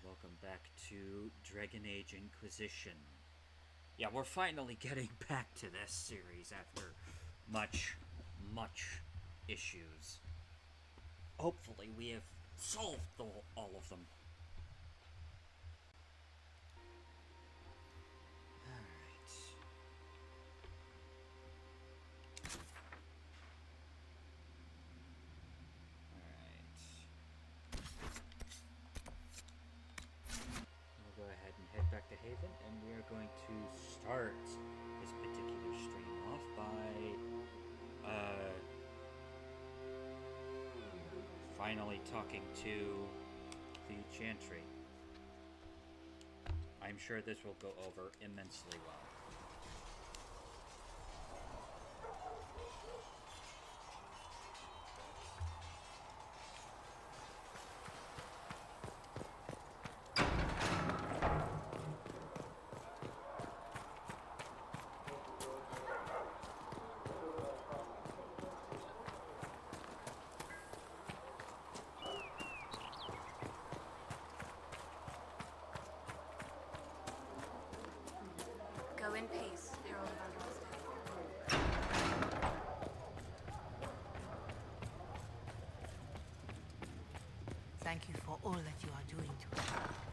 Welcome back to Dragon Age Inquisition. Yeah, we're finally getting back to this series after much issues. Hopefully we have solved all of them. Go ahead and head back to Haven, and we are going to start this particular stream off by finally talking to the Chantry. I'm sure this will go over immensely well. Go in peace, Herald of Andraste. Thank you for all that you are doing to us.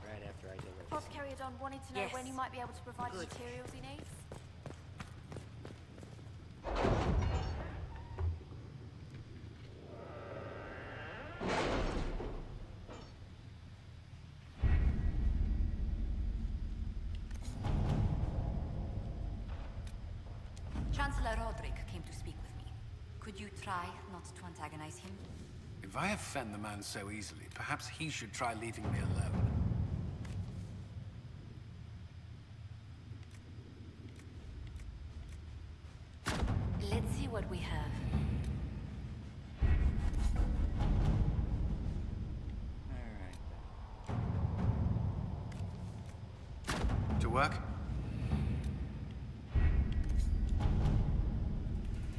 Right after I deliver. Apothecary Adon wanted to know Yes. when he might be able to provide the Good. materials he needs. Chancellor Roderick came to speak with me. Could you try not to antagonize him? If I offend the man so easily, perhaps he should try leaving me alone. Let's see what we have. Alright. To work?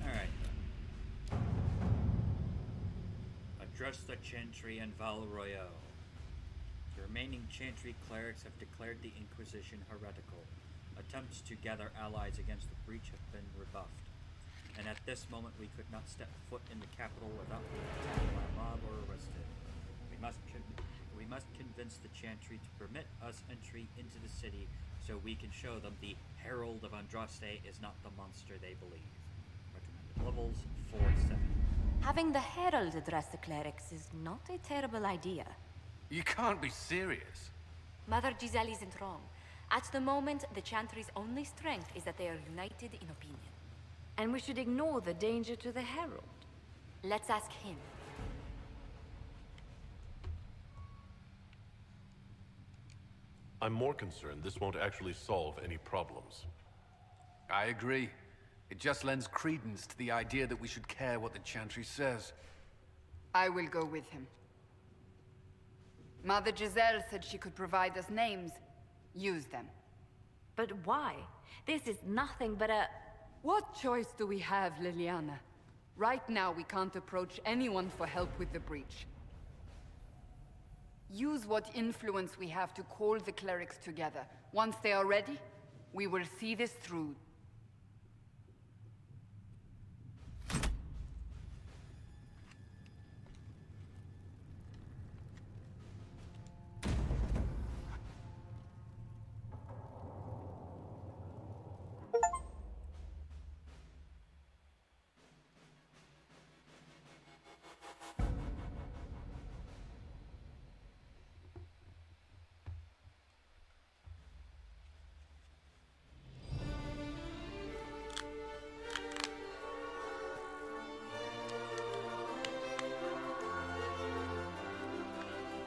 Alright. Address the Chantry and Val Royale. The remaining Chantry clerics have declared the Inquisition heretical. Attempts to gather allies against the breach have been rebuffed. And at this moment we could not step foot in the capital without being attacked by a mob or arrested. We must convince the Chantry to permit us entry into the city so we can show them the Herald of Andraste is not the monster they believe. Recommended levels 4-7. Having the Herald address the clerics is not a terrible idea. You can't be serious. Mother Giselle isn't wrong. At the moment, the Chantry's only strength is that they are united in opinion. And we should ignore the danger to the Herald. Let's ask him. I'm more concerned this won't actually solve any problems. I agree. It just lends credence to the idea that we should care what the Chantry says. I will go with him. Mother Giselle said she could provide us names. Use them. But why? This is nothing but a... What choice do we have, Liliana? Right now, we can't approach anyone for help with the breach. Use what influence we have to call the clerics together. Once they are ready, we will see this through.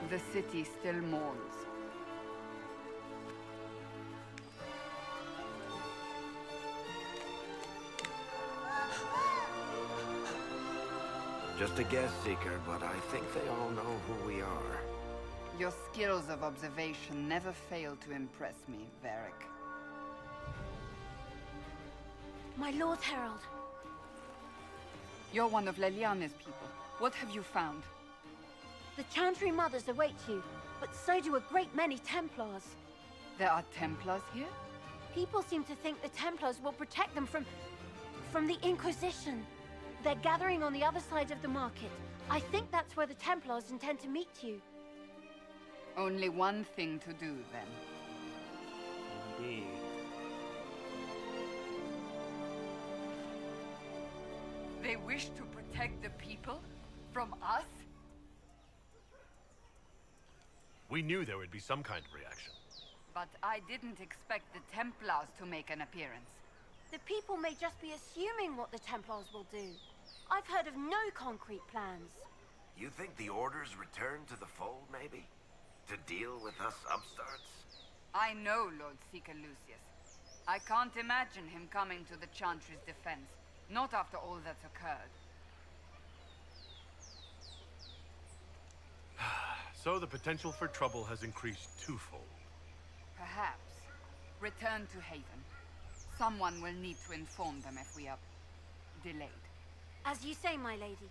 The city still mourns. Just a guess, Seeker, but I think they all know who we are. Your skills of observation never fail to impress me, Varric. My Lord Herald. You're one of Leliana's people. What have you found? The Chantry mothers await you. but so do a great many Templars. There are Templars here? People seem to think the Templars will protect them from the Inquisition. They're gathering on the other side of the market. I think that's where the Templars intend to meet you. Only one thing to do, then. Indeed. They wish to protect the people? From us? We knew there would be some kind of reaction. But I didn't expect the Templars to make an appearance. The people may just be assuming what the Templars will do. I've heard of no concrete plans. You think the Order's return to the fold, maybe? To deal with us upstarts? I know Lord Seeker Lucius. I can't imagine him coming to the Chantry's defense. Not after all that's occurred. So the potential for trouble has increased twofold. Perhaps. Return to Haven. Someone will need to inform them if we are delayed. As you say, my lady.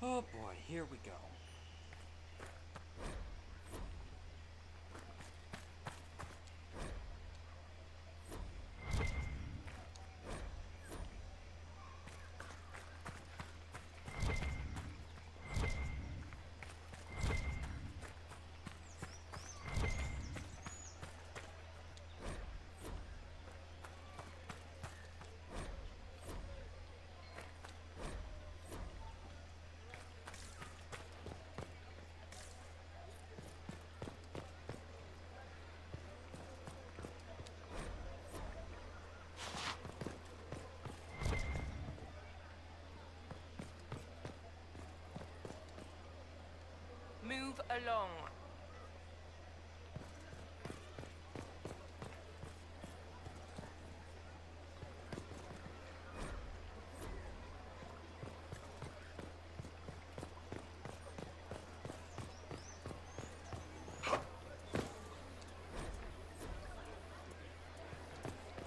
Oh boy, here we go. Move along.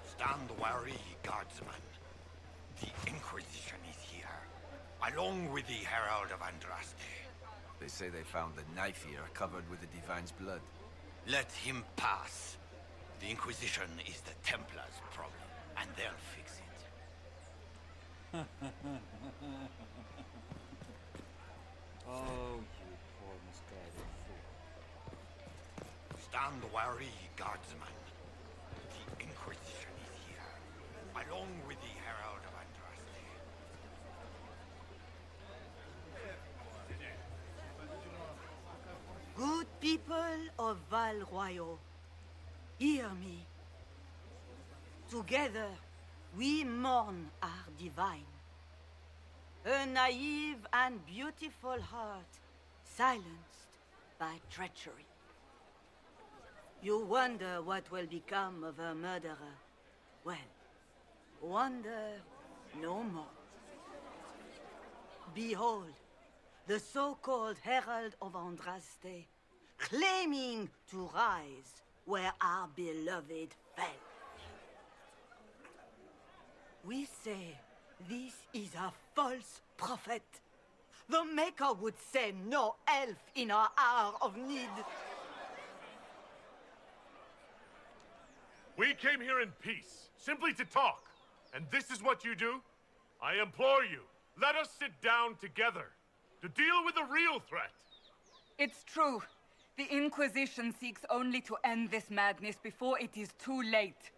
Stand wary, guardsman. The Inquisition is here, along with the Herald of Andraste. They say they found the knife here covered with the Divine's blood. Let him pass. The Inquisition is the Templars' problem, and they'll fix it. Oh, you poor misguided fool. Stand wary, guardsman. The Inquisition is here, along with the Herald of Andraste. Good people of Val Royal, hear me. Together, we mourn our divine. A naive and beautiful heart, silenced by treachery. You wonder what will become of a murderer. Well, wonder no more. Behold, the so-called Herald of Andraste, claiming to rise where our beloved fell. We say this is a false prophet. The Maker would send no elf in our hour of need. We came here in peace, simply to talk. And this is what you do? I implore you, let us sit down together to deal with the real threat. It's true. The Inquisition seeks only to end this madness before it is too late.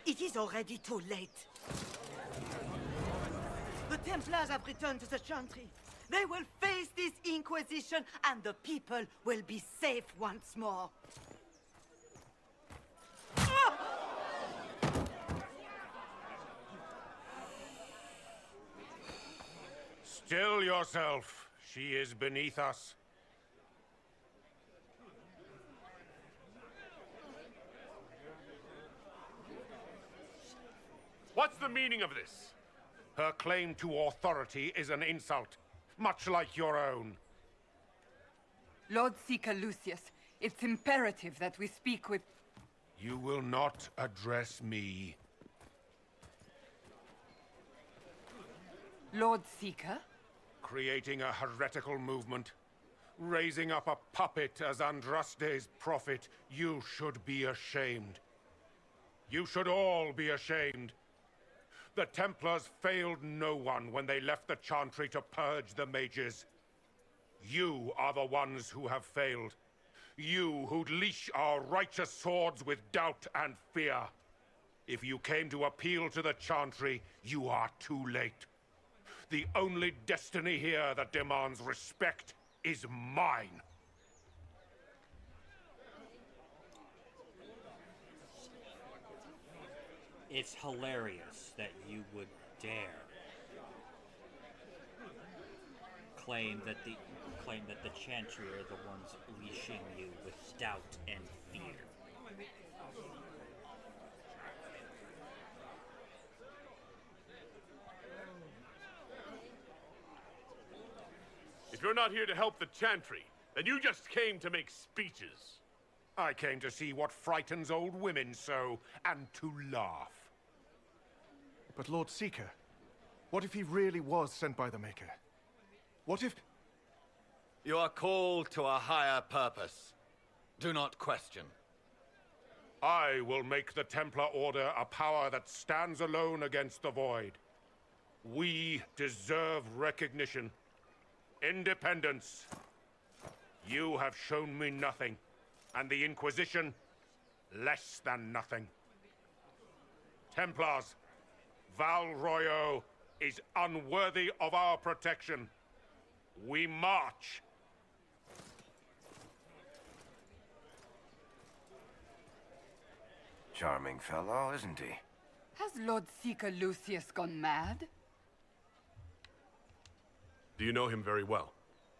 It is already too late. The Templars have returned to the Chantry. They will face this Inquisition, and the people will be safe once more. Still yourself. She is beneath us. What's the meaning of this? Her claim to authority is an insult, much like your own. Lord Seeker Lucius, it's imperative that we speak with... You will not address me. Lord Seeker? Creating a heretical movement. Raising up a puppet as Andraste's prophet. You should be ashamed. You should all be ashamed. The Templars failed no one when they left the Chantry to purge the mages. You are the ones who have failed. You who'd leash our righteous swords with doubt and fear. If you came to appeal to the Chantry, you are too late. The only destiny here that demands respect is mine. It's hilarious that you would dare claim that the Chantry are the ones leashing you with doubt and fear. If you're not here to help the Chantry, then you just came to make speeches. I came to see what frightens old women so, and to laugh. But Lord Seeker, what if he really was sent by the Maker? What if... You are called to a higher purpose. Do not question. I will make the Templar Order a power that stands alone against the Void. We deserve recognition. Independence. You have shown me nothing, and the Inquisition, less than nothing. Templars, Val Royeaux is unworthy of our protection. We march. Charming fellow, isn't he? Has Lord Seeker Lucius gone mad? Do you know him very well?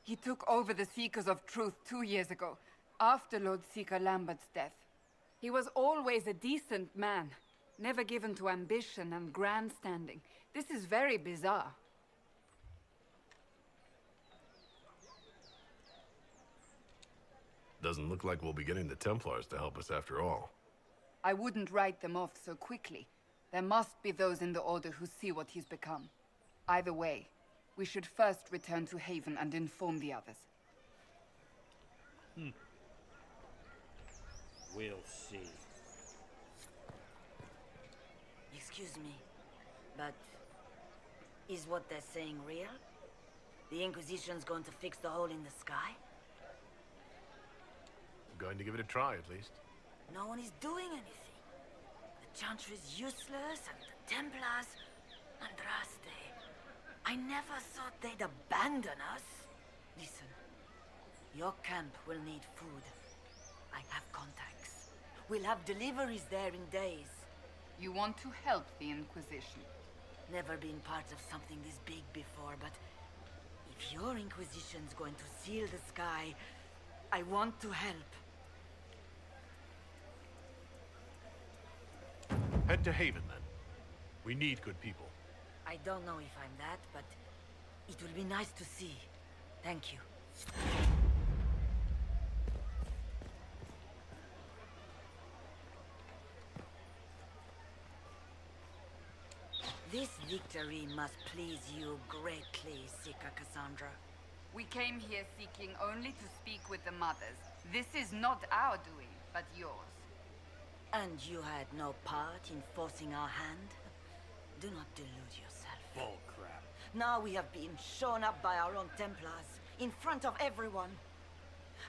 He took over the Seekers of Truth 2 years ago, after Lord Seeker Lambert's death. He was always a decent man, never given to ambition and grandstanding. This is very bizarre. Doesn't look like we'll be getting the Templars to help us after all. I wouldn't write them off so quickly. There must be those in the Order who see what he's become. Either way, we should first return to Haven and inform the others. We'll see. Excuse me, but is what they're saying real? The Inquisition's going to fix the hole in the sky? I'm going to give it a try, at least. No one is doing anything. The Chantry's useless, and the Templars... Andraste... I never thought they'd abandon us. Listen, your camp will need food. I have contacts. We'll have deliveries there in days. You want to help the Inquisition? Never been part of something this big before, but if your Inquisition's going to seal the sky, I want to help. Head to Haven, then. We need good people. I don't know if I'm that, but it will be nice to see. Thank you. This victory must please you greatly, Sika Cassandra. We came here seeking only to speak with the mothers. This is not our doing, but yours. And you had no part in forcing our hand? Do not delude yourself. Bullcrap. Now we have been shown up by our own Templars, in front of everyone.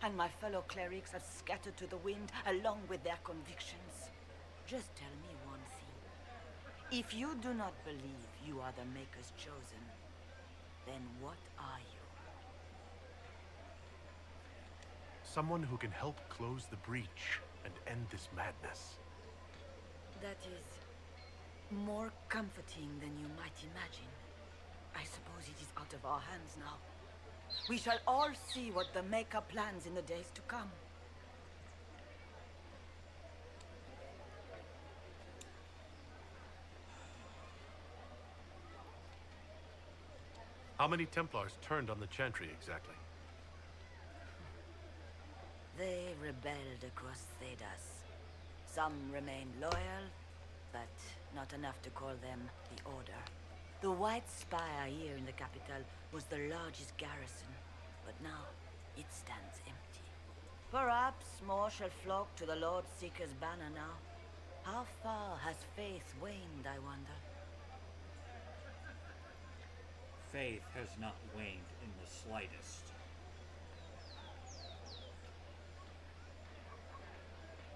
And my fellow clerics have scattered to the wind along with their convictions. Just tell me one thing. If you do not believe you are the Maker's chosen, then what are you? Someone who can help close the breach and end this madness. That is more comforting than you might imagine. I suppose it is out of our hands now. We shall all see what the Maker plans in the days to come. How many Templars turned on the Chantry exactly? They rebelled across Thedas. Some remained loyal, but not enough to call them the Order. The White Spire here in the capital was the largest garrison, but now it stands empty. Perhaps more shall flock to the Lord Seeker's banner now. How far has faith waned, I wonder? Faith has not waned in the slightest.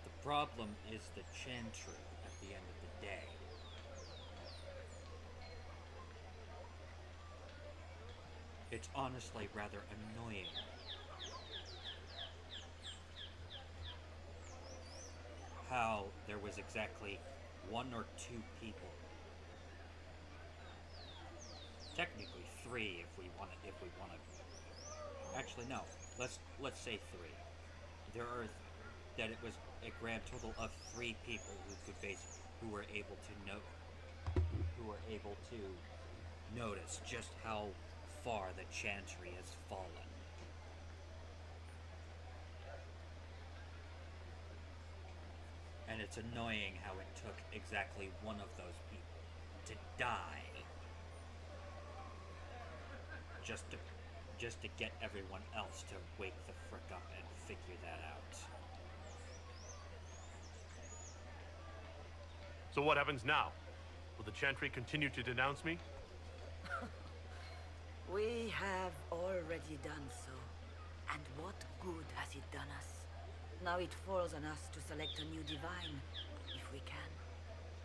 The problem is the Chantry at the end of the day. It's honestly rather annoying. How there was exactly 1 or 2 people. Technically 3 if we want to. Actually no. Let's say 3. That it was a grand total of 3 people who were able to notice just how far the Chantry has fallen. And it's annoying how it took exactly one of those people to die just to get everyone else to wake the frick up and figure that out. So what happens now? Will the Chantry continue to denounce me? We have already done so. And what good has it done us? Now it falls on us to select a new divine, if we can.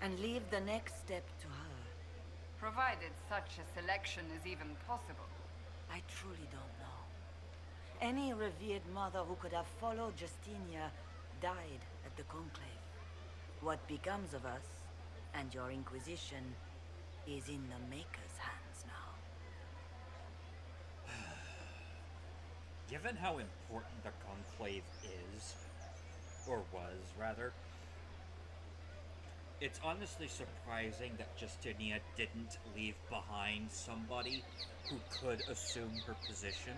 And leave the next step to her. Provided such a selection is even possible. I truly don't know. Any revered mother who could have followed Justinia died at the Conclave. What becomes of us, and your Inquisition, is in the Maker's hands now. Given how important the Conclave is, or was, rather, it's honestly surprising that Justinia didn't leave behind somebody who could assume her position.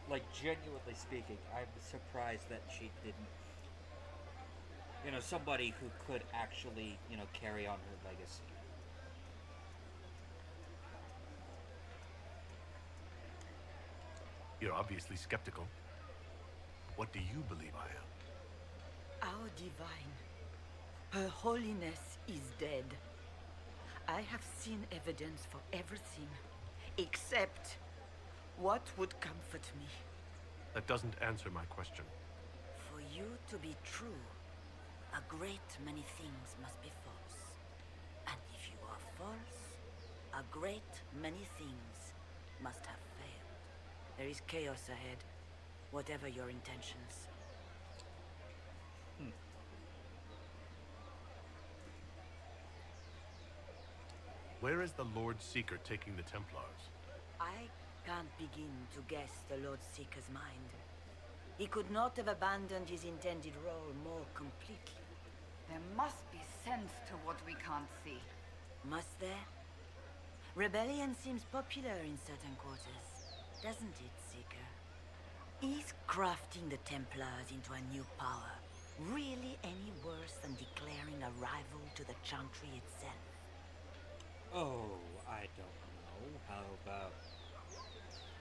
Like, genuinely speaking, I'm surprised that she didn't, somebody who could actually, carry on her legacy. You're obviously skeptical. What do you believe I am? Our divine, Her Holiness is dead. I have seen evidence for everything, except what would comfort me. That doesn't answer my question. For you to be true, a great many things must be false. And if you are false, a great many things must have failed. There is chaos ahead, whatever your intentions. Where is the Lord Seeker taking the Templars? I can't begin to guess the Lord Seeker's mind. He could not have abandoned his intended role more completely. There must be sense to what we can't see. Must there? Rebellion seems popular in certain quarters, doesn't it, Seeker? Is crafting the Templars into a new power really any worse than declaring a rival to the Chantry itself? Oh, I don't know. How about...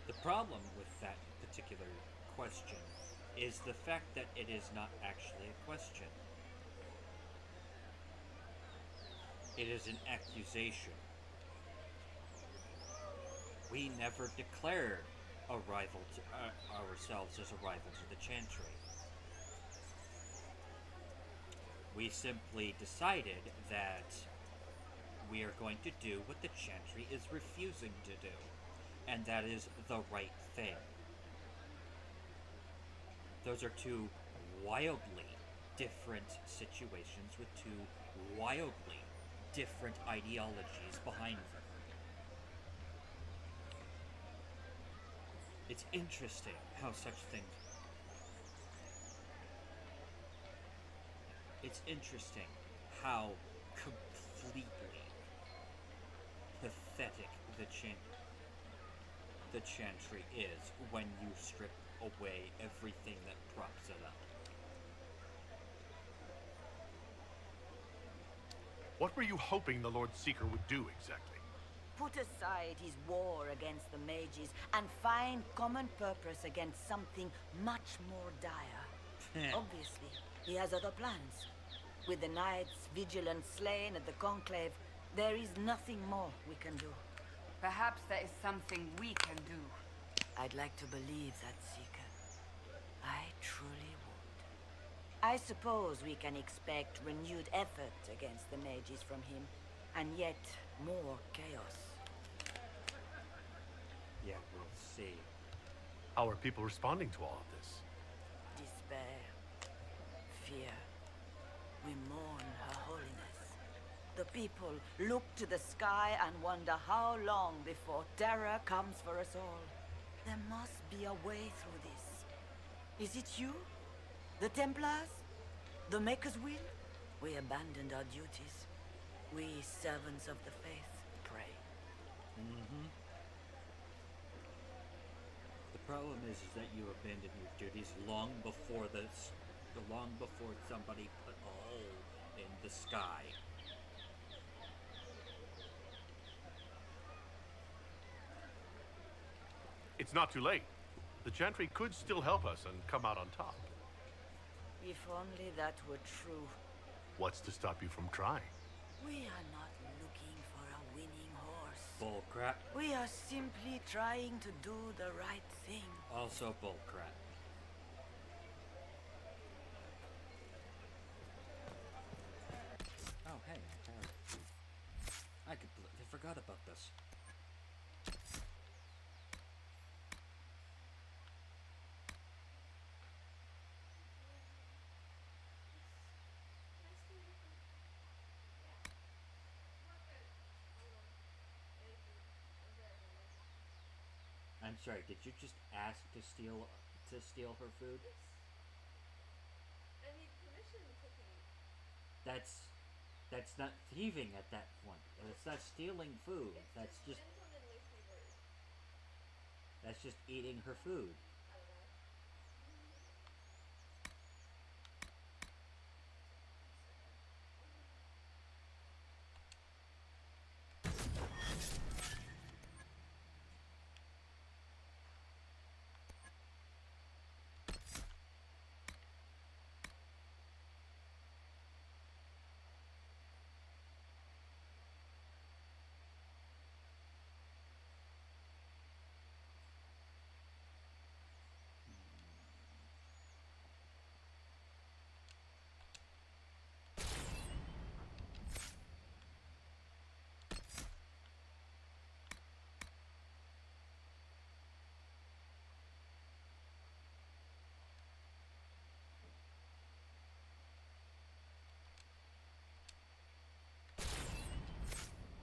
The problem with that particular question is the fact that it is not actually a question. It is an accusation. We never declared a rival to ourselves as a rival to the Chantry. We simply decided that we are going to do what the Chantry is refusing to do, and that is the right thing. Those are two wildly different situations with two wildly different ideologies behind them. It's interesting how such things... It's interesting how completely pathetic the Chantry is when you strip away everything that props it up. What were you hoping the Lord Seeker would do exactly? Put aside his war against the mages and find common purpose against something much more dire. Obviously, he has other plans. With the knights vigilant slain at the Conclave, there is nothing more we can do. Perhaps there is something we can do. I'd like to believe that, Seeker. I truly would. I suppose we can expect renewed effort against the mages from him, and yet more chaos. Yeah, we'll see. How are people responding to all of this? Despair. Fear. We mourn Her Holiness. The people look to the sky and wonder how long before terror comes for us all. There must be a way through this. Is it you? The Templars? The Maker's Will? We abandoned our duties. We servants of the faith pray. Mm-hmm. The problem is that you abandoned your duties long before somebody put a hole in the sky. It's not too late. The Chantry could still help us and come out on top. If only that were true. What's to stop you from trying? We are not looking for a winning horse. Bullcrap. We are simply trying to do the right thing. Also bullcrap. Oh, hey, I completely forgot about this. I'm sorry, did you just ask to steal her food? Yes. I need permission to eat. That's not thieving at that point. It's not stealing food. That's just eating her food.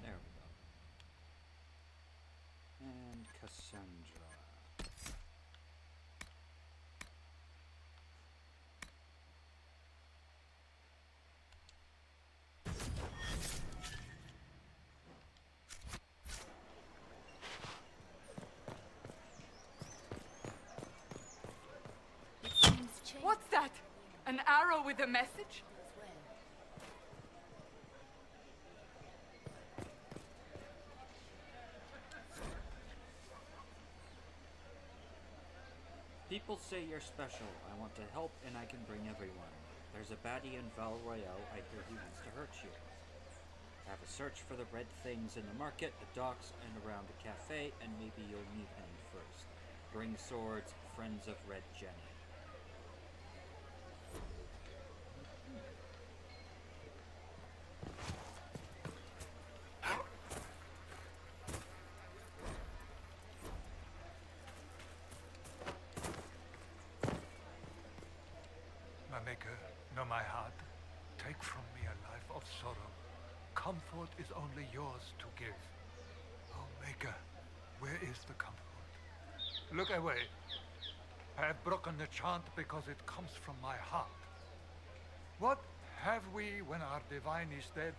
There we go. And Cassandra. What's that? An arrow with a message? People say you're special. I want to help and I can bring everyone. There's a baddie in Val Royale. I hear he wants to hurt you. Have a search for the red things in the market, the docks, and around the cafe, and maybe you'll meet him first. Bring swords, friends of Red Jenny. My Maker, know my heart. Take from me a life of sorrow. Comfort is only yours to give. Oh, Maker, where is the comfort? Look away. I have broken the chant because it comes from my heart. What have we when our divine is dead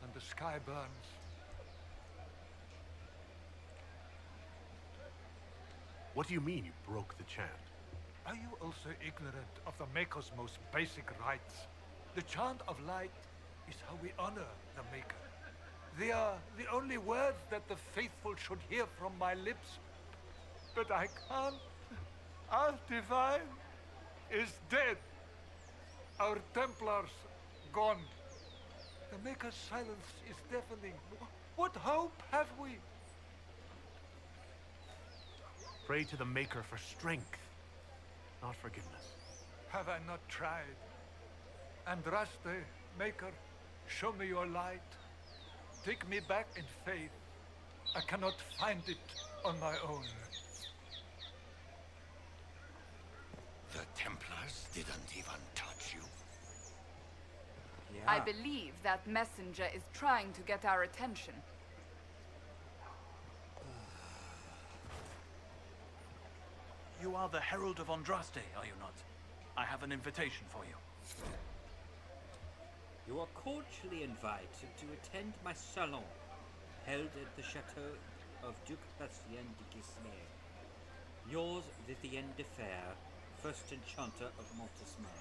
and the sky burns? What do you mean you broke the chant? Are you also ignorant of the Maker's most basic rites? The chant of light is how we honor the Maker. They are the only words that the faithful should hear from my lips. But I can't. Our divine is dead. Our Templars gone. The Maker's silence is deafening. What hope have we? Pray to the Maker for strength, not forgiveness. Have I not tried? Andraste, Maker, show me your light. Take me back in faith. I cannot find it on my own. The Templars didn't even touch you. Yeah. I believe that messenger is trying to get our attention. You are the Herald of Andraste, are you not? I have an invitation for you. You are cordially invited to attend my salon, held at the chateau of Duke Bastien de Gisner. Yours, Vivienne de Fer, first enchanter of Montesmar,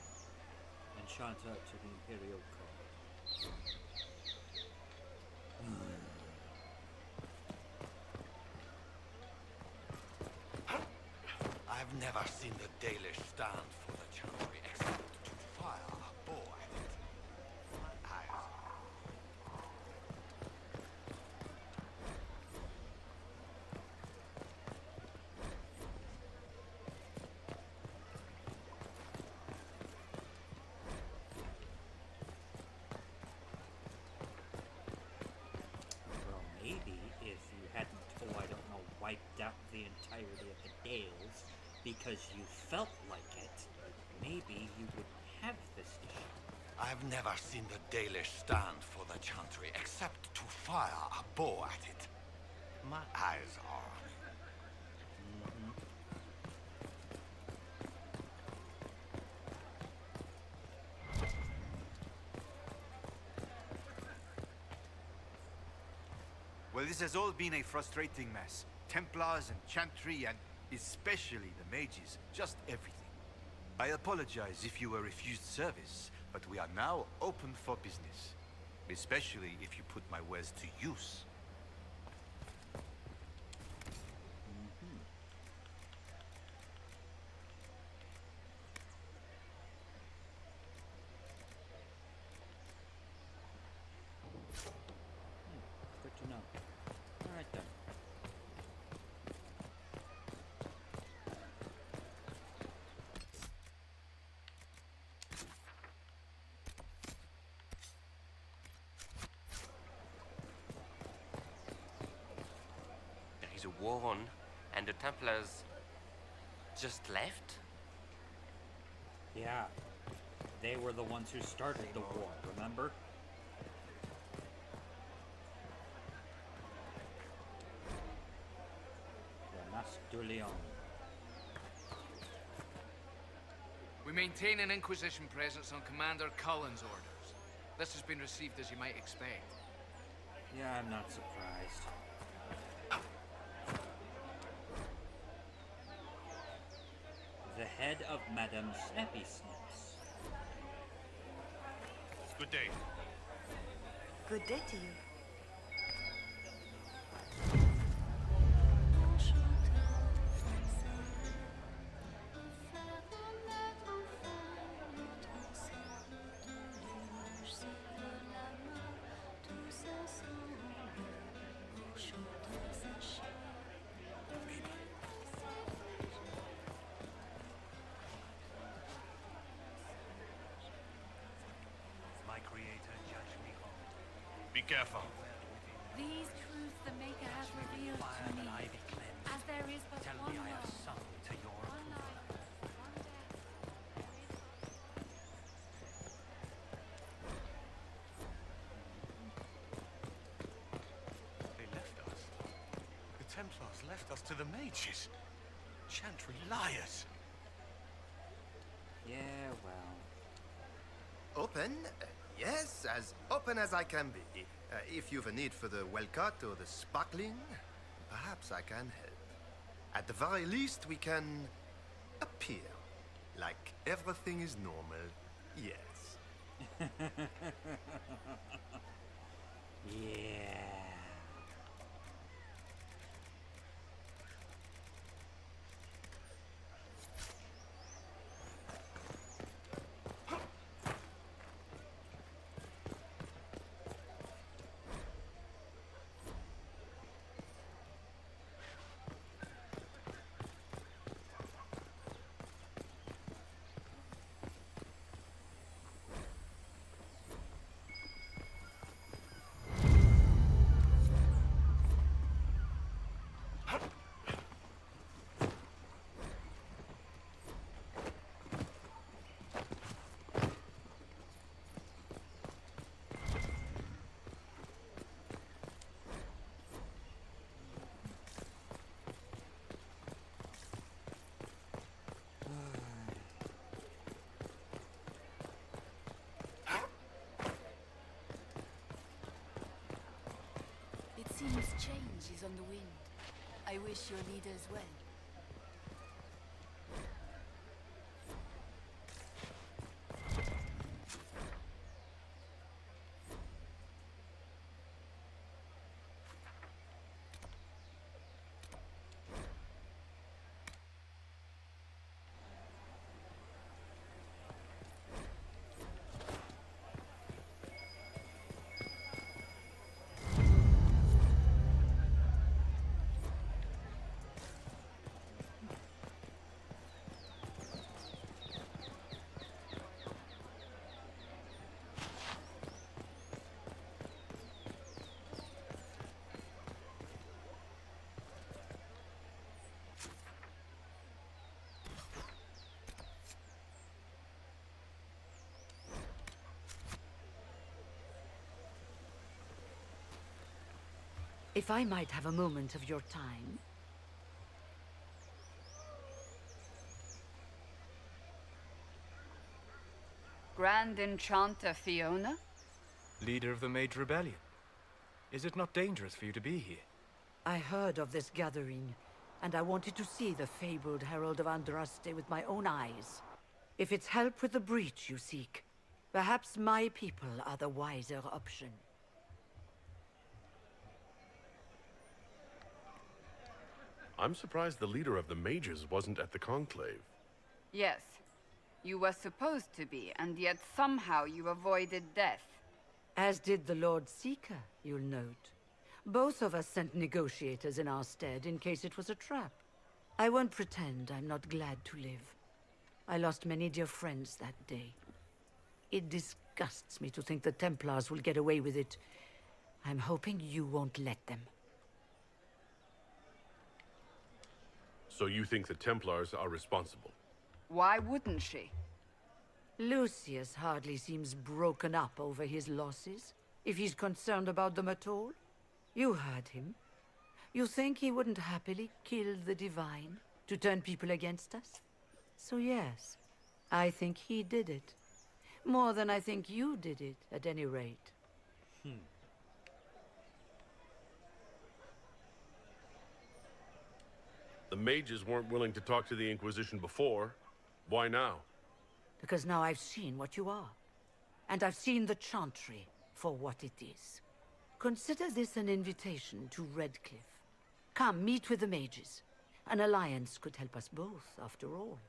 enchanter to the Imperial Court. I've never seen the Dalish stand for the Chantry except to fire a bow at it. My eyes. Well, maybe if you hadn't, wiped out the entirety of the Dales because you felt like it, maybe you would have this issue. I've never seen the Dalish stand for the Chantry except to fire a bow at it. My eyes are on it. Well, this has all been a frustrating mess. Templars and Chantry and especially the mages, just everything. I apologize if you were refused service, but we are now open for business. Especially if you put my wares to use. Good to know. Alright then. There is a war on, and the Templars just left? Yeah. They were the ones who started the war, remember? The Masque du Lion. We maintain an Inquisition presence on Commander Cullen's orders. This has been received as you might expect. Yeah, I'm not surprised. The head of Madame Snappy Snips. Good day. Good day to you. My creator, judge me all. Be careful. These truths the Maker has revealed to me, as there is but Tell one me I have world, sung to your one approval. life, one death. They left us. The Templars left us to the mages. Chantry liars. Yeah, well. Open? Yes, as open as I can be. If you've a need for the well-cut or the sparkling, perhaps I can help. At the very least, we can appear like everything is normal. Yes. Yeah. It seems change is on the wind. I wish your leaders well. If I might have a moment of your time. Grand Enchanter Fiona? Leader of the Mage Rebellion. Is it not dangerous for you to be here? I heard of this gathering, and I wanted to see the fabled Herald of Andraste with my own eyes. If it's help with the breach you seek, perhaps my people are the wiser option. I'm surprised the leader of the mages wasn't at the conclave. Yes. You were supposed to be, and yet somehow you avoided death. As did the Lord Seeker, you'll note. Both of us sent negotiators in our stead in case it was a trap. I won't pretend I'm not glad to live. I lost many dear friends that day. It disgusts me to think the Templars will get away with it. I'm hoping you won't let them. So you think the Templars are responsible? Why wouldn't she? Lucius hardly seems broken up over his losses, if he's concerned about them at all. You heard him. You think he wouldn't happily kill the Divine to turn people against us? So yes, I think he did it. More than I think you did it, at any rate. The mages weren't willing to talk to the Inquisition before. Why now? Because now I've seen what you are. And I've seen the Chantry for what it is. Consider this an invitation to Redcliffe. Come, meet with the mages. An alliance could help us both, after all.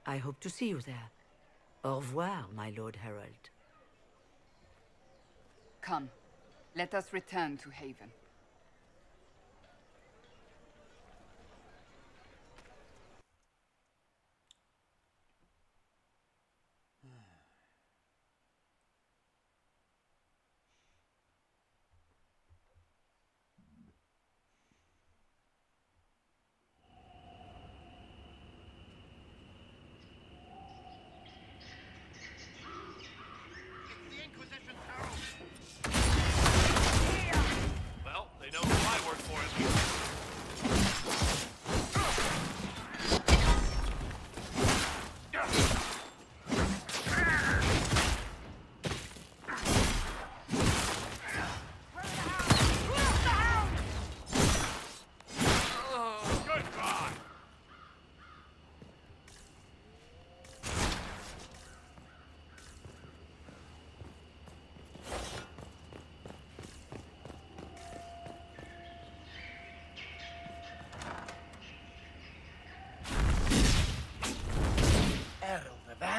I hope to see you there. Au revoir, my Lord Herald. Come, let us return to Haven. Well,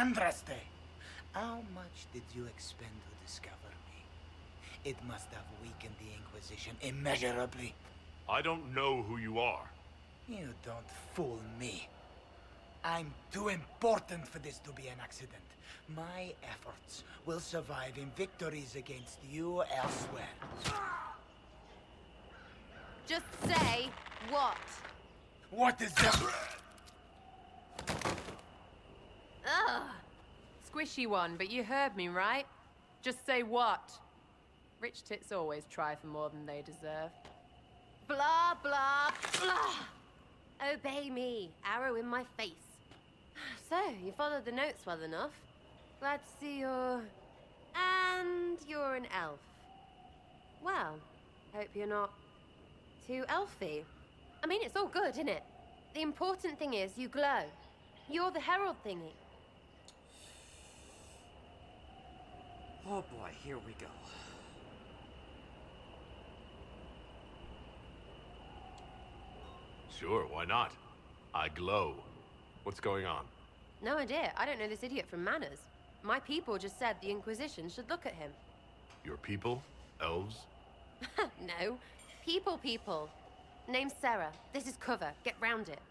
Andraste! How much did you expend to discover me? It must have weakened the Inquisition immeasurably. I don't know who you are. You don't fool me. I'm too important for this to be an accident. My efforts will survive in victories against you elsewhere. Just say what? What is that? Ugh. Squishy one, but you heard me, right? Just say what? Rich tits always try for more than they deserve. Blah, blah, blah! Obey me. Arrow in my face. So, you followed the notes well enough. Glad to see you're... And you're an elf. Well, hope you're not too elfy. I mean, it's all good, isn't it? The important thing is you glow. You're the herald thingy. Oh boy, here we go. Sure, why not? I glow. What's going on? No idea. I don't know this idiot from Manners. My people just said the Inquisition should look at him. Your people? Elves? No. People. Name's Sarah. This is cover. Get round it.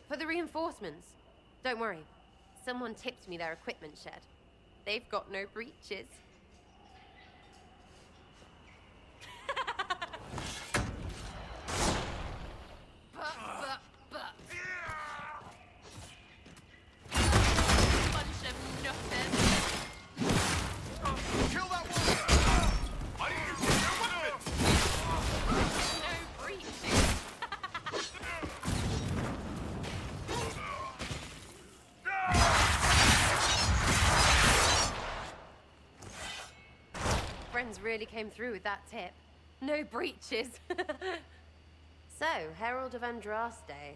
For the reinforcements. Don't worry. Someone tipped me their equipment shed. They've got no breaches. Bunch of nutters. Kill that one! I need you to get with it! No breaches. Friends really came through with that tip. No breaches. So, Herald of Andraste.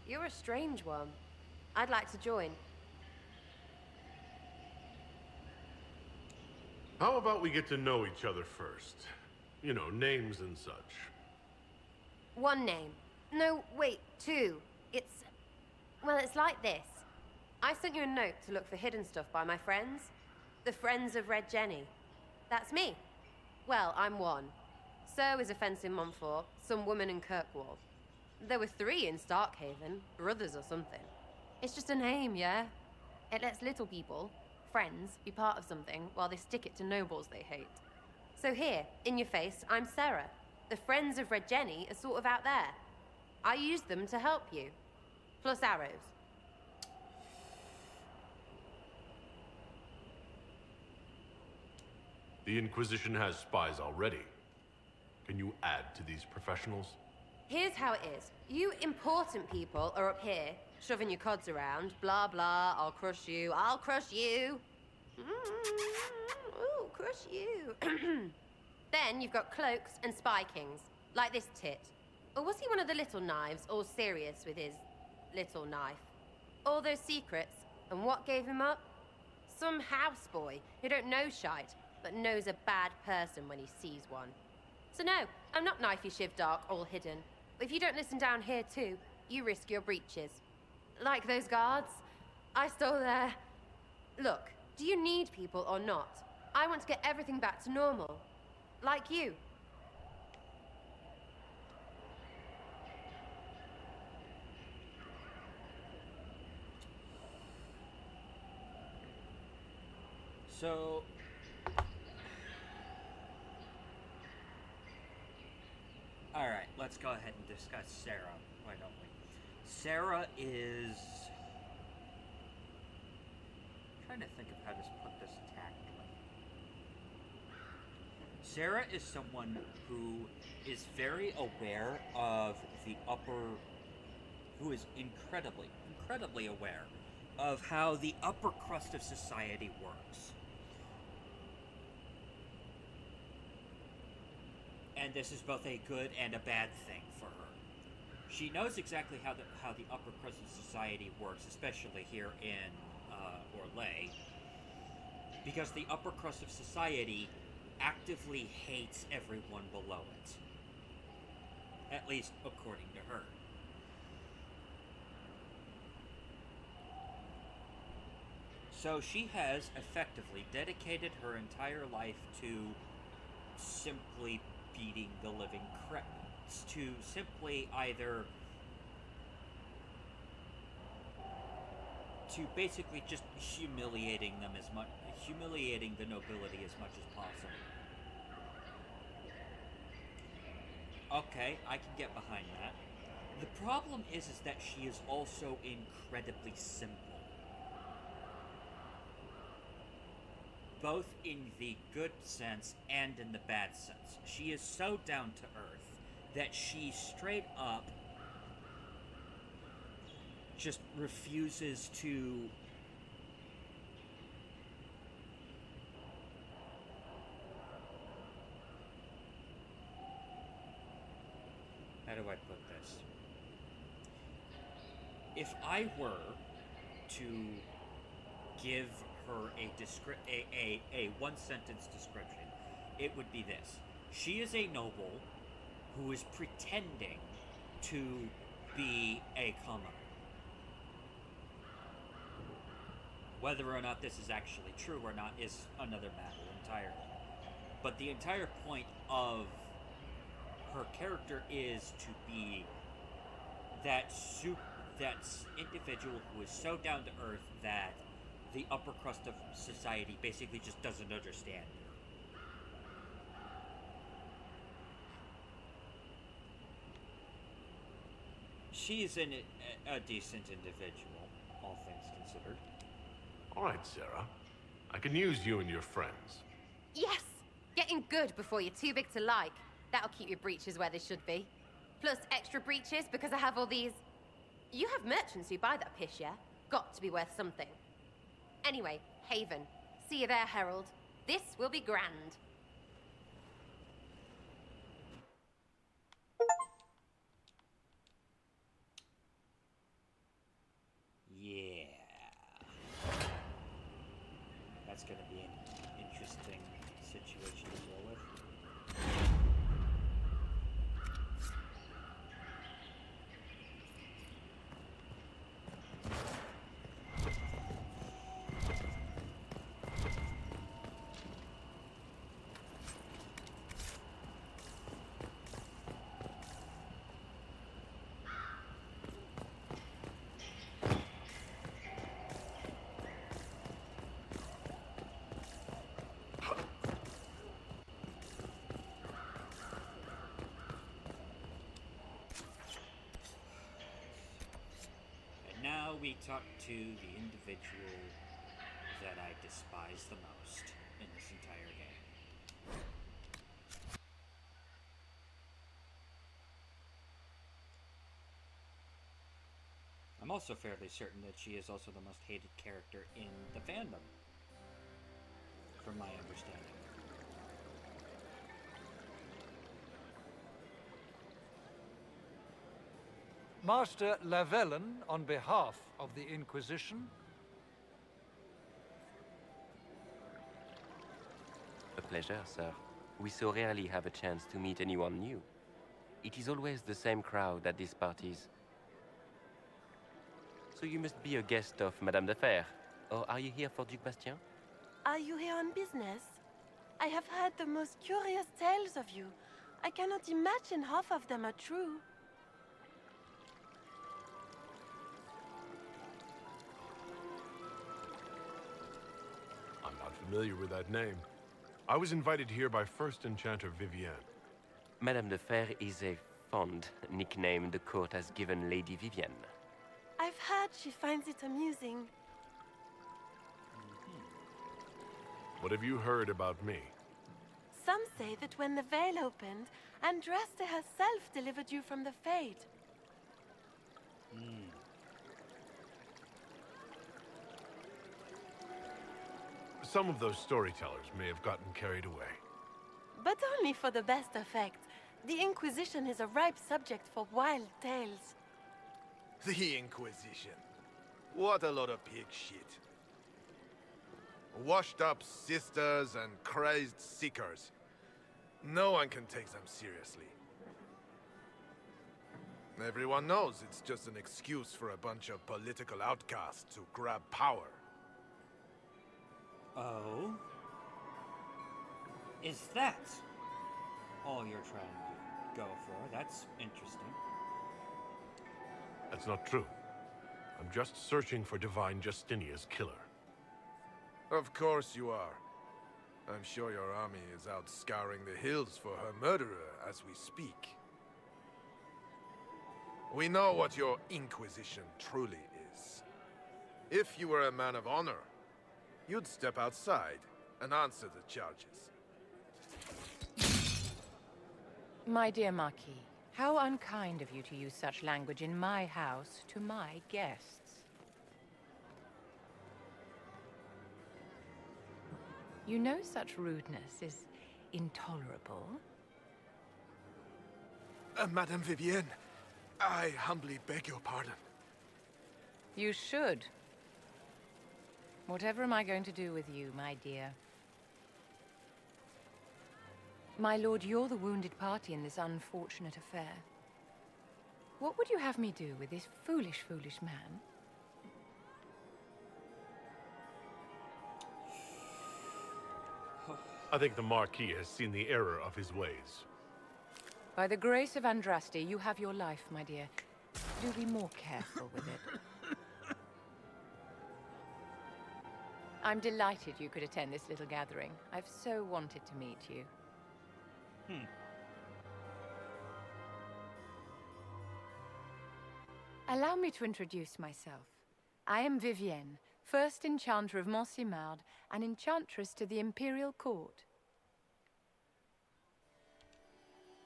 You're a strange one. I'd like to join. How about we get to know each other first? You know, names and such. One name. No, wait, two. Well, it's like this. I sent you a note to look for hidden stuff by my friends. The Friends of Red Jenny. That's me. Well, I'm one. So is a fence in Montfort, some woman in Kirkwall. There were 3 in Starkhaven, brothers or something. It's just a name, yeah? It lets little people, friends, be part of something while they stick it to nobles they hate. So here, in your face, I'm Sarah. The Friends of Red Jenny are sort of out there. I use them to help you. Plus arrows. The Inquisition has spies already. Can you add to these professionals? Here's how it is. You important people are up here, shoving your cods around. Blah, blah, I'll crush you. Ooh, crush you. Then you've got cloaks and spy kings, like this tit. Or was he one of the little knives, all serious with his little knife? All those secrets, and what gave him up? Some houseboy who don't know shite, but knows a bad person when he sees one. So no, I'm not knifey shiv dark, all hidden. But if you don't listen down here too, you risk your breeches. Like those guards, I stole their... Look, do you need people or not? I want to get everything back to normal. Like you. So... Alright, let's go ahead and discuss Sarah, why don't we? Sarah is... I'm trying to think of how to put this tactfully. Sarah is someone who is very aware of the upper... who is incredibly aware of how the upper crust of society works. And this is both a good and a bad thing for her. She knows exactly how the upper crust of society works, especially here in Orlais, because the upper crust of society actively hates everyone below it. At least according to her. So she has effectively dedicated her entire life to simply beating the living crap, to simply either to basically just humiliating them as much, humiliating the nobility as much as possible. Okay, I can get behind that. The problem is that she is also incredibly simple. Both in the good sense and in the bad sense. She is so down to earth that she straight up just refuses to how do I put this? If I were to give her a one-sentence description, it would be this. She is a noble who is pretending to be a commoner. Whether or not this is actually true or not is another matter entirely. But the entire point of her character is to be that individual who is so down to earth that the upper crust of society basically just doesn't understand her. She's a decent individual, all things considered. All right, Sarah. I can use you and your friends. Yes! Getting good before you're too big to like. That'll keep your breeches where they should be. Plus extra breeches because I have all these... You have merchants who buy that piss, yeah? Got to be worth something. Anyway, Haven. See you there, Herald. This will be grand. Yeah. That's gonna be an interesting situation to deal with. Now we talk to the individual that I despise the most in this entire game. I'm also fairly certain that she is also the most hated character in the fandom, from my understanding. Master Lavellen, on behalf of the Inquisition. A pleasure, sir. We so rarely have a chance to meet anyone new. It is always the same crowd at these parties. So you must be a guest of Madame de Fer, or are you here for Duc Bastien? Are you here on business? I have heard the most curious tales of you. I cannot imagine half of them are true. I'm not familiar with that name. I was invited here by First Enchanter Vivienne. Madame de Fer is a fond nickname the court has given Lady Vivienne. I've heard she finds it amusing. What have you heard about me? Some say that when the veil opened, Andraste herself delivered you from the Fade. Some of those storytellers may have gotten carried away. But only for the best effect. The Inquisition is a ripe subject for wild tales. The Inquisition. What a lot of pig shit. Washed up sisters and crazed seekers. No one can take them seriously. Everyone knows it's just an excuse for a bunch of political outcasts to grab power. Oh? Is that all you're trying to go for? That's interesting. That's not true. I'm just searching for Divine Justinia's killer. Of course you are. I'm sure your army is out scouring the hills for her murderer as we speak. We know what your Inquisition truly is. If you were a man of honor, you'd step outside and answer the charges. My dear Marquis, how unkind of you to use such language in my house to my guests. You know such rudeness is intolerable. Madame Vivienne, I humbly beg your pardon. You should. Whatever am I going to do with you, my dear? My lord, you're the wounded party in this unfortunate affair. What would you have me do with this foolish, foolish man? I think the Marquis has seen the error of his ways. By the grace of Andraste, you have your life, my dear. Do be more careful with it. I'm delighted you could attend this little gathering. I've so wanted to meet you. Allow me to introduce myself. I am Vivienne, first Enchanter of Montsimard and Enchantress to the Imperial Court.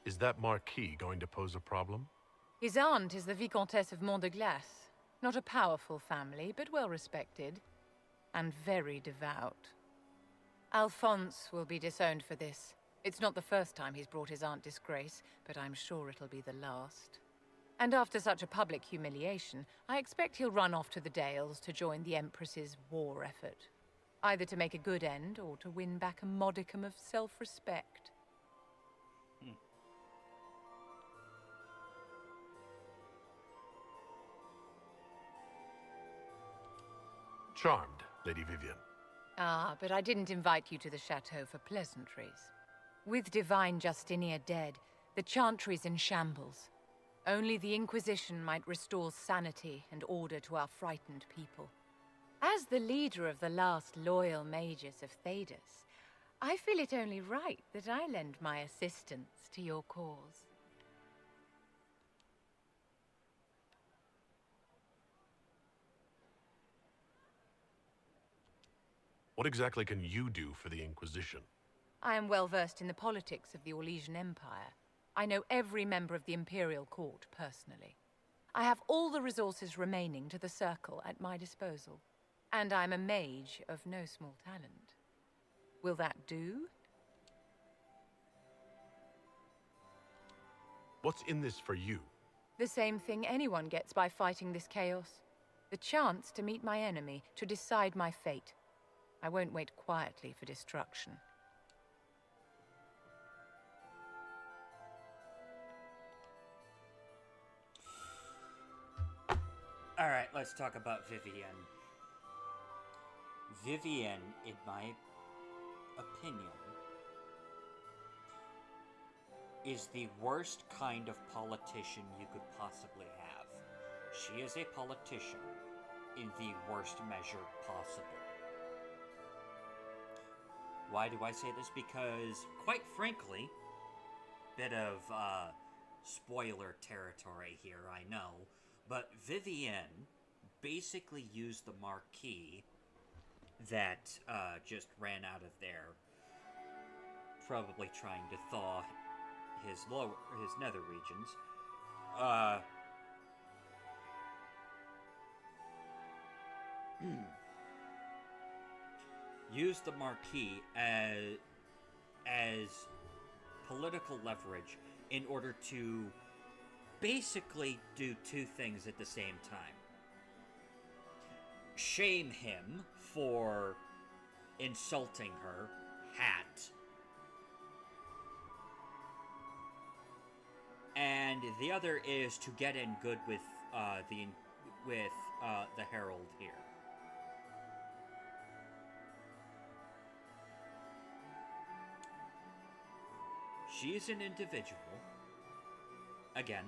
Is that Marquis going to pose a problem? His aunt is the Vicomtesse of Mont de Glace. Not a powerful family, but well respected. And very devout. Alphonse will be disowned for this. It's not the first time he's brought his aunt disgrace, but I'm sure it'll be the last. And after such a public humiliation, I expect he'll run off to the Dales to join the Empress's war effort. Either to make a good end, or to win back a modicum of self-respect. Charmed, Lady Vivienne. Ah, but I didn't invite you to the chateau for pleasantries. With Divine Justinia dead, the Chantry's in shambles. Only the Inquisition might restore sanity and order to our frightened people. As the leader of the last loyal mages of Thedas, I feel it only right that I lend my assistance to your cause. What exactly can you do for the Inquisition? I am well versed in the politics of the Orlesian Empire. I know every member of the Imperial Court personally. I have all the resources remaining to the Circle at my disposal. And I'm a mage of no small talent. Will that do? What's in this for you? The same thing anyone gets by fighting this chaos. The chance to meet my enemy, to decide my fate. I won't wait quietly for destruction. Alright, let's talk about Vivienne. Vivienne, in my opinion, is the worst kind of politician you could possibly have. She is a politician in the worst measure possible. Why do I say this? Because, quite frankly, bit of spoiler territory here, I know, but Vivienne basically used the Marquis that just ran out of there, probably trying to thaw his nether regions. Used the Marquis as political leverage in order to basically do two things at the same time. Shame him for insulting her hat, and the other is to get in good with the Herald here. She's an individual. Again,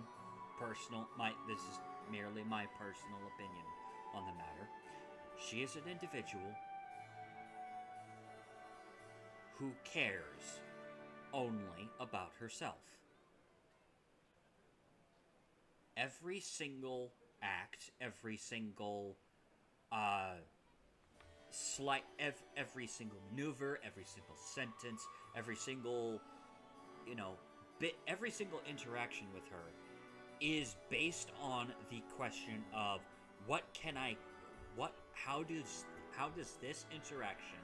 this is merely my personal opinion on the matter. She is an individual who cares only about herself. Every single act, every single every single maneuver, every single sentence, every single, bit, every single interaction with her is based on the question of how does this interaction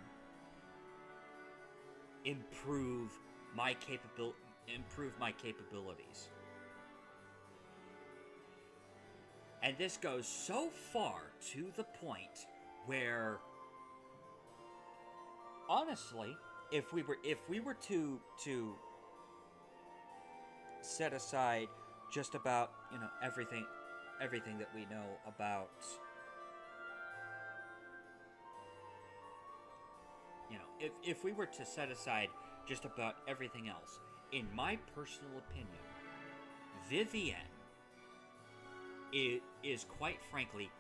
improve my capabilities. And this goes so far to the point where, honestly, if we were to set aside just about everything that we know about if we were to set aside just about everything else, in my personal opinion, Vivienne is quite frankly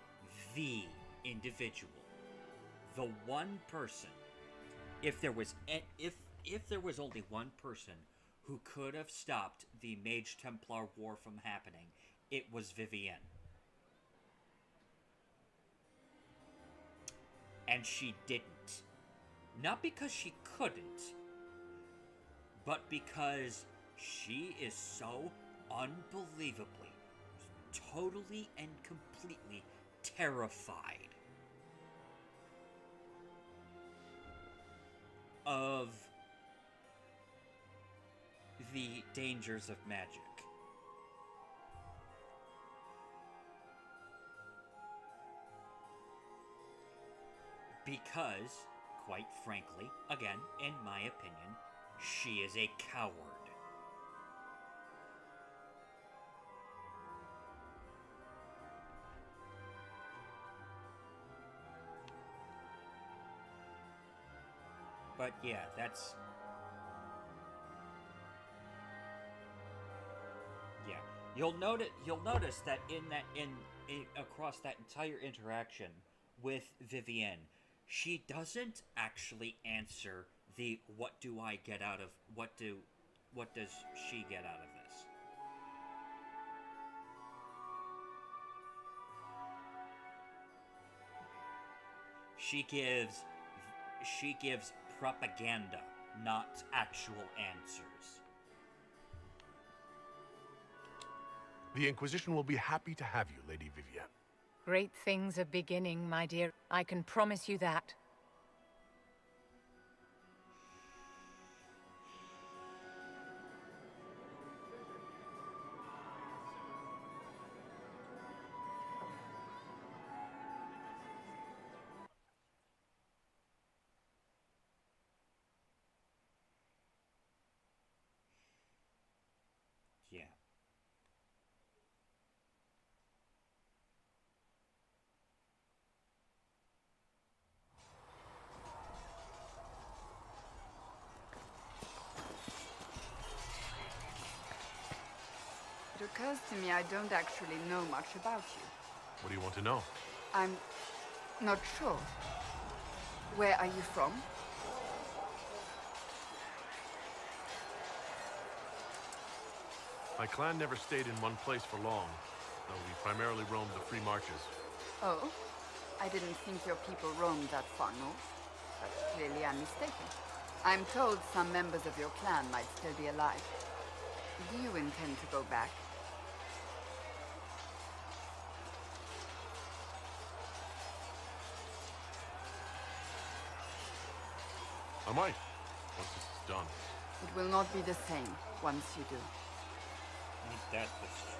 the individual, the one person. If there was only one person who could have stopped the Mage-Templar War from happening, it was Vivienne. And she didn't. Not because she couldn't, but because she is so unbelievably, totally and completely terrified of the dangers of magic. Because, quite frankly, again, in my opinion, she is a coward. But yeah, that's... Yeah. You'll notice that across that entire interaction with Vivienne, she doesn't actually answer the what does she get out of this? She gives propaganda, not actual answers. The Inquisition will be happy to have you, Lady Vivienne. Great things are beginning, my dear. I can promise you that. Yeah. It occurs to me I don't actually know much about you. What do you want to know? I'm not sure. Where are you from? My clan never stayed in one place for long, though we primarily roamed the free marches. Oh, I didn't think your people roamed that far north. But clearly I'm mistaken. I'm told some members of your clan might still be alive. Do you intend to go back? I might, once this is done. It will not be the same once you do. Ain't that the truth?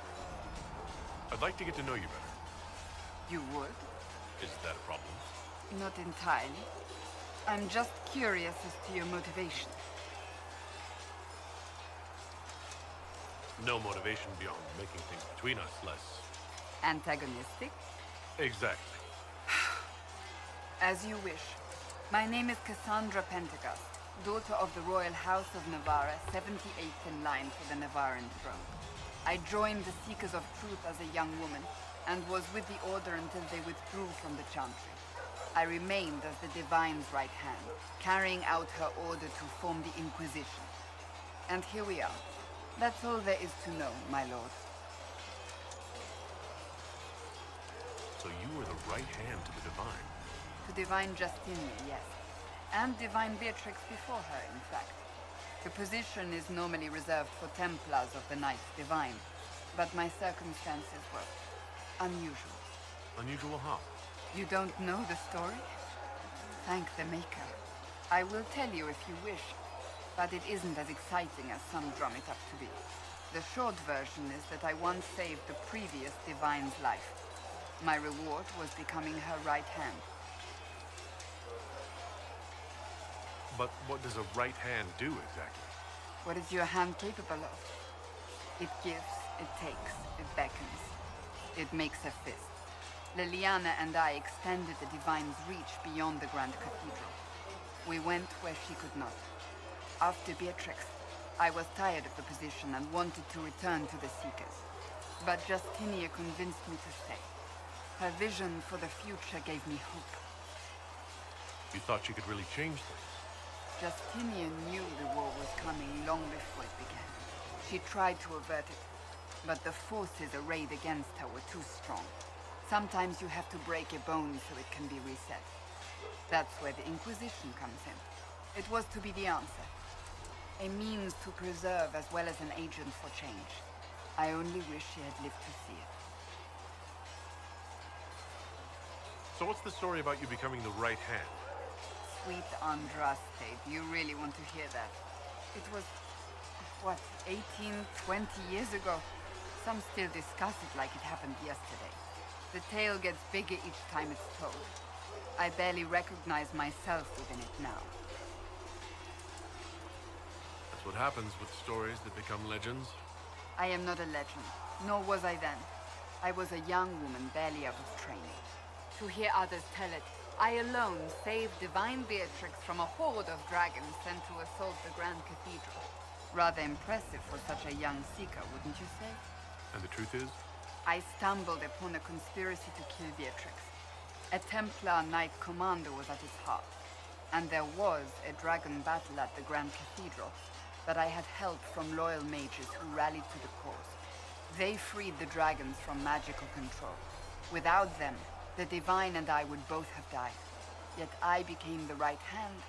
I'd like to get to know you better. You would? Is that a problem? Not entirely. I'm just curious as to your motivation. No motivation beyond making things between us less... Antagonistic? Exactly. As you wish. My name is Cassandra Pentecost. daughter of the royal house of Navarra, 78th in line for the Navarran throne. I joined the Seekers of Truth as a young woman, and was with the Order until they withdrew from the Chantry. I remained as the Divine's right hand, carrying out her order to form the Inquisition. And here we are. That's all there is to know, my lord. So you were the right hand to the Divine. To Divine Justinia, yes. And Divine Beatrix before her, in fact. The position is normally reserved for Templars of the Knights Divine, but my circumstances were unusual. Unusual how? You don't know the story? Thank the Maker. I will tell you if you wish, but it isn't as exciting as some drum it up to be. The short version is that I once saved the previous Divine's life. My reward was becoming her right hand. But what does a right hand do exactly? What is your hand capable of? It gives, it takes, it beckons. It makes a fist. Liliana and I extended the Divine's reach beyond the Grand Cathedral. We went where she could not. After Beatrix, I was tired of the position and wanted to return to the Seekers. But Justinia convinced me to stay. Her vision for the future gave me hope. You thought she could really change things? Justinia knew the war was coming long before it began. She tried to avert it, but the forces arrayed against her were too strong. Sometimes you have to break a bone so it can be reset. That's where the Inquisition comes in. It was to be the answer. A means to preserve as well as an agent for change. I only wish she had lived to see it. So what's the story about you becoming the right hand? Sweet Andraste, do you really want to hear that? It was, what, 18, 20 years ago? Some still discuss it like it happened yesterday. The tale gets bigger each time it's told. I barely recognize myself within it now. That's what happens with stories that become legends. I am not a legend, nor was I then. I was a young woman barely out of training. To hear others tell it, I alone saved Divine Beatrix from a horde of dragons sent to assault the Grand Cathedral. Rather impressive for such a young seeker, wouldn't you say? And the truth is? I stumbled upon a conspiracy to kill Beatrix. A Templar Knight Commander was at its heart, and there was a dragon battle at the Grand Cathedral, but I had help from loyal mages who rallied to the cause. They freed the dragons from magical control. Without them, the Divine and I would both have died. Yet I became the right hand,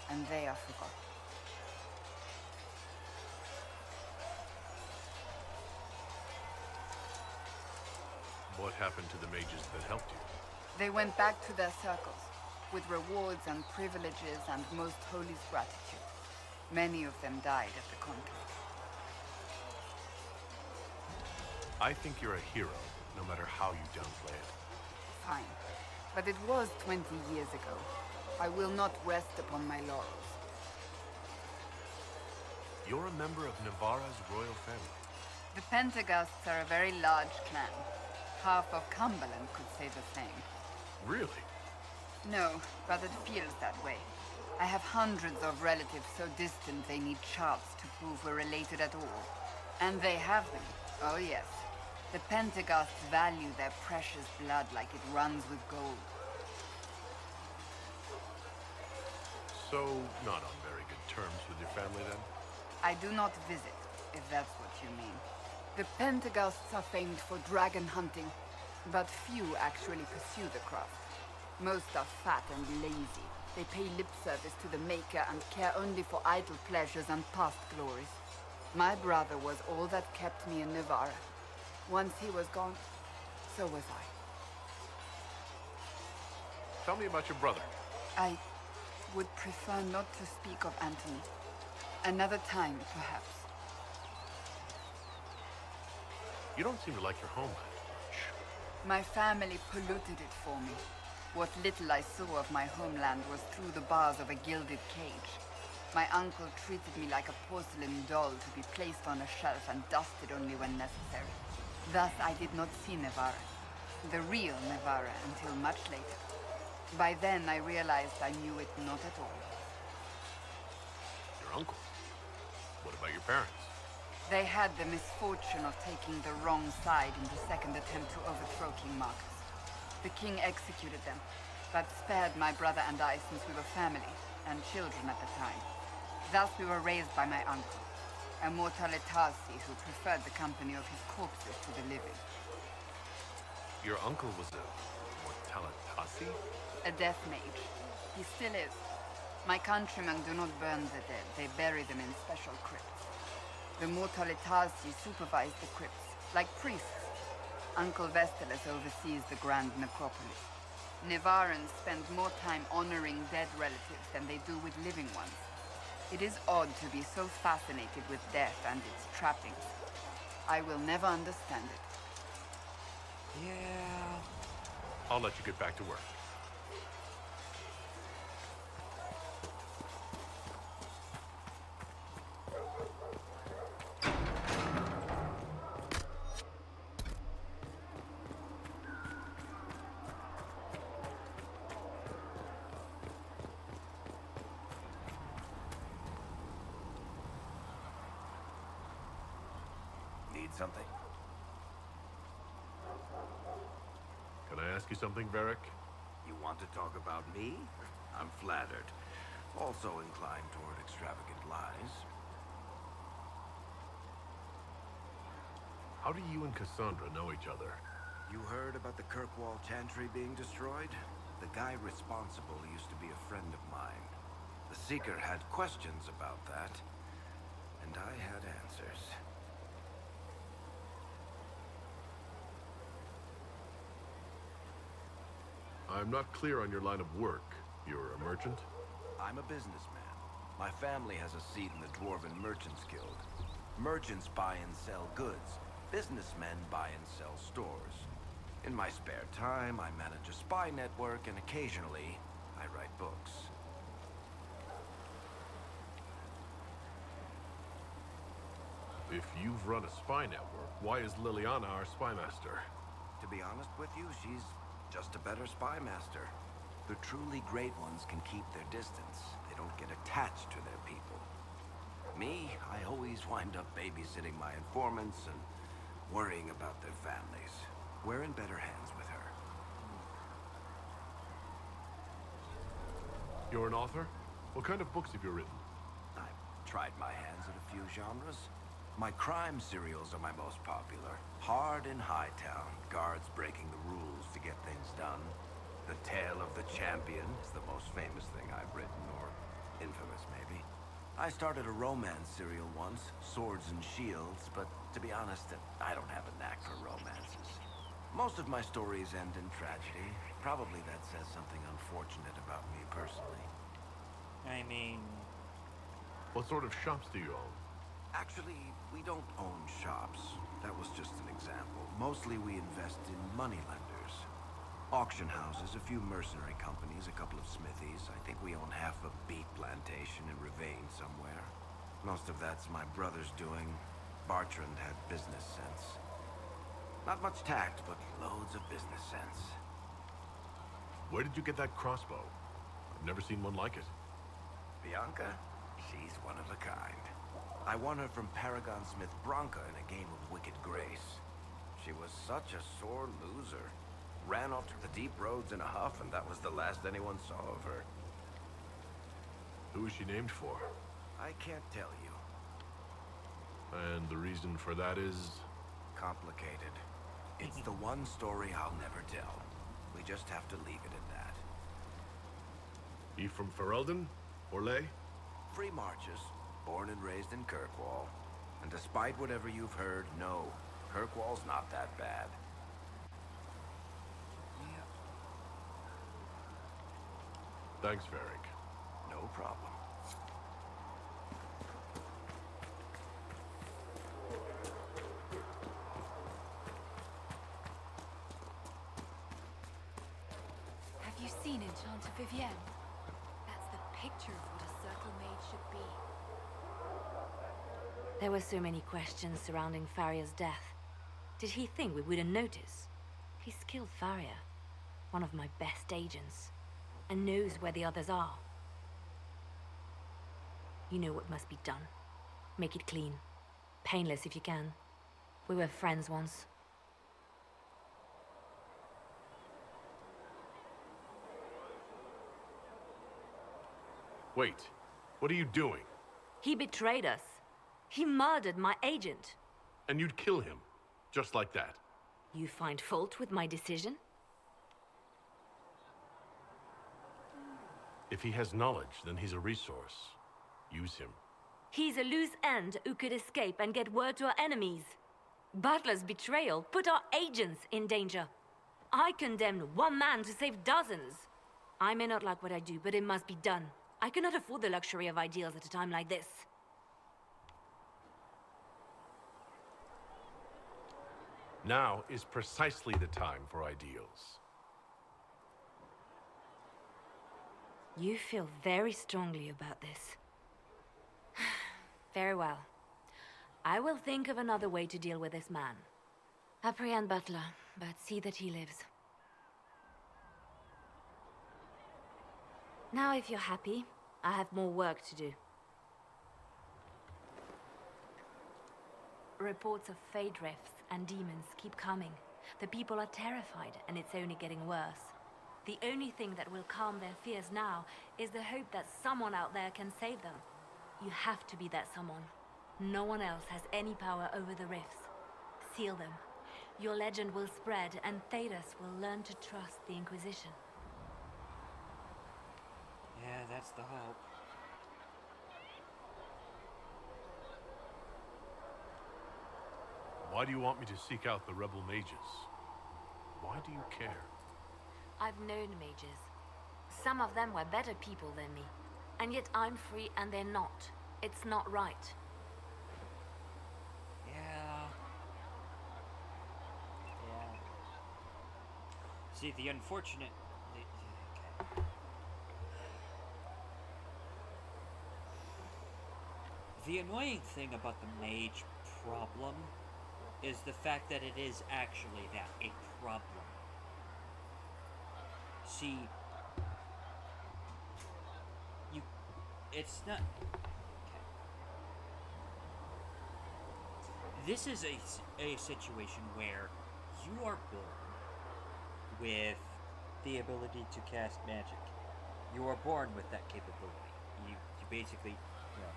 and they are forgotten. What happened to the mages that helped you? They went back to their circles, with rewards and privileges and most holy's gratitude. Many of them died at the conflict. I think you're a hero, no matter how you downplay it. Fine. But it was 20 years ago. I will not rest upon my laurels. You're a member of Navarra's royal family. The Pentaghasts are a very large clan. Half of Cumberland could say the same. Really? No, but it feels that way. I have hundreds of relatives so distant they need charts to prove we're related at all. And they have them. Oh yes. The Pentaghasts value their precious blood like it runs with gold. So, not on very good terms with your family then? I do not visit, if that's what you mean. The Pentaghasts are famed for dragon hunting, but few actually pursue the craft. Most are fat and lazy. They pay lip service to the Maker and care only for idle pleasures and past glories. My brother was all that kept me in Navarra. Once he was gone, so was I. Tell me about your brother. I would prefer not to speak of Anthony. Another time, perhaps. You don't seem to like your homeland. My family polluted it for me. What little I saw of my homeland was through the bars of a gilded cage. My uncle treated me like a porcelain doll to be placed on a shelf and dusted only when necessary. Thus, I did not see Navarra, the real Navarra, until much later. By then, I realized I knew it not at all. uncle. What about your parents? They had the misfortune of taking the wrong side in the second attempt to overthrow King Marcus. The king executed them, but spared my brother and I since we were family, and children at the time. Thus we were raised by my uncle, a Mortalitasi who preferred the company of his corpses to the living. Your uncle was a Mortalitasi? A death mage. He still is. My countrymen do not burn the dead, they bury them in special crypts. The Mortalitasi supervise the crypts, like priests. Uncle Vestalis oversees the grand necropolis. Nevarans spend more time honoring dead relatives than they do with living ones. It is odd to be so fascinated with death and its trappings. I will never understand it. Yeah. I'll let you get back to work. Need something? Can I ask you something, Varric? You want to talk about me? I'm flattered. Also inclined toward extravagant lies. How do you and Cassandra know each other? You heard about the Kirkwall Chantry being destroyed? The guy responsible used to be a friend of mine. The Seeker had questions about that, and I had answers. I'm not clear on your line of work. You're a merchant? I'm a businessman. My family has a seat in the Dwarven Merchants Guild. Merchants buy and sell goods. Businessmen buy and sell stores. In my spare time, I manage a spy network, and occasionally, I write books. If you've run a spy network, why is Liliana our spy master? To be honest with you, she's just a better spy master. The truly great ones can keep their distance. They don't get attached to their people. Me, I always wind up babysitting my informants and worrying about their families. We're in better hands with her. You're an author? What kind of books have you written? I've tried my hands at a few genres. My crime serials are my most popular. Hard in Hightown, guards breaking the rules to get things done. The Tale of the Champion is the most famous thing I've written, or infamous maybe. I started a romance serial once, Swords and Shields, but to be honest, I don't have a knack for romances. Most of my stories end in tragedy. Probably that says something unfortunate about me personally. I mean... What sort of shops do you own? Actually, we don't own shops. That was just an example. Mostly we invest in moneylenders. Auction houses, a few mercenary companies, a couple of smithies. I think we own half a beet plantation in Ravane somewhere. Most of that's my brother's doing. Bartrand had business sense. Not much tact, but loads of business sense. Where did you get that crossbow? I've never seen one like it. Bianca? She's one of a kind. I won her from Paragon Smith Bronca in a game of Wicked Grace. She was such a sore loser. Ran off to the deep roads in a huff, and that was the last anyone saw of her. Who is she named for? I can't tell you. And the reason for that is? Complicated. It's the one story I'll never tell. We just have to leave it at that. You from Ferelden? Orlais? Free Marches. Born and raised in Kirkwall. And despite whatever you've heard, no. Kirkwall's not that bad. Thanks, Varric. No problem. Have you seen Enchanter Vivienne? That's the picture of what a circle mage should be. There were so many questions surrounding Faria's death. Did he think we wouldn't notice? He's killed Faria, one of my best agents, and knows where the others are. You know what must be done. Make it clean. Painless if you can. We were friends once. Wait, what are you doing? He betrayed us. He murdered my agent. And you'd kill him, just like that. You find fault with my decision? If he has knowledge, then he's a resource. Use him. He's a loose end who could escape and get word to our enemies. Butler's betrayal put our agents in danger. I condemned one man to save dozens. I may not like what I do, but it must be done. I cannot afford the luxury of ideals at a time like this. Now is precisely the time for ideals. You feel very strongly about this. Very well. I will think of another way to deal with this man. Apprehend Butler, but see that he lives. Now, if you're happy, I have more work to do. Reports of fade rifts and demons keep coming. The people are terrified, and it's only getting worse. The only thing that will calm their fears now is the hope that someone out there can save them. You have to be that someone. No one else has any power over the rifts. Seal them. Your legend will spread, and Thedas will learn to trust the Inquisition. Yeah, that's the hope. Why do you want me to seek out the rebel mages? Why do you care? I've known mages. Some of them were better people than me. And yet I'm free and they're not. It's not right. Yeah. See, the unfortunate... Okay. The annoying thing about the mage problem is the fact that it is actually that, a problem. See, it's not... Okay. This is a situation where you are born with the ability to cast magic. You are born with that capability. You basically, you know,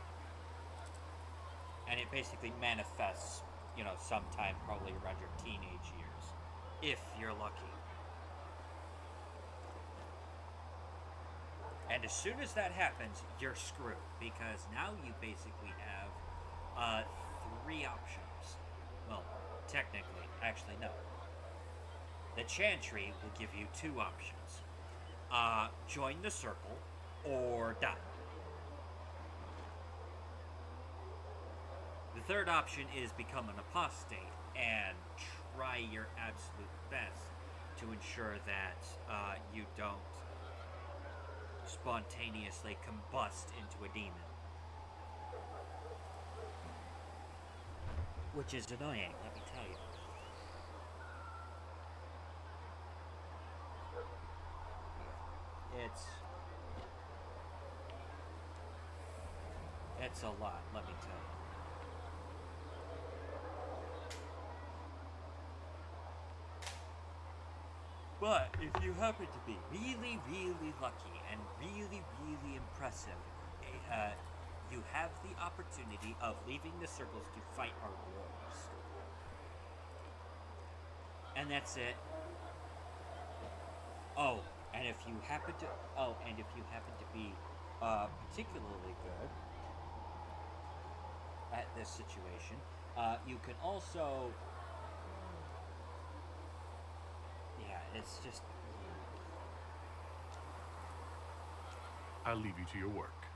and it basically manifests, you know, sometime probably around your teenage years, if you're lucky. And as soon as that happens, you're screwed, because now you basically have 3 options. Well, technically, actually no. The Chantry will give you 2 options. Join the Circle, or die. The third option is become an apostate, and try your absolute best to ensure that you don't spontaneously combust into a demon. Which is annoying, let me tell you. It's a lot, let me tell you. But if you happen to be really, really lucky and really, really impressive, you have the opportunity of leaving the circles to fight our wars. And that's it. Oh, and if you happen to be particularly good at this situation, you can also... It's just... I'll leave you to your work.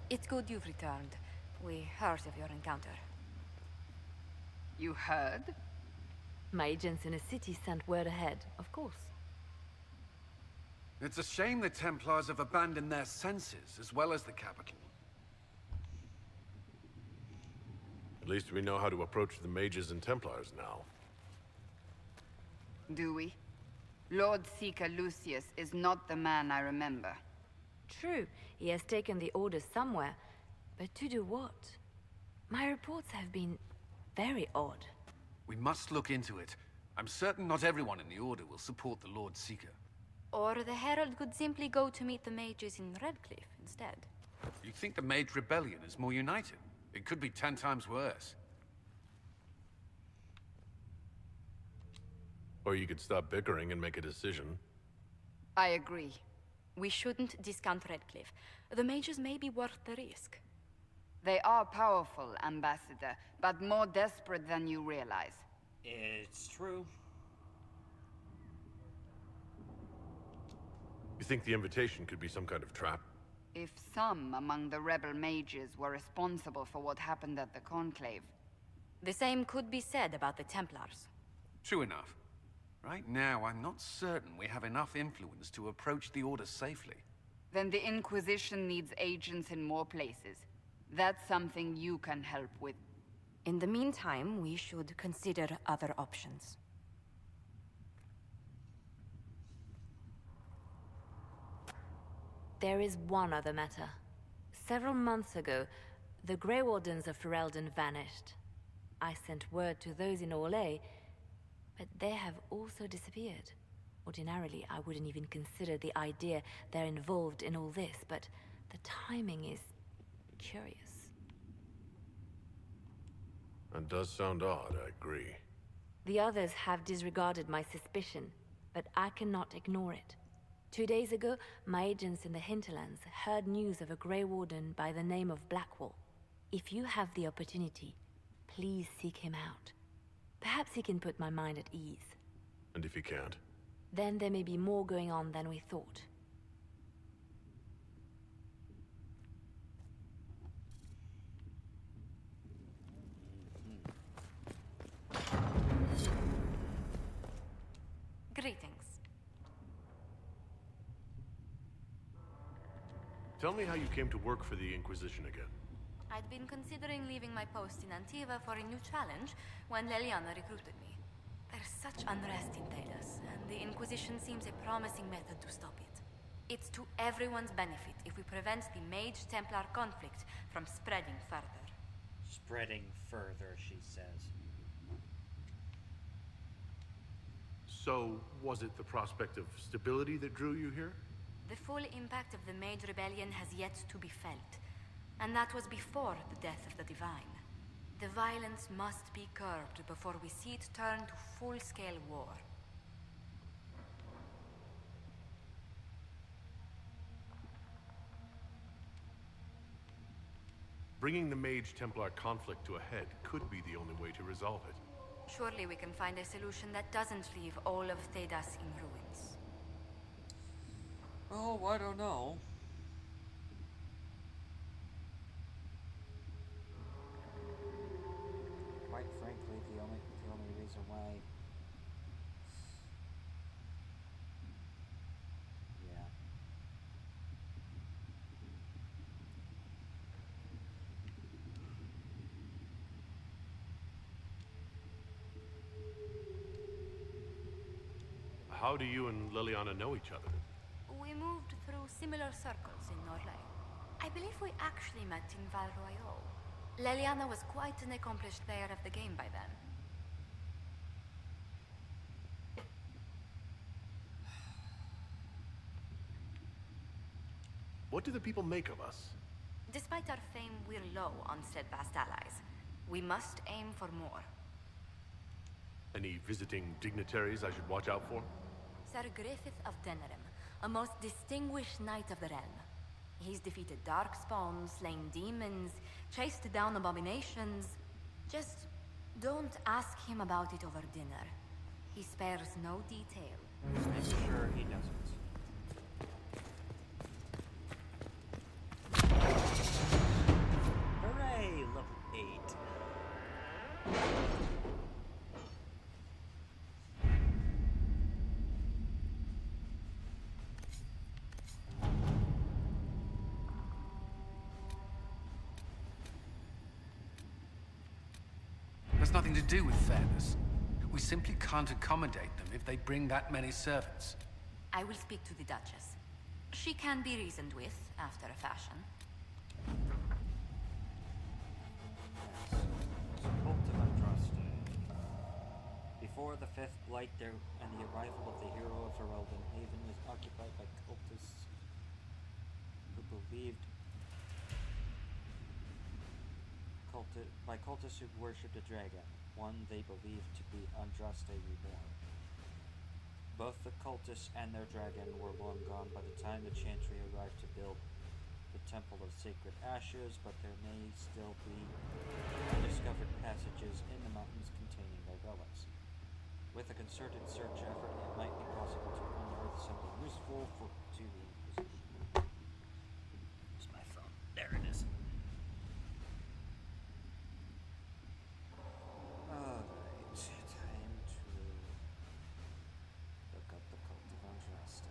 It's good you've returned. We heard of your encounter. You heard? My agents in a city sent word ahead, of course. It's a shame the Templars have abandoned their senses, as well as the capital. At least we know how to approach the Mages and Templars now. Do we? Lord Seeker Lucius is not the man I remember. True, he has taken the orders somewhere, but to do what? My reports have been very odd. We must look into it. I'm certain not everyone in the Order will support the Lord Seeker. Or the Herald could simply go to meet the mages in Redcliffe instead. You think the Mage Rebellion is more united? It could be 10 times worse. Or you could stop bickering and make a decision. I agree. We shouldn't discount Redcliffe. The mages may be worth the risk. They are powerful, Ambassador, but more desperate than you realize. It's true. You think the invitation could be some kind of trap? If some among the rebel mages were responsible for what happened at the Conclave. The same could be said about the Templars. True enough. Right now, I'm not certain we have enough influence to approach the Order safely. Then the Inquisition needs agents in more places. That's something you can help with. In the meantime, we should consider other options. There is one other matter. Several months ago, the Grey Wardens of Ferelden vanished. I sent word to those in Orlais, but they have also disappeared. Ordinarily, I wouldn't even consider the idea they're involved in all this, but the timing is curious. That does sound odd, I agree. The others have disregarded my suspicion, but I cannot ignore it. 2 days ago, my agents in the hinterlands heard news of a Grey Warden by the name of Blackwall. If you have the opportunity, please seek him out. Perhaps he can put my mind at ease. And if he can't? Then there may be more going on than we thought. Greetings. Tell me how you came to work for the Inquisition again. I'd been considering leaving my post in Antiva for a new challenge when Leliana recruited me. There's such unrest in Talos, and the Inquisition seems a promising method to stop it. It's to everyone's benefit if we prevent the Mage-Templar conflict from spreading further. Spreading further, she says. So, was it the prospect of stability that drew you here? The full impact of the Mage Rebellion has yet to be felt, and that was before the death of the Divine. The violence must be curbed before we see it turn to full-scale war. Bringing the Mage-Templar conflict to a head could be the only way to resolve it. Surely we can find a solution that doesn't leave all of Thedas in ruins. Oh, I don't know. Quite frankly, the only reason why. Yeah. How do you and Liliana know each other? We moved through similar circles in Orlais. I believe we actually met in Val Royal. Leliana was quite an accomplished player of the game by then. What do the people make of us? Despite our fame, we're low on steadfast allies. We must aim for more. Any visiting dignitaries I should watch out for? Sir Griffith of Denerim, a most distinguished knight of the realm. He's defeated darkspawn, slain demons, chased down abominations. Just don't ask him about it over dinner. He spares no detail. I'm sure he doesn't. Hooray! Level 8. has nothing to do with fairness. We simply can't accommodate them if they bring that many servants. I will speak to the Duchess. She can be reasoned with, after a fashion. Cult of Andraste. Before the Fifth Blight there and the arrival of the hero of Ferelden, Haven was occupied by cultists who believed cultists who worshipped a dragon, one they believed to be Andraste reborn. Both the cultists and their dragon were long gone by the time the Chantry arrived to build the Temple of Sacred Ashes, but there may still be undiscovered passages in the mountains containing their relics. With a concerted search effort, it might be possible to unearth something useful to the Inquisition. Where's my phone? There it is. Alright, time to look up the Cult of Andraste.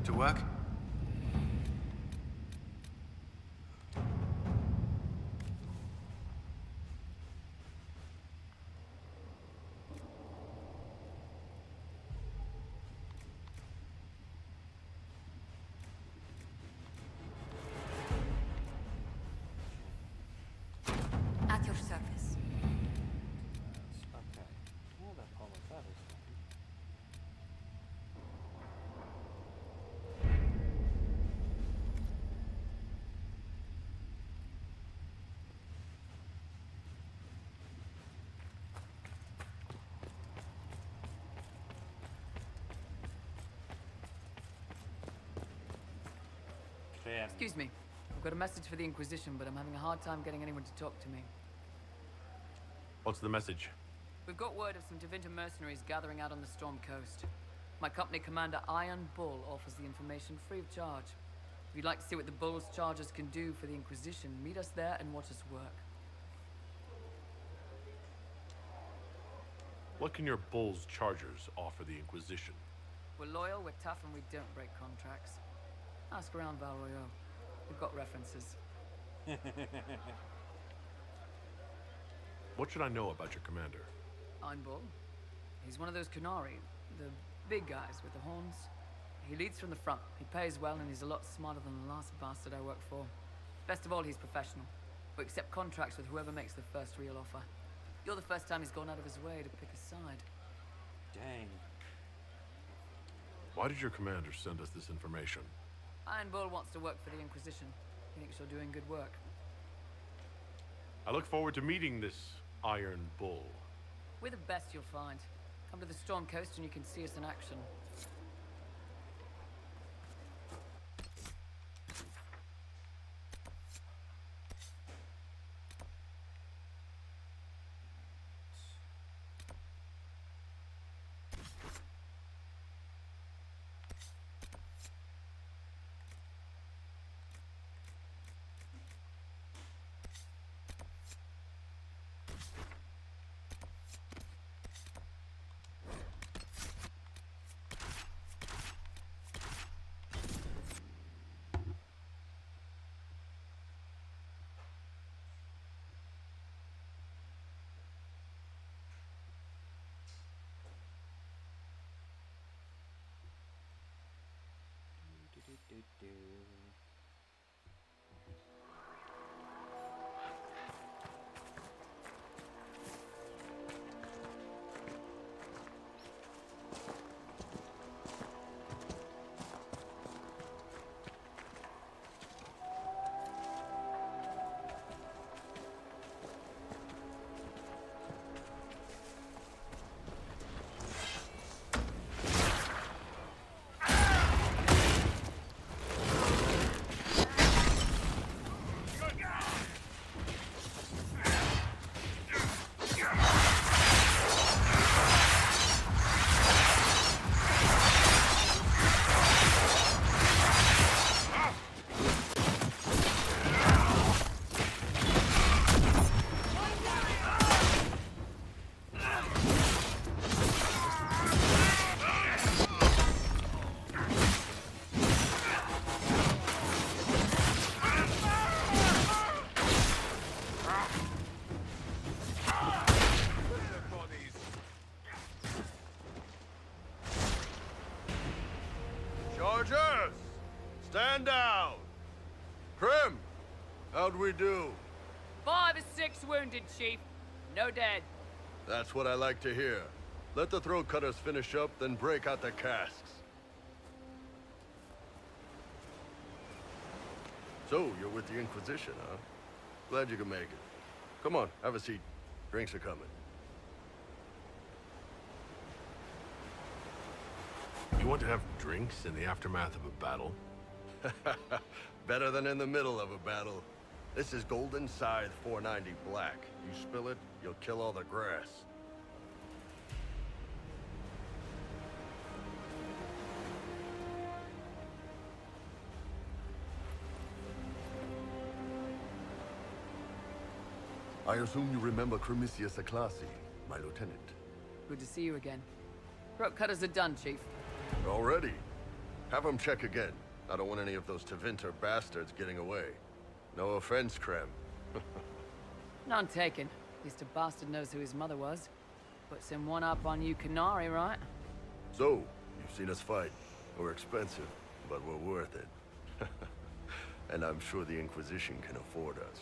To work? At your service. Okay. Well, that all of that is done. Excuse me. I've got a message for the Inquisition, but I'm having a hard time getting anyone to talk to me. What's the message? We've got word of some Tevinter mercenaries gathering out on the Storm Coast. My company commander, Iron Bull, offers the information free of charge. If you'd like to see what the Bull's charges can do for the Inquisition, meet us there and watch us work. What can your Bull's Chargers offer the Inquisition? We're loyal, we're tough, and we don't break contracts. Ask around Val Royeaux. We've got references. What should I know about your commander? Iron Bull. He's one of those Kunari, the big guys with the horns. He leads from the front. He pays well, and he's a lot smarter than the last bastard I worked for. Best of all, he's professional. We accept contracts with whoever makes the first real offer. You're the first time he's gone out of his way to pick a side. Dang. Why did your commander send us this information? Iron Bull wants to work for the Inquisition. He thinks you're doing good work. I look forward to meeting this Iron Bull. We're the best you'll find. Come to the Storm Coast and you can see us in action. Chargers! Stand down! Krim! How'd we do? 5 or 6 wounded, Chief. No dead. That's what I like to hear. Let the throat cutters finish up, then break out the casks. So, you're with the Inquisition, huh? Glad you could make it. Come on, have a seat. Drinks are coming. You want to have drinks in the aftermath of a battle? Better than in the middle of a battle. This is Golden Scythe 490 Black. You spill it, you'll kill all the grass. I assume you remember Cremisius Aclassi, my lieutenant. Good to see you again. Throat cutters are done, Chief. Already? Have them check again. I don't want any of those Tevinter bastards getting away. No offense, Krem. None taken. At least a bastard knows who his mother was. Puts him one up on you Canary, right? So, you've seen us fight. We're expensive, but we're worth it. And I'm sure the Inquisition can afford us.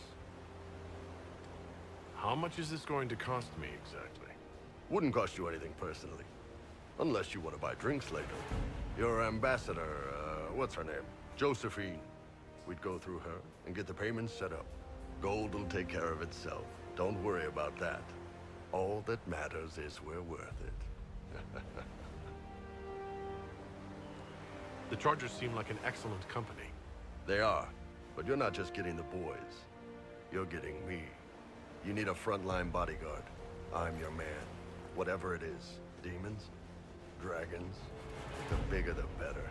How much is this going to cost me, exactly? Wouldn't cost you anything personally. Unless you want to buy drinks later. Your ambassador, what's her name? Josephine. We'd go through her and get the payments set up. Gold will take care of itself. Don't worry about that. All that matters is we're worth it. The Chargers seem like an excellent company. They are, but you're not just getting the boys. You're getting me. You need a frontline bodyguard. I'm your man. Whatever it is. Demons? Dragons? The bigger the better.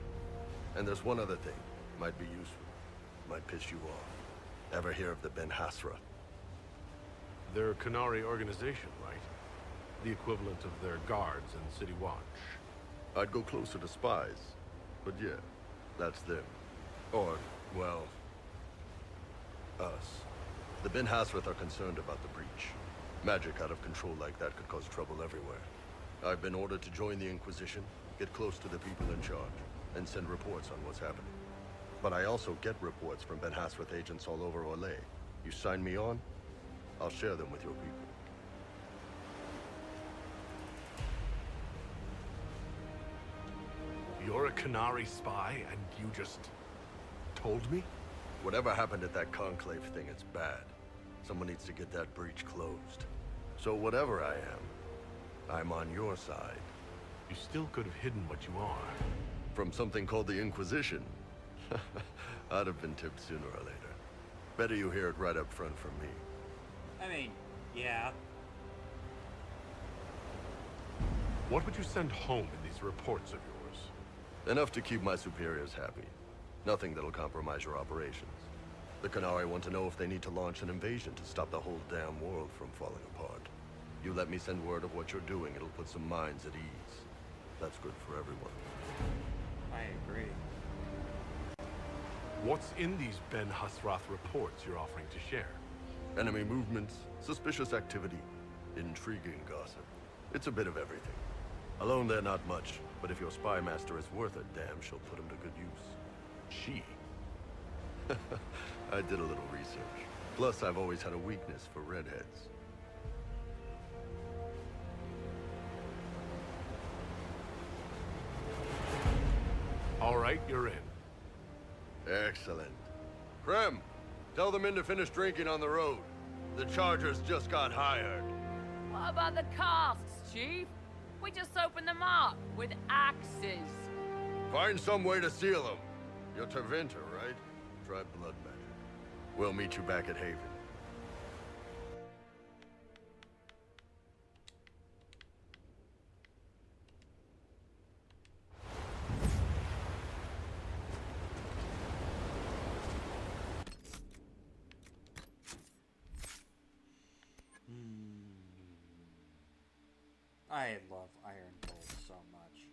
And there's one other thing. Might be useful. Might piss you off. Ever hear of the Ben Hasra? They're a Canary organization, right? The equivalent of their guards and City Watch. I'd go closer to spies. But yeah, that's them. Or, well, us. The Ben Hasrath are concerned about the breach. Magic out of control like that could cause trouble everywhere. I've been ordered to join the Inquisition, get close to the people in charge, and send reports on what's happening. But I also get reports from Ben Hasrath agents all over Orlais. You sign me on, I'll share them with your people. You're a Canary spy, and you just told me? Whatever happened at that Conclave thing, it's bad. Someone needs to get that breach closed. So whatever I am, I'm on your side. You still could have hidden what you are. From something called the Inquisition. I'd have been tipped sooner or later. Better you hear it right up front from me. I mean, yeah. What would you send home in these reports of yours? Enough to keep my superiors happy. Nothing that'll compromise your operations. The Canary want to know if they need to launch an invasion to stop the whole damn world from falling apart. You let me send word of what you're doing, it'll put some minds at ease. That's good for everyone. I agree. What's in these Ben Hasrath reports you're offering to share? Enemy movements, suspicious activity, intriguing gossip. It's a bit of everything. Alone they're not much, but if your spy master is worth a damn, she'll put him to good use. She? I did a little research. Plus, I've always had a weakness for redheads. All right, you're in. Excellent. Krem, tell the men to finish drinking on the road. The Chargers just got hired. What about the casks, Chief? We just opened them up with axes. Find some way to seal them. You're Tervinter, right? Try blood matter. We'll meet you back at Haven. I love Iron Bull so much.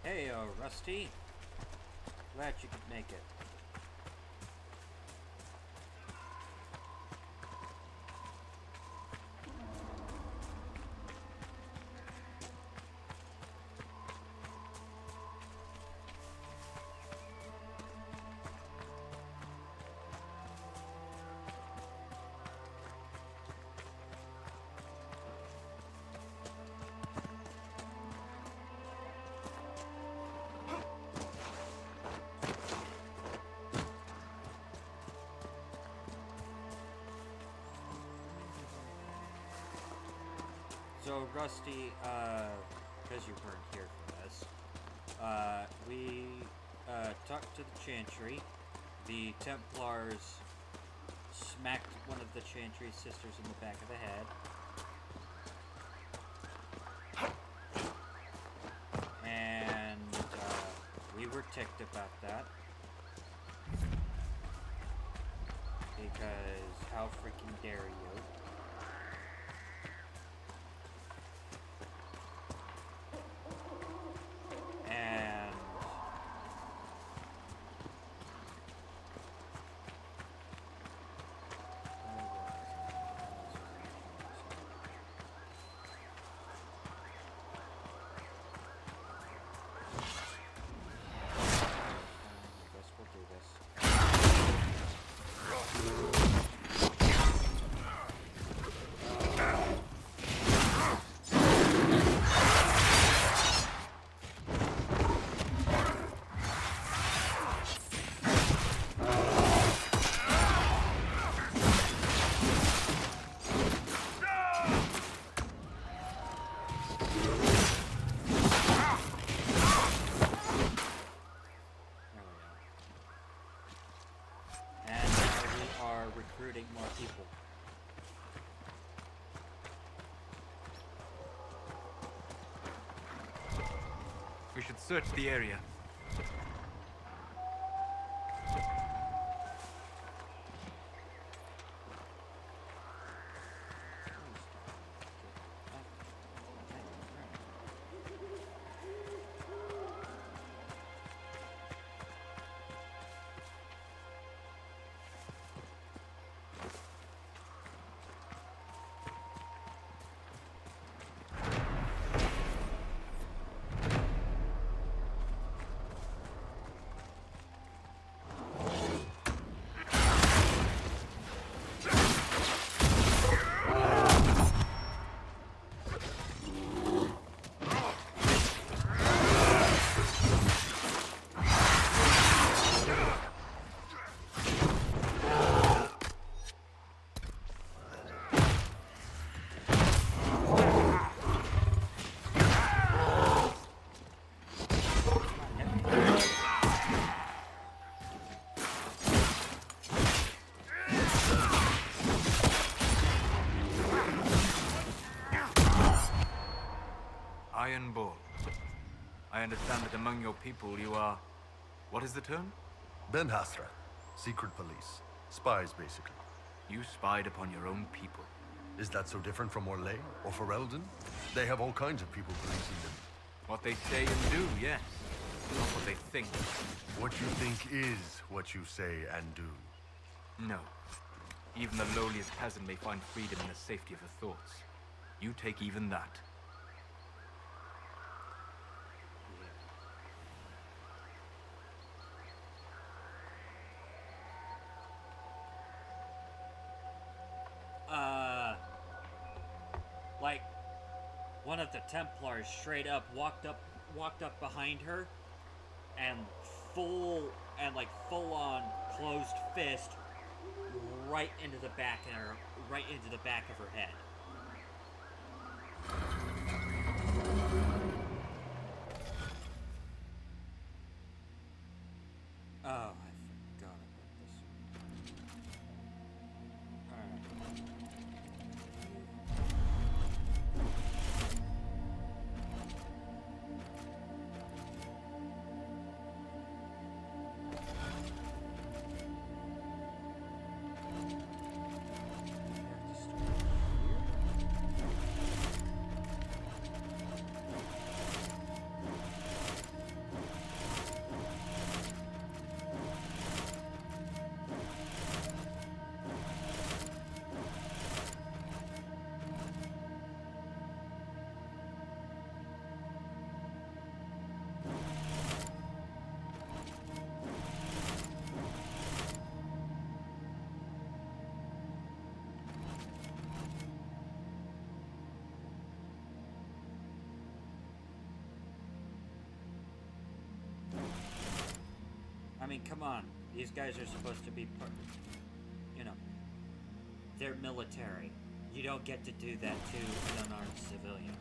Hey, Rusty. Glad you could make it. So, Rusty, because you weren't here for this, we talked to the Chantry. The Templars smacked one of the Chantry sisters in the back of the head. And we were ticked about that. Because how freaking dare you? Recruiting more people. We should search the area. Iron Bull. I understand that among your people you are... What is the term? Ben Hasrat. Secret police. Spies, basically. You spied upon your own people. Is that so different from Orlais or Ferelden? They have all kinds of people policing them. What they say and do, yes. Not what they think. What you think is what you say and do. No. Even the lowliest peasant may find freedom in the safety of her thoughts. You take even that. Like, one of the Templars straight up walked up behind her, and full on closed fist right into the back of her head. Oh, I forgot about this. Alright. come on. These guys are supposed to be part, you know, they're military. You don't get to do that to an unarmed civilian.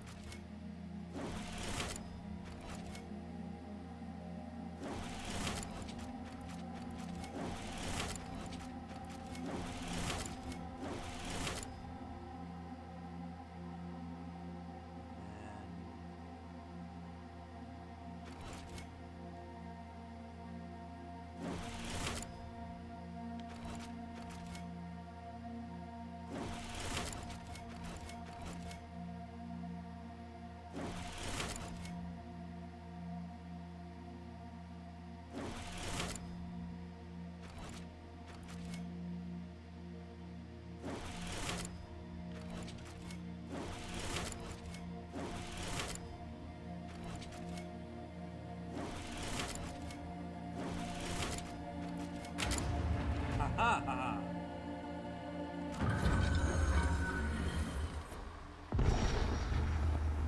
Ha ha!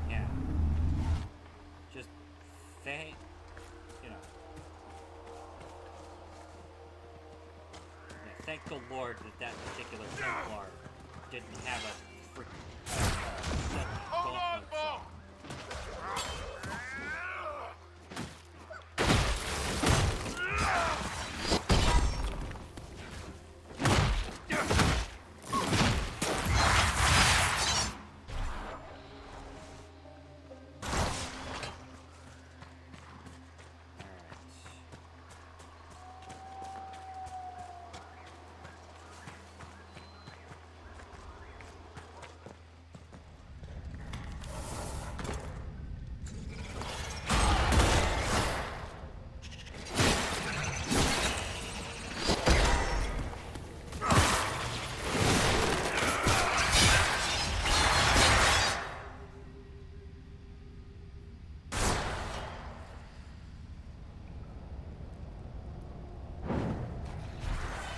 Yeah. Just thank, you know. Yeah, thank the Lord that that particular Templar didn't have a freaking set gauntlets on.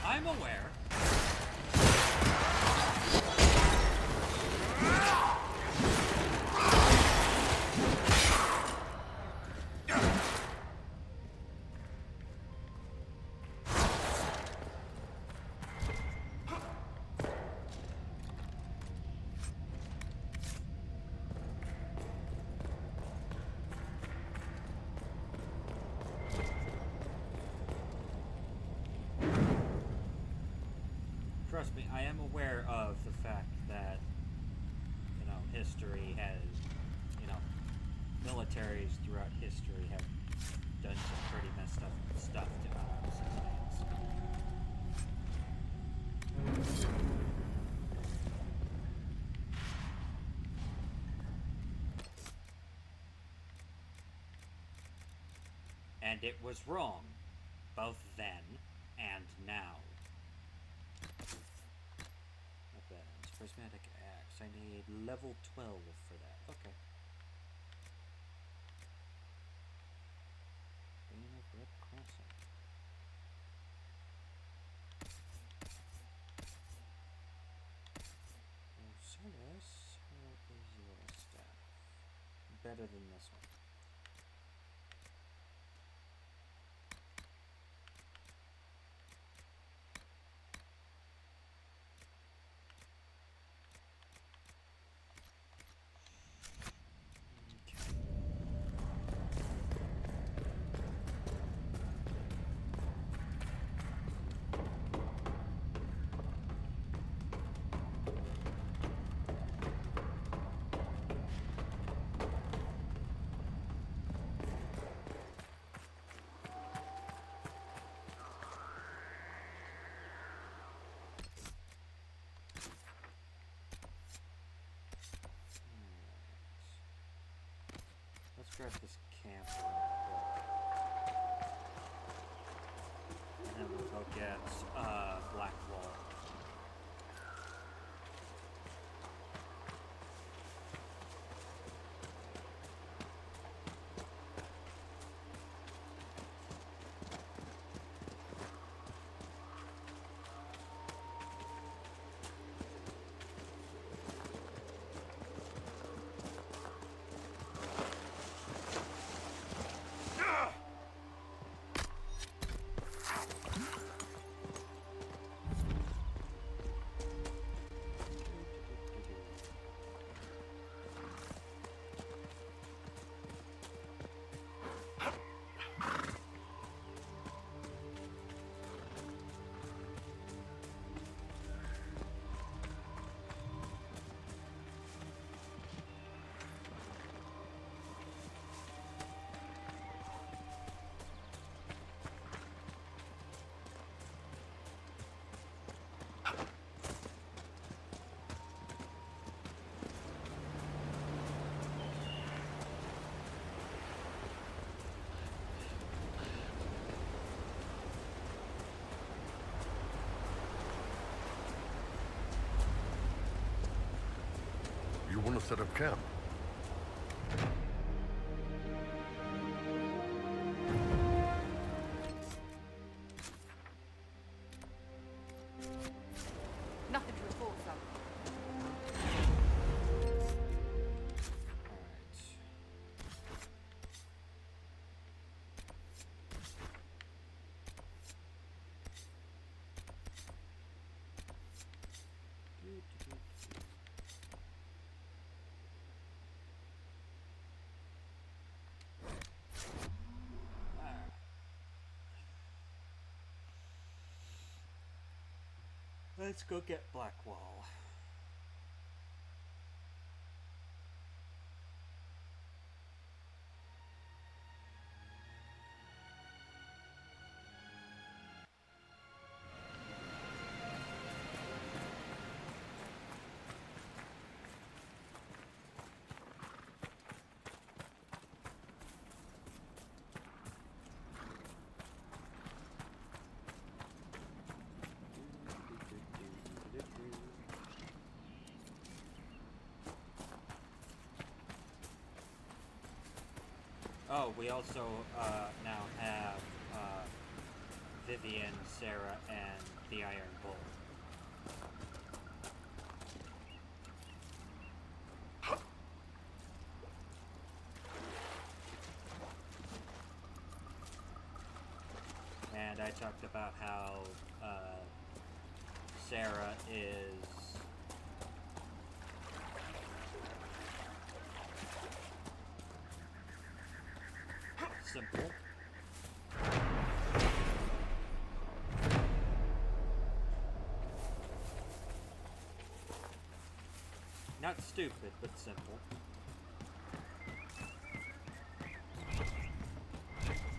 I'm aware. Trust me, I am aware of the fact that, you know, history has, you know, militaries throughout history have done some pretty messed up stuff to civilians. And it was wrong, both then and now. Prismatic axe. I need level 12 for that. Okay. Bane of Red Crossing. Osiris, how is your staff? Better than this one. Let's grab this camp real quick. And then we'll go get Black Wall. You want to set up camp? Nothing to report, sir. Let's go get Blackwall. Oh, we also now have Vivian, Sarah, and the Iron Bull. And I talked about how Sarah is simple. Not stupid, but simple.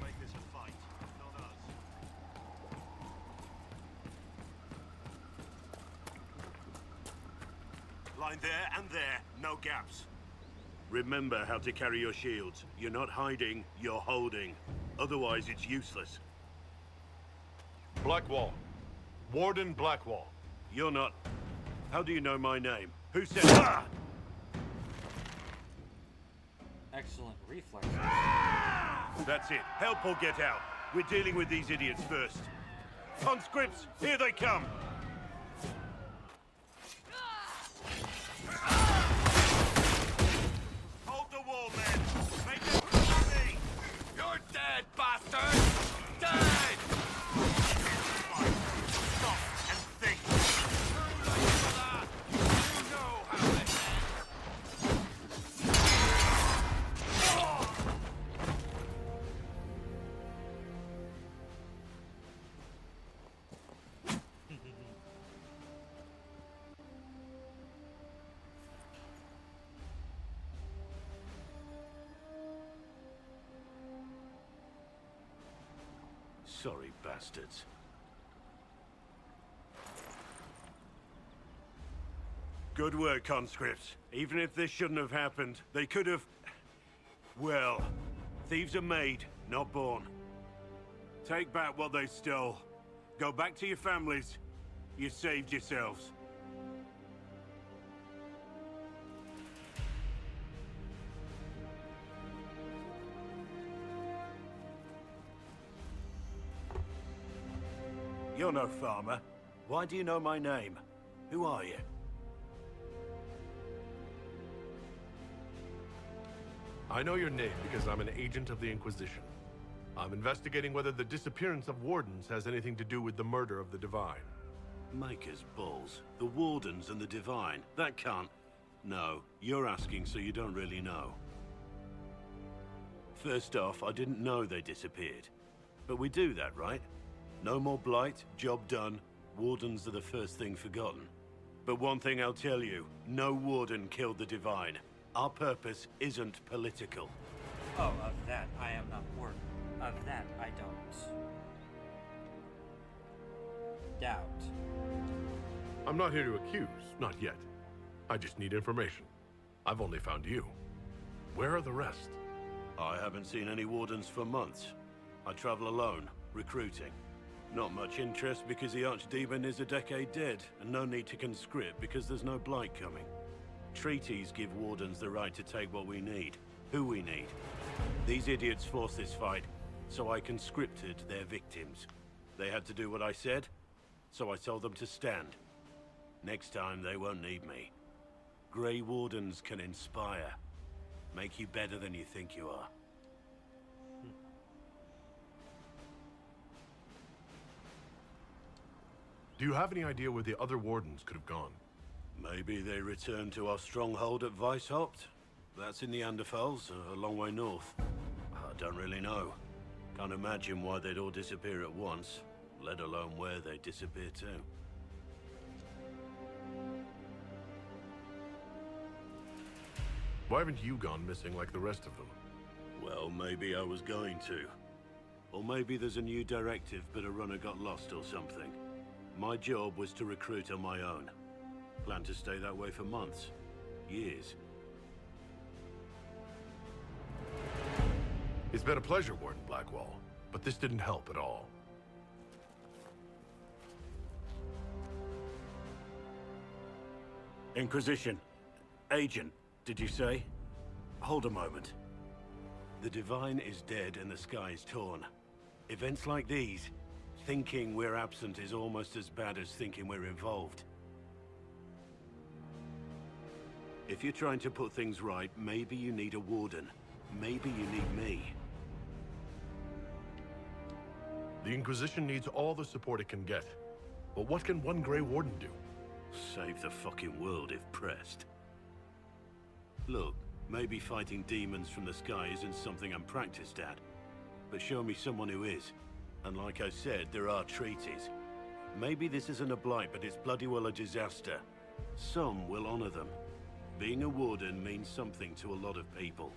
Make this a fight, not us. Line there and there, no gaps. Remember how to carry your shields. You're not hiding, you're holding. Otherwise, it's useless. Blackwall. Warden Blackwall. You're not... How do you know my name? Who said... Ah! Excellent reflexes. That's it. Help or get out. We're dealing with these idiots first. Conscripts, here they come! Hold the wall, men! Make them for me! You're dead, bastard! Dead! Stop and think! You know how this Sorry, bastards. Good work, conscripts. Even if this shouldn't have happened, they could have... Well, thieves are made, not born. Take back what they stole. Go back to your families. You saved yourselves. You're no farmer. Why do you know my name? Who are you? I know your name because I'm an agent of the Inquisition. I'm investigating whether the disappearance of Wardens has anything to do with the murder of the Divine. Maker's balls. The Wardens and the Divine. That can't... No, you're asking so you don't really know. First off, I didn't know they disappeared. But we do that, right? No more blight, job done. Wardens are the first thing forgotten. But one thing I'll tell you, no Warden killed the Divine. Our purpose isn't political. Oh, of that I am not worried. Of that I don't doubt. I'm not here to accuse, not yet. I just need information. I've only found you. Where are the rest? I haven't seen any Wardens for months. I travel alone, recruiting. Not much interest because the Archdemon is a decade dead, and no need to conscript because there's no blight coming. treaties give wardens the right to take what we need, who we need. These idiots forced this fight, so I conscripted their victims. They had to do what I said, so I told them to stand. Next time, they won't need me. Grey Wardens can inspire. Make you better than you think you are. Do you have any idea where the other Wardens could have gone? Maybe they returned to our stronghold at Weishaupt. That's in the Anderfels, a long way north. I don't really know. Can't imagine why they'd all disappear at once, let alone where they'd disappear to. Why haven't you gone missing like the rest of them? Well, maybe I was going to. Or maybe there's a new directive, but a runner got lost or something. My job was to recruit on my own. Plan to stay that way for months. Years. It's been a pleasure, Warden Blackwall, but this didn't help at all. Inquisition. Agent, did you say? Hold a moment. The Divine is dead and the sky is torn. Events like these, thinking we're absent is almost as bad as thinking we're involved. If you're trying to put things right, maybe you need a warden. Maybe you need me. The Inquisition needs all the support it can get. But what can one Grey Warden do? Save the fucking world if pressed. Look, maybe fighting demons from the sky isn't something I'm practiced at. But show me someone who is. And like I said, there are treaties. Maybe this isn't a blight, but it's bloody well a disaster. Some will honor them. Being a warden means something to a lot of people.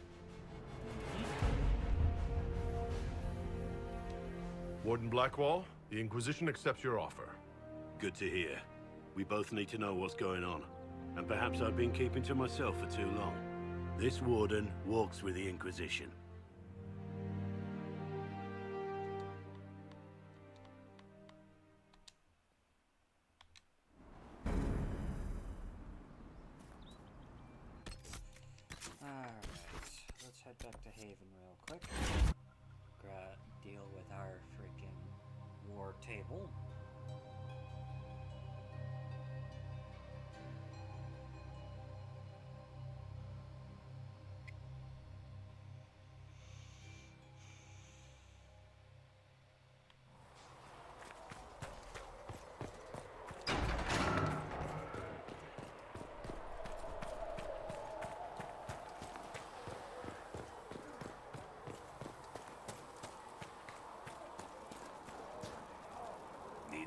Warden Blackwall, the Inquisition accepts your offer. Good to hear. We both need to know what's going on. And perhaps I've been keeping to myself for too long. This warden walks with the Inquisition. Alright, let's head back to Haven real quick. Deal with our freaking war table.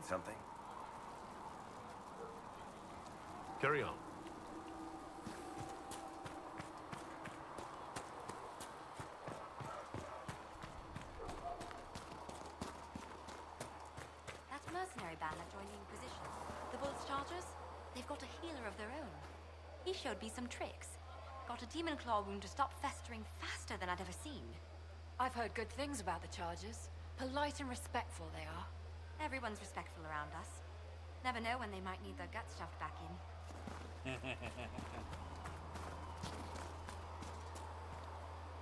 Something? Carry on. That mercenary band that joined the Inquisition, the Bull's Chargers, they've got a healer of their own. He showed me some tricks. Got a demon claw wound to stop festering faster than I'd ever seen. I've heard good things about the Chargers. Polite and respectful they are. Everyone's respectful around us. Never know when they might need their guts shoved back in.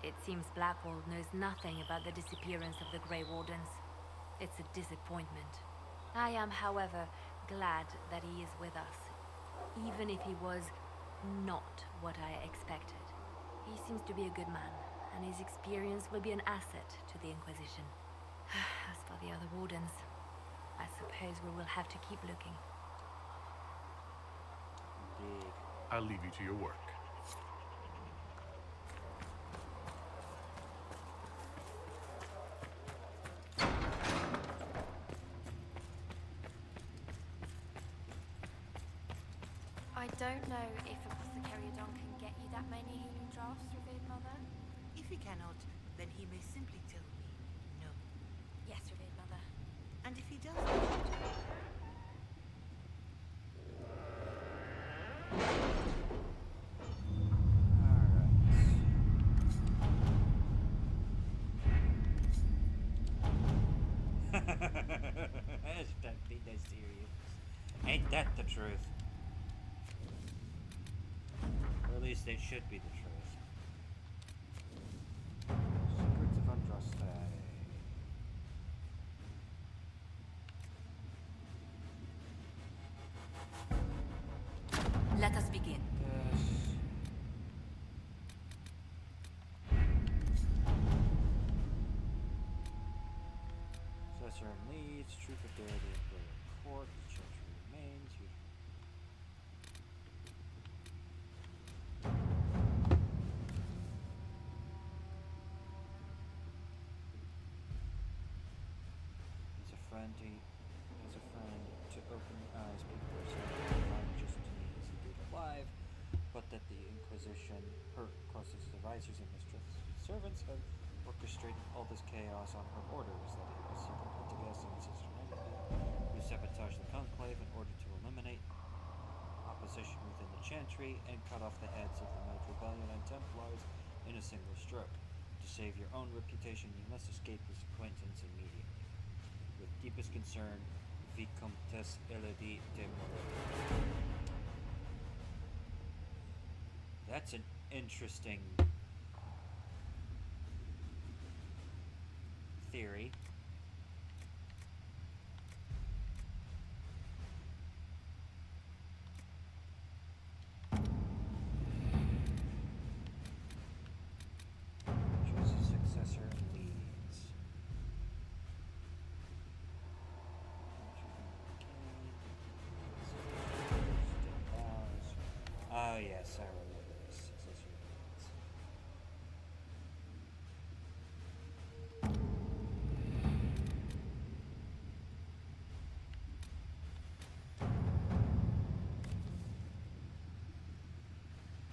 It seems Blackwall knows nothing about the disappearance of the Grey Wardens. It's a disappointment. I am, however, glad that he is with us, even if he was not what I expected. He seems to be a good man, and his experience will be an asset to the Inquisition. As for the other Wardens, I suppose we will have to keep looking. Indeed. I'll leave you to your work. I don't know if Apothecary Don can get you that many healing drafts, Revered Mother. If he cannot, then he may simply tell me no. Yes, Revered Mother. And if he does, That's serious. Ain't that the truth? least it should be the truth. Secrets of Andraste. Let us begin. Successor leads, troubadour, the imperial court, the chantry remains. As a friend to open the eyes, people are saying not just to me as he did alive, but that the Inquisition, her closest advisors and mistress servants, have orchestrated all this chaos on her orders, that it was secret Antigas and his sister Enemy who sabotaged the Conclave in order to eliminate opposition within the Chantry and cut off the heads of the Mage Rebellion and Templars in a single stroke. To save your own reputation, you must escape his acquaintance immediately. With deepest concern, Vicomtesse Elodie de Moreau. That's an interesting theory. Choose a successor and leads. Oh yes, I remember this. Successor leads.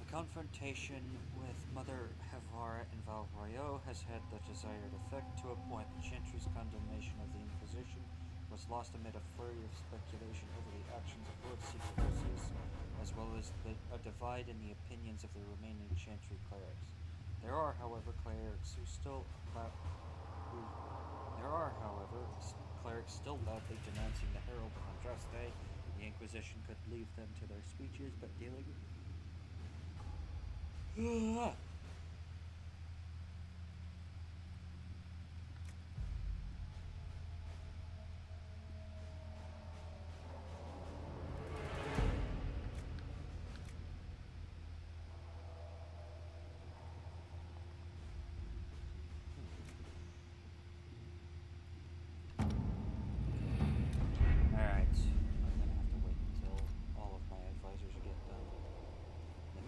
The confrontation with Mother Havara in Val Royeaux has had the desired effect to a point. The Chantry's condemnation of the Inquisition was lost amid a flurry of speculation over the actions of Lord Seeker, as well as a divide in the opinions of the remaining Chantry clerics. There are, however, clerics still loudly denouncing the Herald of Andraste. The Inquisition could leave them to their speeches, but dealing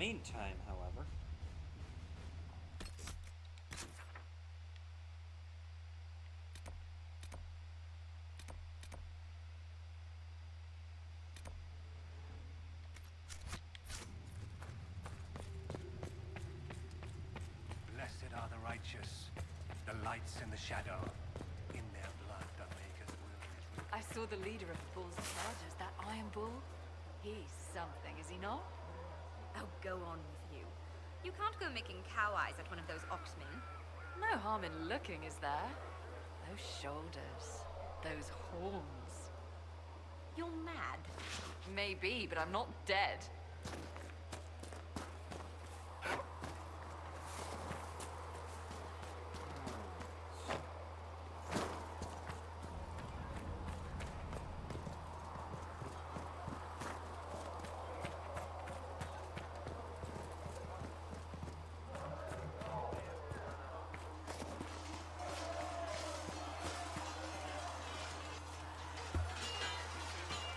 meantime, however, Blessed are the righteous, the lights in the shadow. In their blood, the Maker's will is written. I saw the leader of the Bull's chargers, that Iron Bull. He's something, is he not? Oh, go on with you. You can't go making cow eyes at one of those oxmen. No harm in looking, is there? Those shoulders, those horns. You're mad. Maybe, but I'm not dead.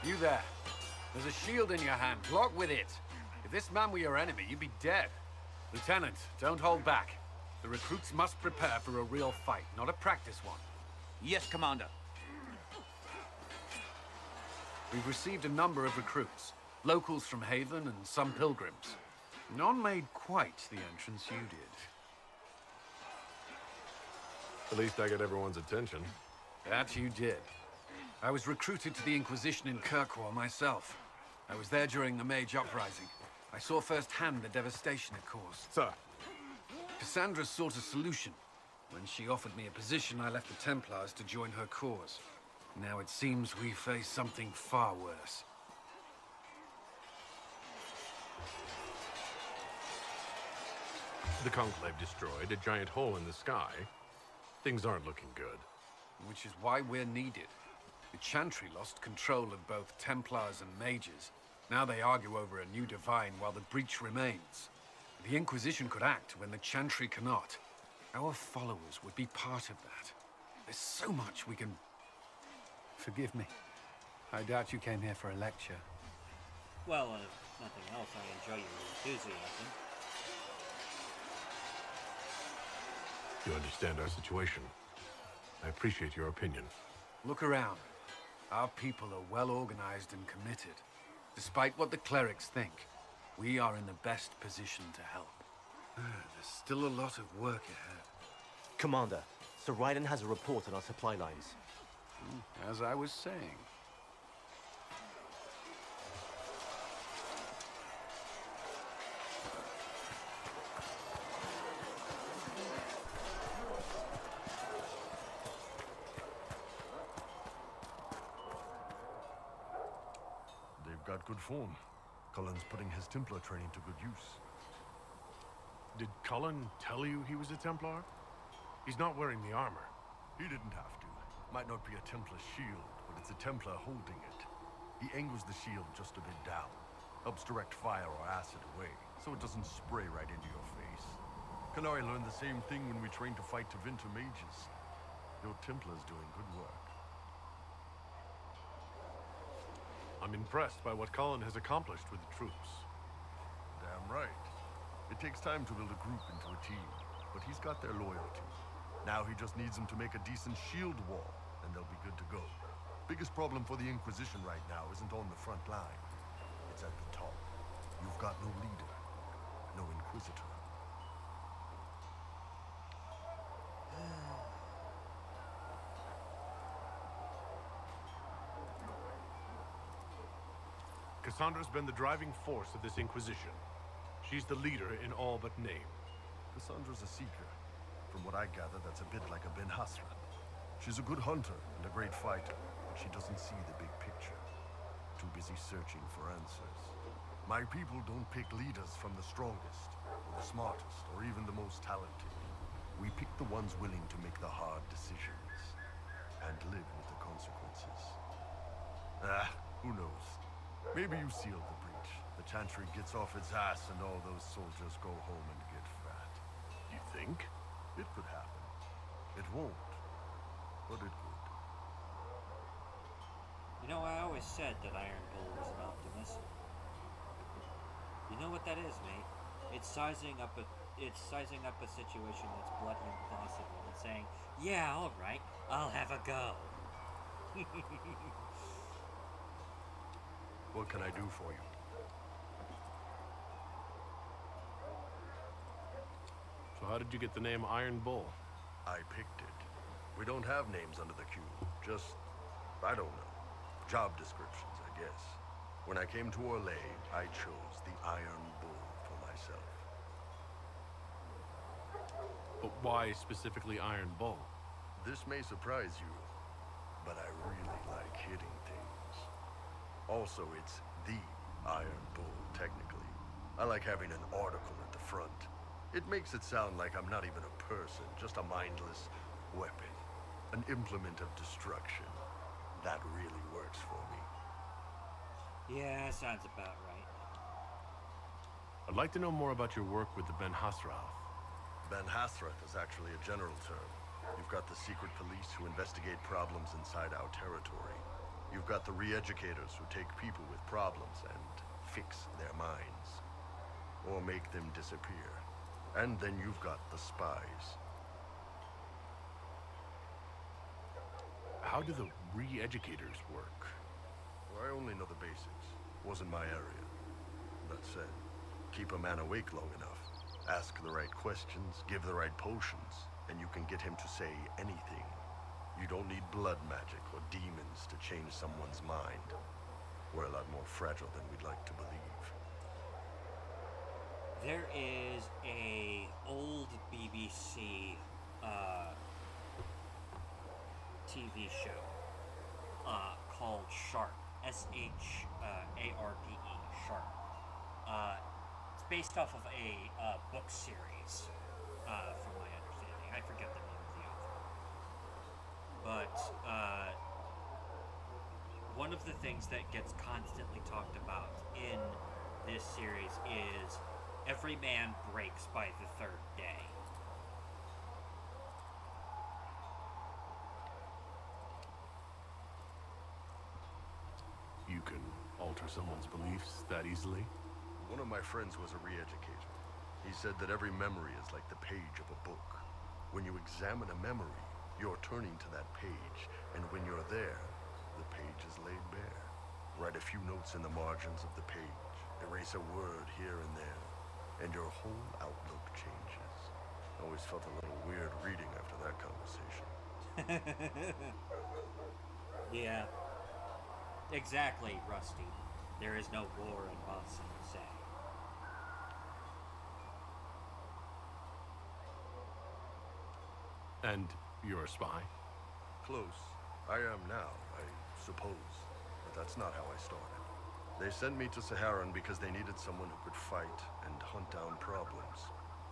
You there. There's a shield in your hand. Block with it. If this man were your enemy, you'd be dead. Lieutenant, don't hold back. The recruits must prepare for a real fight, not a practice one. Yes, Commander. We've received a number of recruits. Locals from Haven and some pilgrims. None made quite the entrance you did. At least I got everyone's attention. That you did. I was recruited to the Inquisition in Kirkwall myself. I was there during the Mage Uprising. I saw firsthand the devastation it caused. Sir. Cassandra sought a solution. When she offered me a position, I left the Templars to join her cause. Now it seems we face something far worse. the Conclave destroyed, a giant hole in the sky. Things aren't looking good. Which is why we're needed. The Chantry lost control of both Templars and Mages. Now they argue over a new divine while the breach remains. The Inquisition could act when the Chantry cannot. Our followers would be part of that. There's so much we can... Forgive me. I doubt you came here for a lecture. Well, if nothing else, I enjoy your enthusiasm. You understand our situation. I appreciate your opinion. Look around. Our people are well organized and committed. Despite what the clerics think, we are in the best position to help. There's still a lot of work ahead. Commander, Sir Ryden has a report on our supply lines. As I was saying. They've got good form. Cullen's putting his Templar training to good use. Did Cullen tell you he was a Templar? He's not wearing the armor. He didn't have to. Might not be a Templar shield, but it's a Templar holding it. He angles the shield just a bit down. Helps direct fire or acid away, so it doesn't spray right into your face. Canary learned the same thing when we trained to fight Tevinter mages. Your Templar's doing good work. I'm impressed by what Cullen has accomplished with the troops. Damn right. It takes time to build a group into a team, but he's got their loyalty. Now he just needs them to make a decent shield wall, and they'll be good to go. Biggest problem for the Inquisition right now isn't on the front line. It's at the top. You've got no leader, no Inquisitor. Cassandra's been the driving force of this Inquisition. She's the leader in all but name. Cassandra's a seeker. From what I gather, that's a bit like a Ben Hasra. She's a good hunter and a great fighter, but she doesn't see the big picture. Too busy searching for answers. My people don't pick leaders from the strongest, or the smartest, or even the most talented. We pick the ones willing to make the hard decisions, and live with the consequences. Who knows? Maybe you sealed the breach. The Chantry gets off its ass and all those soldiers go home and get fat. You think? It could happen. It won't, but it could. You know, I always said that Iron Bull was an optimist. You know what that is, mate? It's sizing up a situation that's bloody impossible and saying, "Yeah, all right, I'll have a go." What can I do for you? So how did you get the name Iron Bull? I picked it. We don't have names under the cube. Just, I don't know. Job descriptions, I guess. When I came to Orlais, I chose the Iron Bull for myself. But why specifically Iron Bull? This may surprise you, but I really like hitting things. Also, it's the Iron Bull, technically. I like having an article at the front. It makes it sound like I'm not even a person, just a mindless weapon. An implement of destruction. That really works for me. Yeah, sounds about right. I'd like to know more about your work with the Ben Hasrath. Ben Hasrath is actually a general term. You've got the secret police who investigate problems inside our territory. You've got the re-educators who take people with problems and fix their minds. Or make them disappear. And then you've got the spies. How do the re-educators work? Well, I only know the basics. Wasn't my area. That said, keep a man awake long enough. Ask the right questions, give the right potions, and you can get him to say anything. You don't need blood magic or demons to change someone's mind. We're a lot more fragile than we'd like to believe. There is a old BBC TV show called Sharp, S-H-A-R-P-E, Sharp. based off of a book series, from my understanding. I forget the name of the author. But one of the things that gets constantly talked about in this series is every man breaks by the third day. You can alter someone's beliefs that easily? One of my friends was a re-educator. He said that every memory is like the page of a book. When you examine a memory, you're turning to that page, and when you're there, the page is laid bare. Write a few notes in the margins of the page, erase a word here and there, and your whole outlook changes. I always felt a little weird reading after that conversation. Yeah. Exactly, Rusty. There is no war in Boston, say. And you're a spy? Close. I am now, I suppose. But that's not how I started. They sent me to Saharan because they needed someone who could fight and hunt down problems.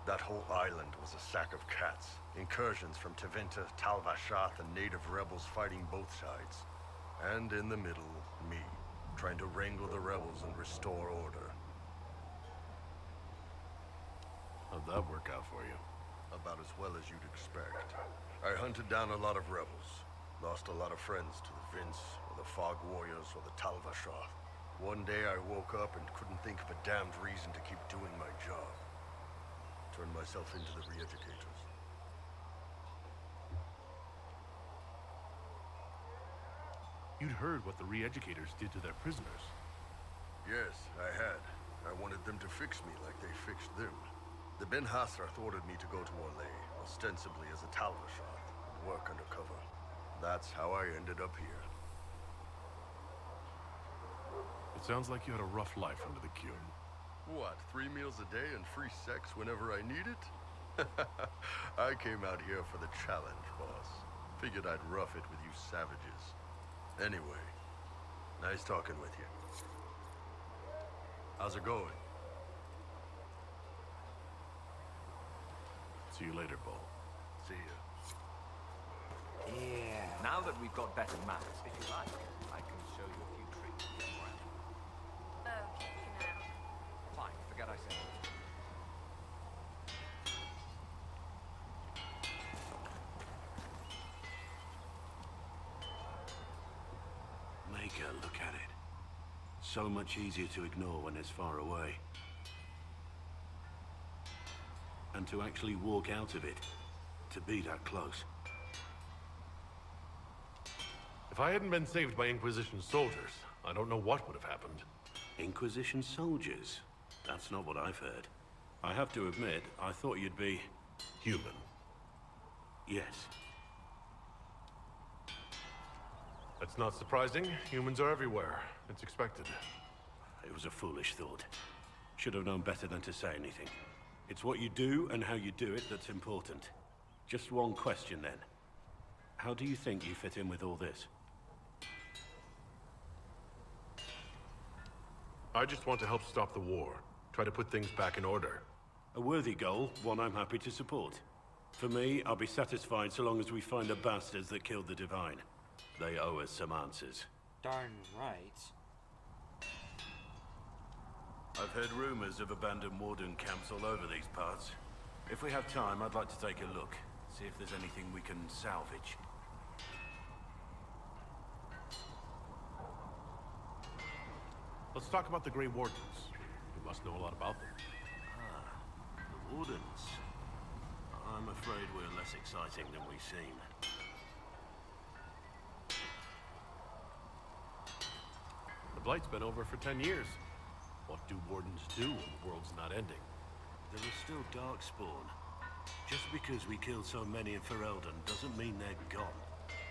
That whole island was a sack of cats. Incursions from Tevinter, Tal-Vashath, and native rebels fighting both sides. And in the middle, me, trying to wrangle the rebels and restore order. How'd that work out for you? About as well as you'd expect. I hunted down a lot of rebels. Lost a lot of friends to the Vince, or the Fog Warriors, or the Tal-Vashath. One day I woke up and couldn't think of a damned reason to keep doing my job. Turned myself into the re-educators. You'd heard what the re-educators did to their prisoners. Yes, I had. I wanted them to fix me like they fixed them. The Ben Hasrath ordered me to go to Orlais, ostensibly as a Tal-Vashath, and work undercover. That's how I ended up here. It sounds like you had a rough life under the Cune. What, 3 meals a day and free sex whenever I need it? I came out here for the challenge, boss. Figured I'd rough it with you savages. Anyway, nice talking with you. How's it going? See you later, Bull. See ya. Yeah. Now that we've got better maps, if you like, I can show you a few tricks to get around. Okay, now. Fine, forget I said it. Maker, look at it. So much easier to ignore when it's far away. And to actually walk out of it, to be that close. If I hadn't been saved by Inquisition soldiers, I don't know what would have happened. Inquisition soldiers? That's not what I've heard. I have to admit, I thought you'd be... human. Yes. That's not surprising. Humans are everywhere. It's expected. It was a foolish thought. Should have known better than to say anything. It's what you do and how you do it that's important. Just one question then. How do you think you fit in with all this? I just want to help stop the war. Try to put things back in order. A worthy goal, one I'm happy to support. For me, I'll be satisfied so long as we find the bastards that killed the Divine. They owe us some answers. Darn right. I've heard rumors of abandoned warden camps all over these parts. If we have time, I'd like to take a look. See if there's anything we can salvage. Let's talk about the Grey Wardens. You must know a lot about them. Ah, the Wardens. I'm afraid we're less exciting than we seem. The Blight's been over for 10 years. What do Wardens do when the world's not ending? There is still Darkspawn. Just because we killed so many in Ferelden doesn't mean they're gone.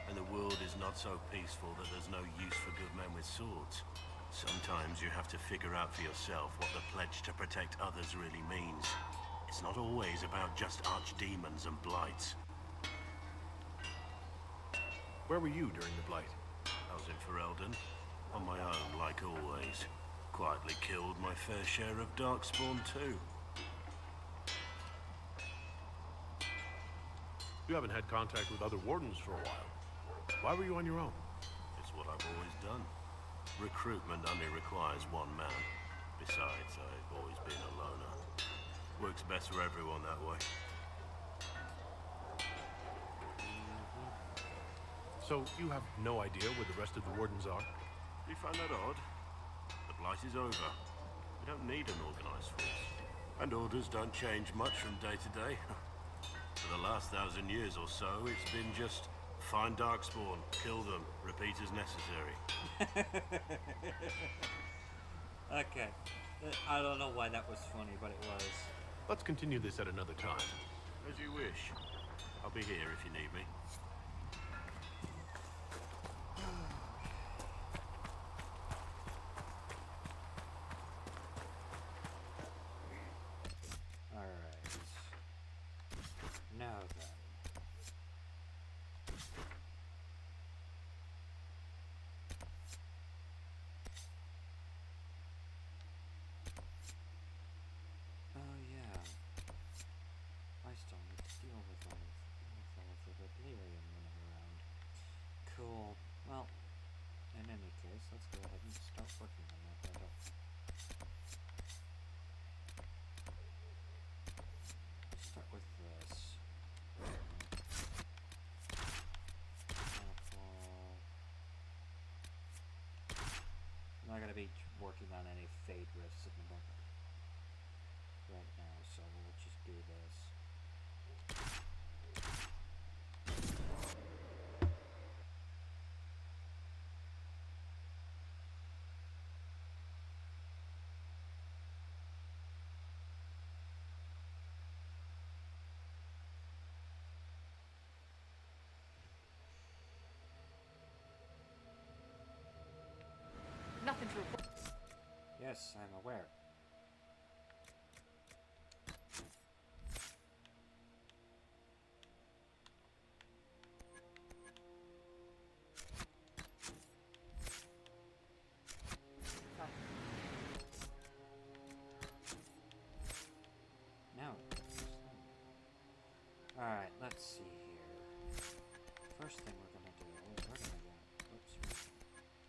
And the world is not so peaceful that there's no use for good men with swords. Sometimes you have to figure out for yourself what the pledge to protect others really means. It's not always about just archdemons and blights. Where were you during the Blight? I was in Ferelden, on my own, like always. quietly killed my fair share of darkspawn too. You haven't had contact with other wardens for a while. Why were you on your own? It's what I've always done. Recruitment only requires one man. Besides, I've always been a loner. Works best for everyone that way. So you have no idea where the rest of the wardens are? Do you find that odd? The Blight is over. We don't need an organized force. And orders don't change much from day to day. For the last 1,000 years or so, it's been just find darkspawn, kill them, repeat as necessary. Okay. I don't know why that was funny, but it was. Let's continue this at another time. As you wish. I'll be here if you need me. Alright. Now then. Oh yeah. I still need to deal with all of the Rebellion running around. Cool. Well, in any case, let's go ahead and start working on that right up. Start with this. I'm not gonna be working on any fade rifts at the moment right now, so we'll just do this. Nothing to report. Yes, I'm aware. Now, alright, let's see here. First thing we're gonna do is we're gonna get, whoops,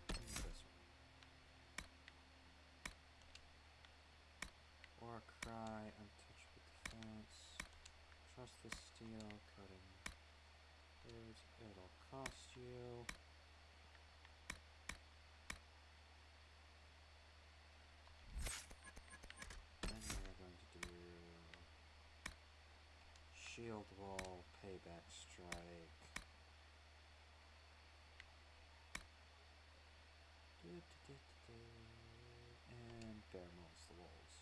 this one. War cry, untouchable defense. Trust the steel, cutting words, it'll cost you. Then we're going to do shield wall, payback strike. And bare mauls the walls.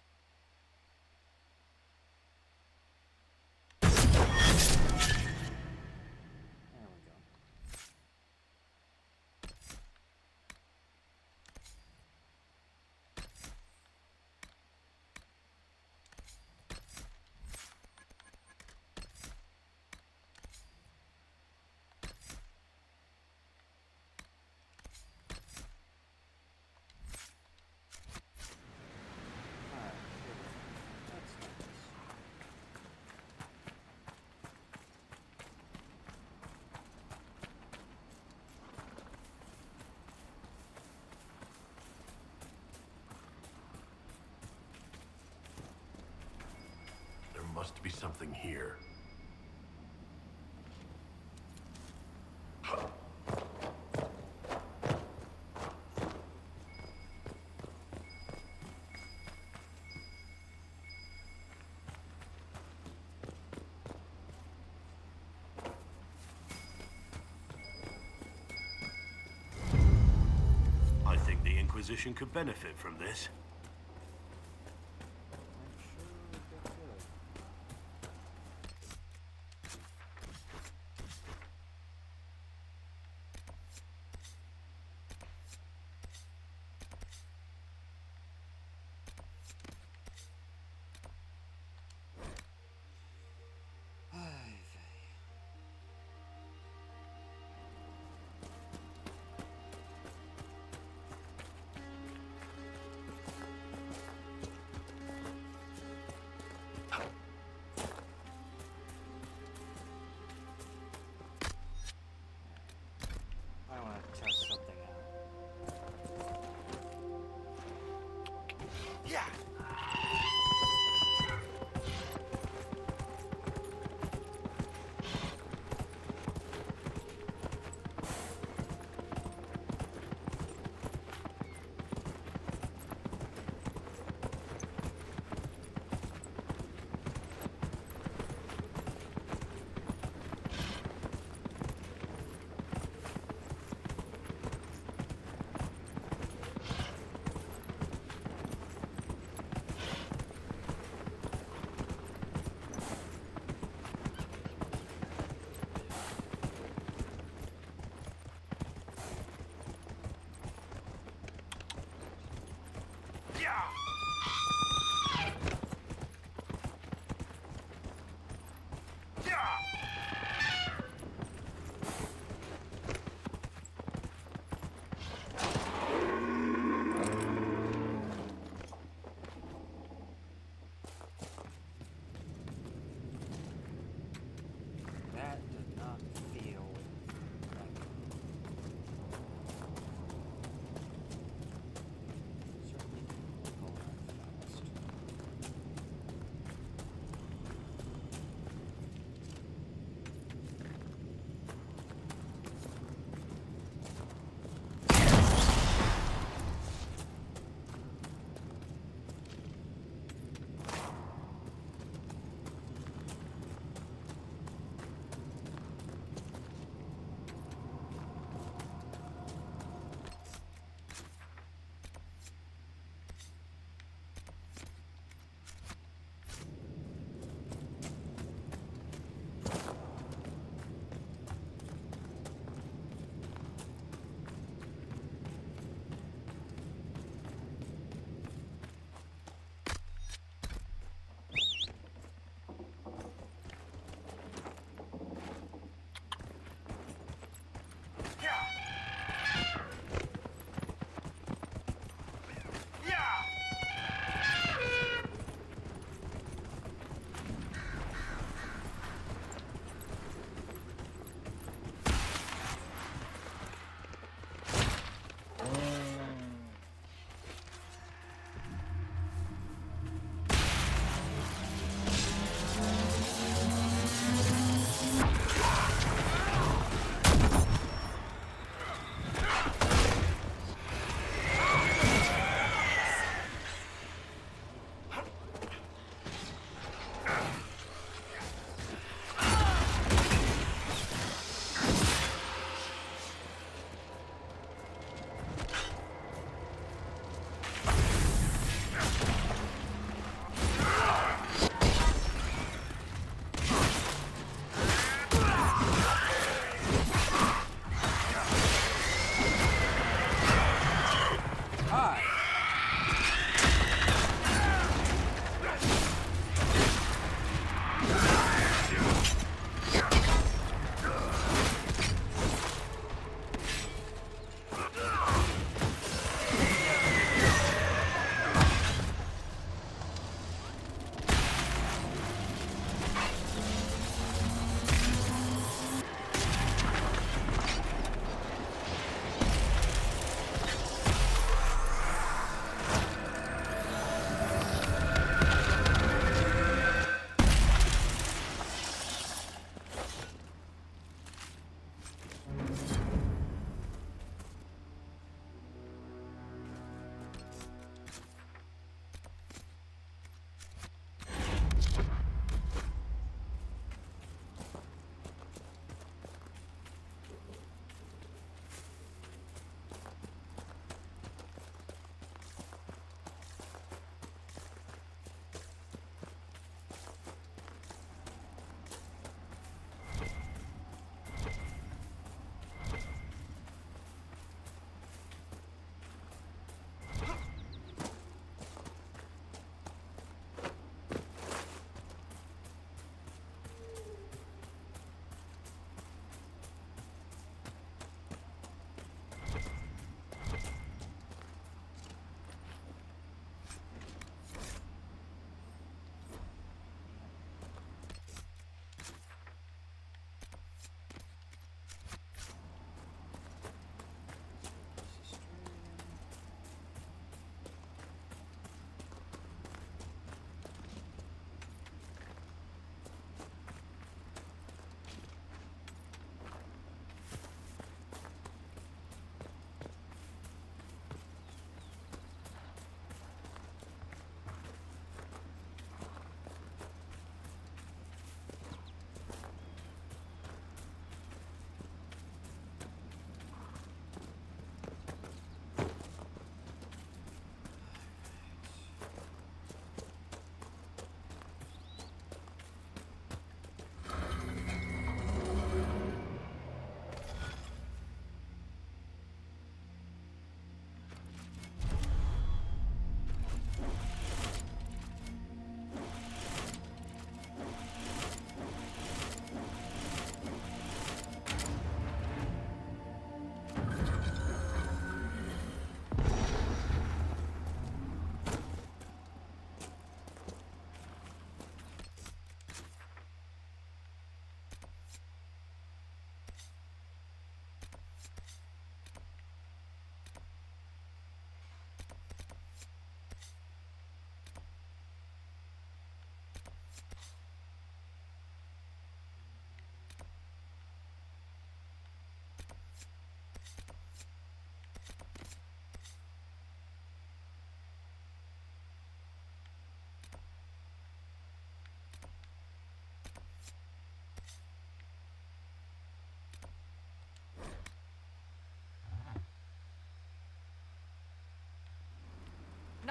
There we go. Alright, here we go. Let's do this. There must be something here. I think the Inquisition could benefit from this.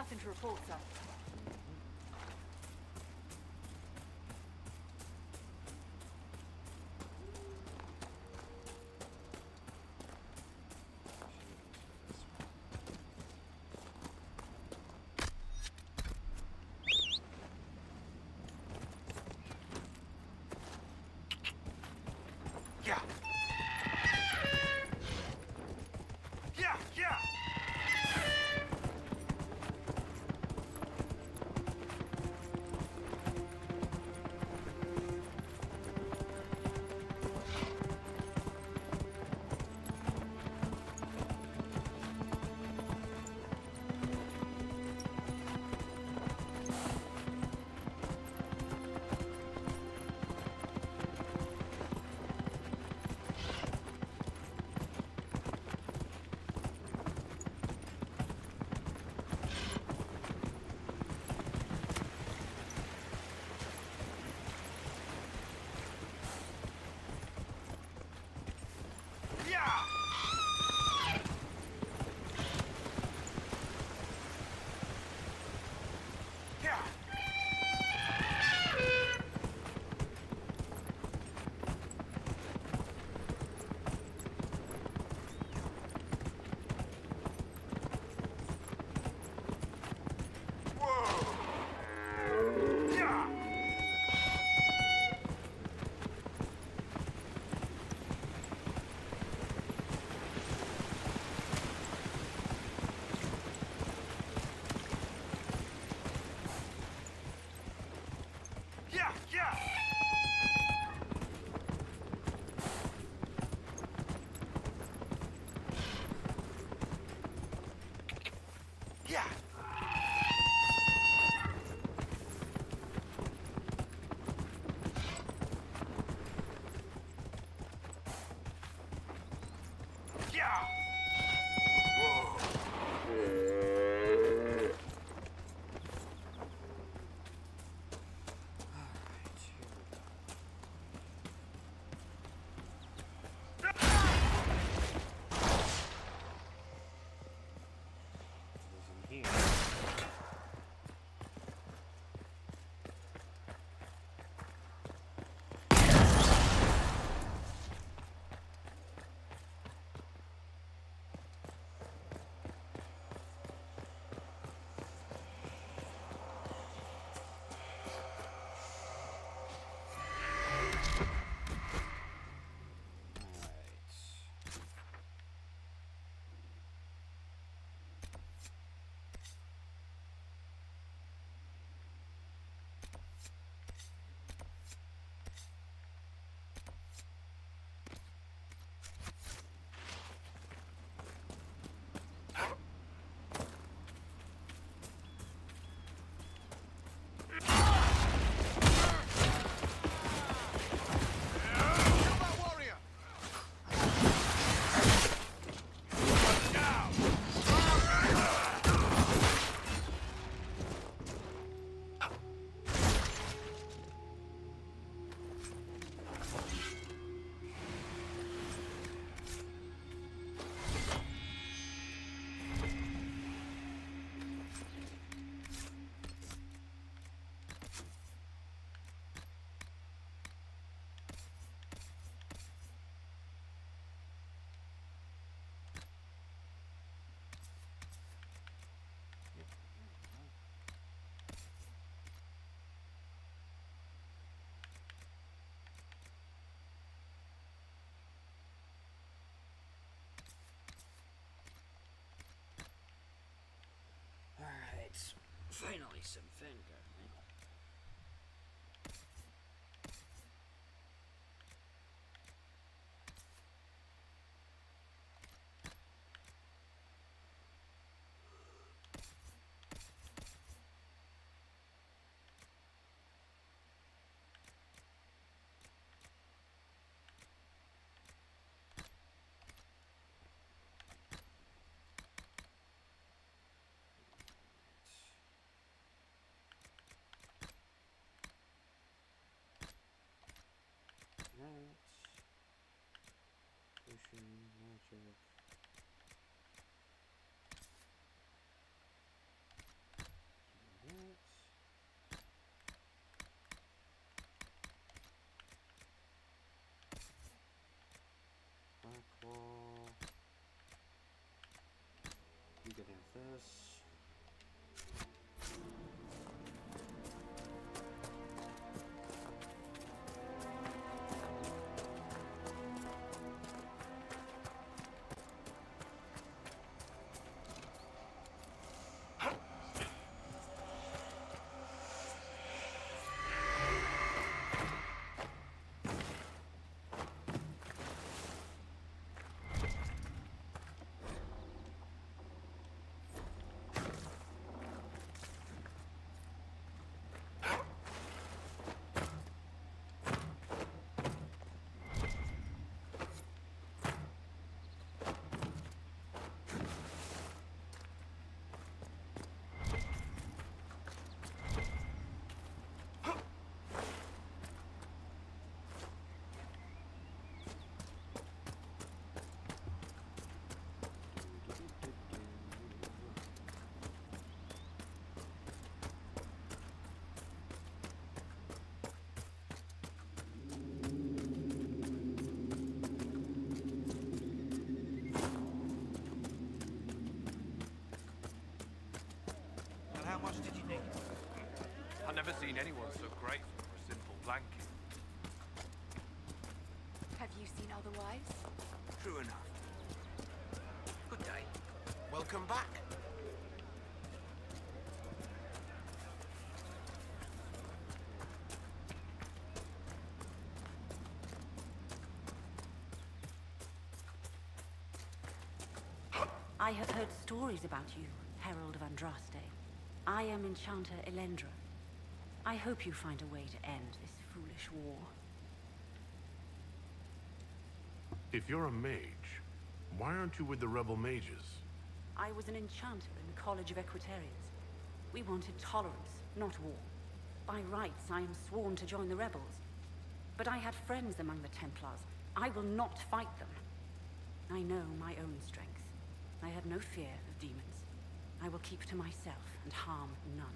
Nothing to report, sir. Yeah. Yeah, yeah. Yeah. Yeah. Finally, some Vanguard mail. Potion, magic. this. How much did you need? I've never seen anyone so grateful for a simple blanket. Have you seen otherwise? True enough. Good day. Welcome back. I have heard stories about you, Herald of Andraste. I am Enchanter Elendra. I hope you find a way to end this foolish war. If you're a mage, why aren't you with the rebel mages? I was an enchanter in the College of Equitarians. We wanted tolerance, not war. By rights, I am sworn to join the rebels. But I had friends among the Templars. I will not fight them. I know my own strength. I have no fear of demons. I will keep to myself and harm none.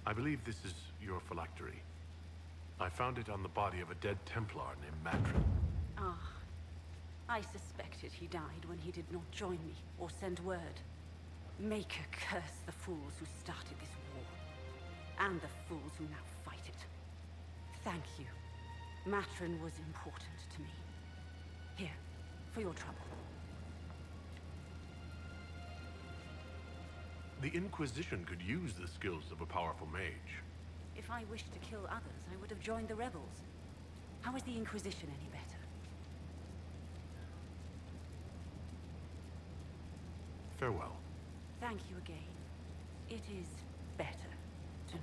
I believe this is your phylactery. I found it on the body of a dead Templar named Matrin. Ah, I suspected he died when he did not join me or send word. Maker curse the fools who started this war, and the fools who now fight it. Thank you. Matrin was important to me. Here, for your trouble. The Inquisition could use the skills of a powerful mage. If I wished to kill others, I would have joined the rebels. How is the Inquisition any better? Farewell. Thank you again. It is better to know.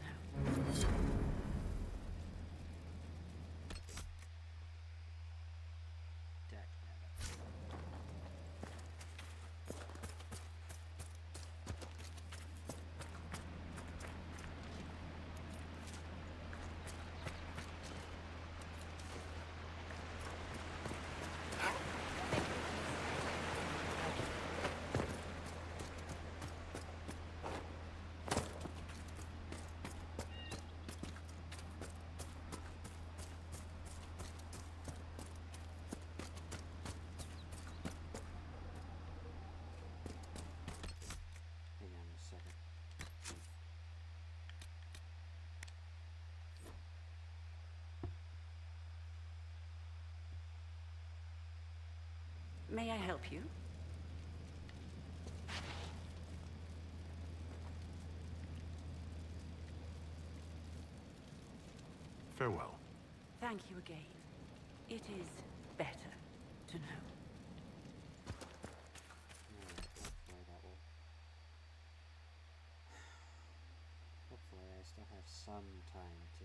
May I help you? Farewell. Thank you again. It is better to know. Hopefully I still have some time to...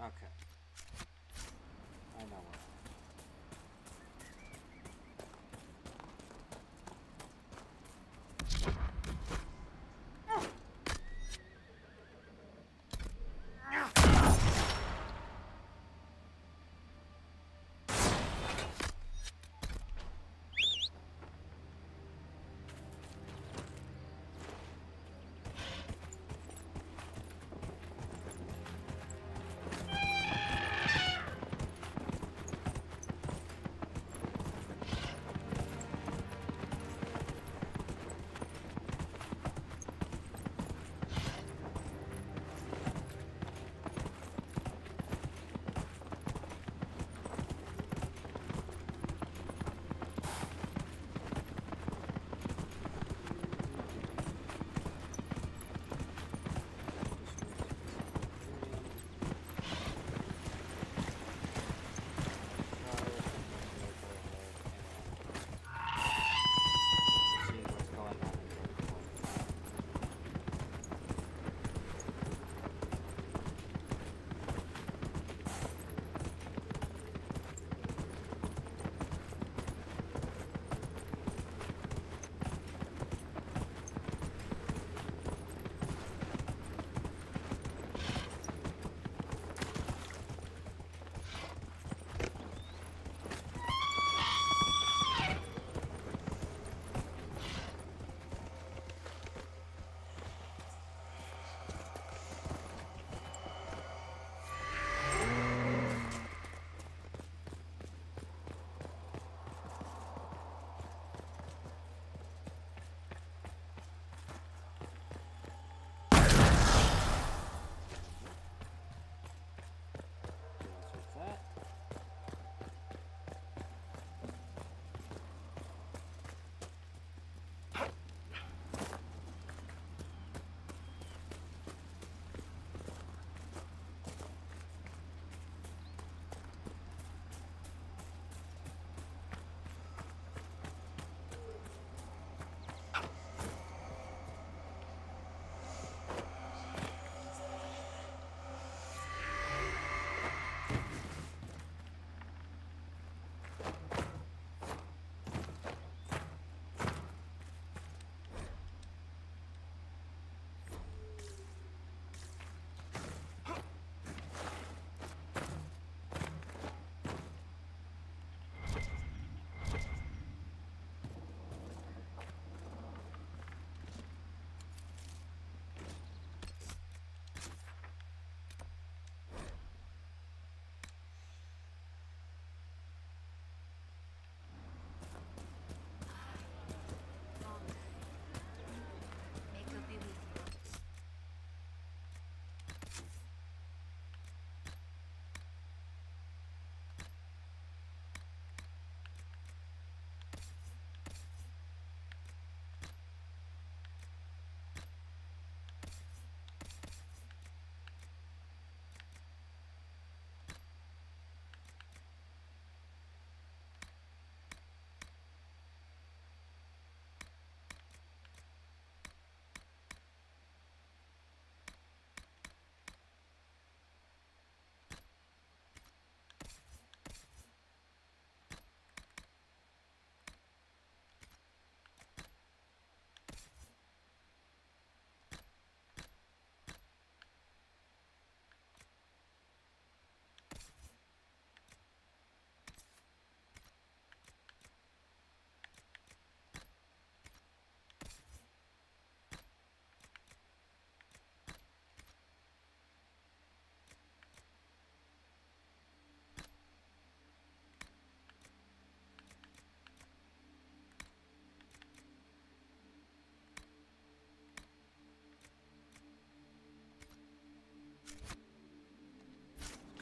Okay. I know where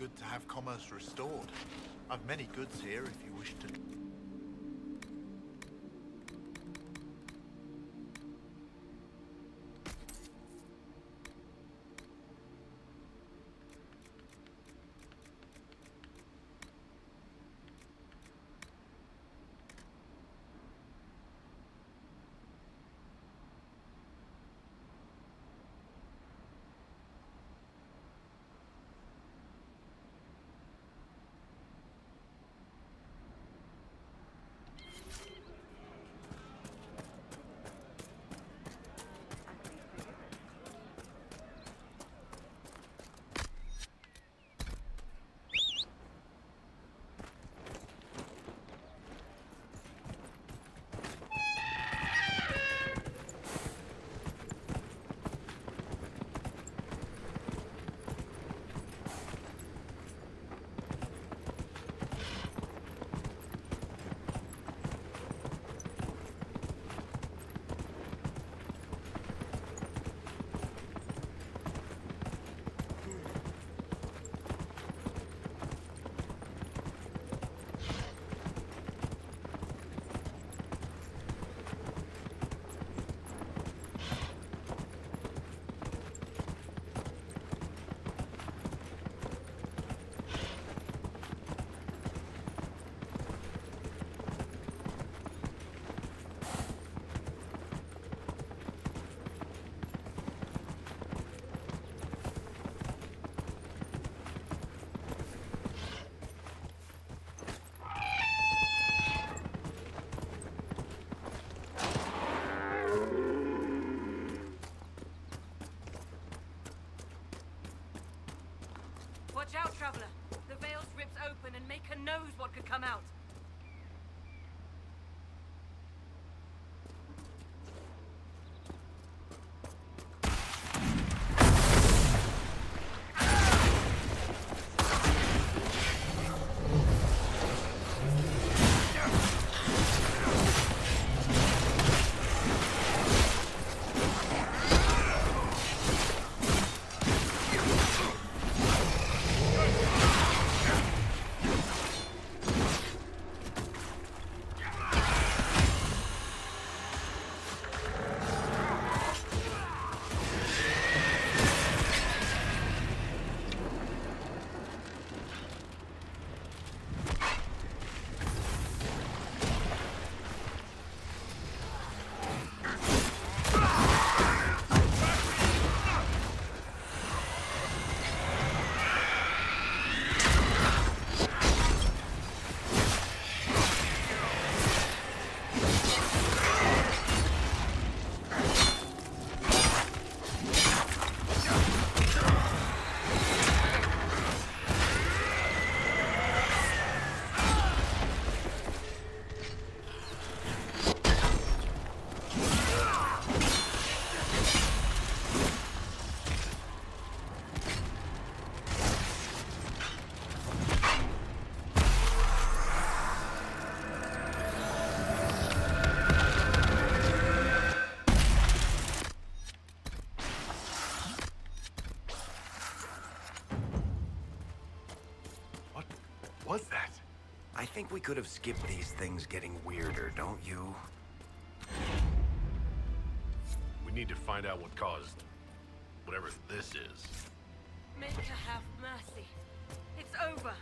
good to have commerce restored. I've many goods here if you wish to... Watch out, traveler. The veil rips open and Maker knows what could come out. Was that? I think we could have skipped these things getting weirder, don't you? We need to find out what caused whatever this is. Maker have mercy. It's over.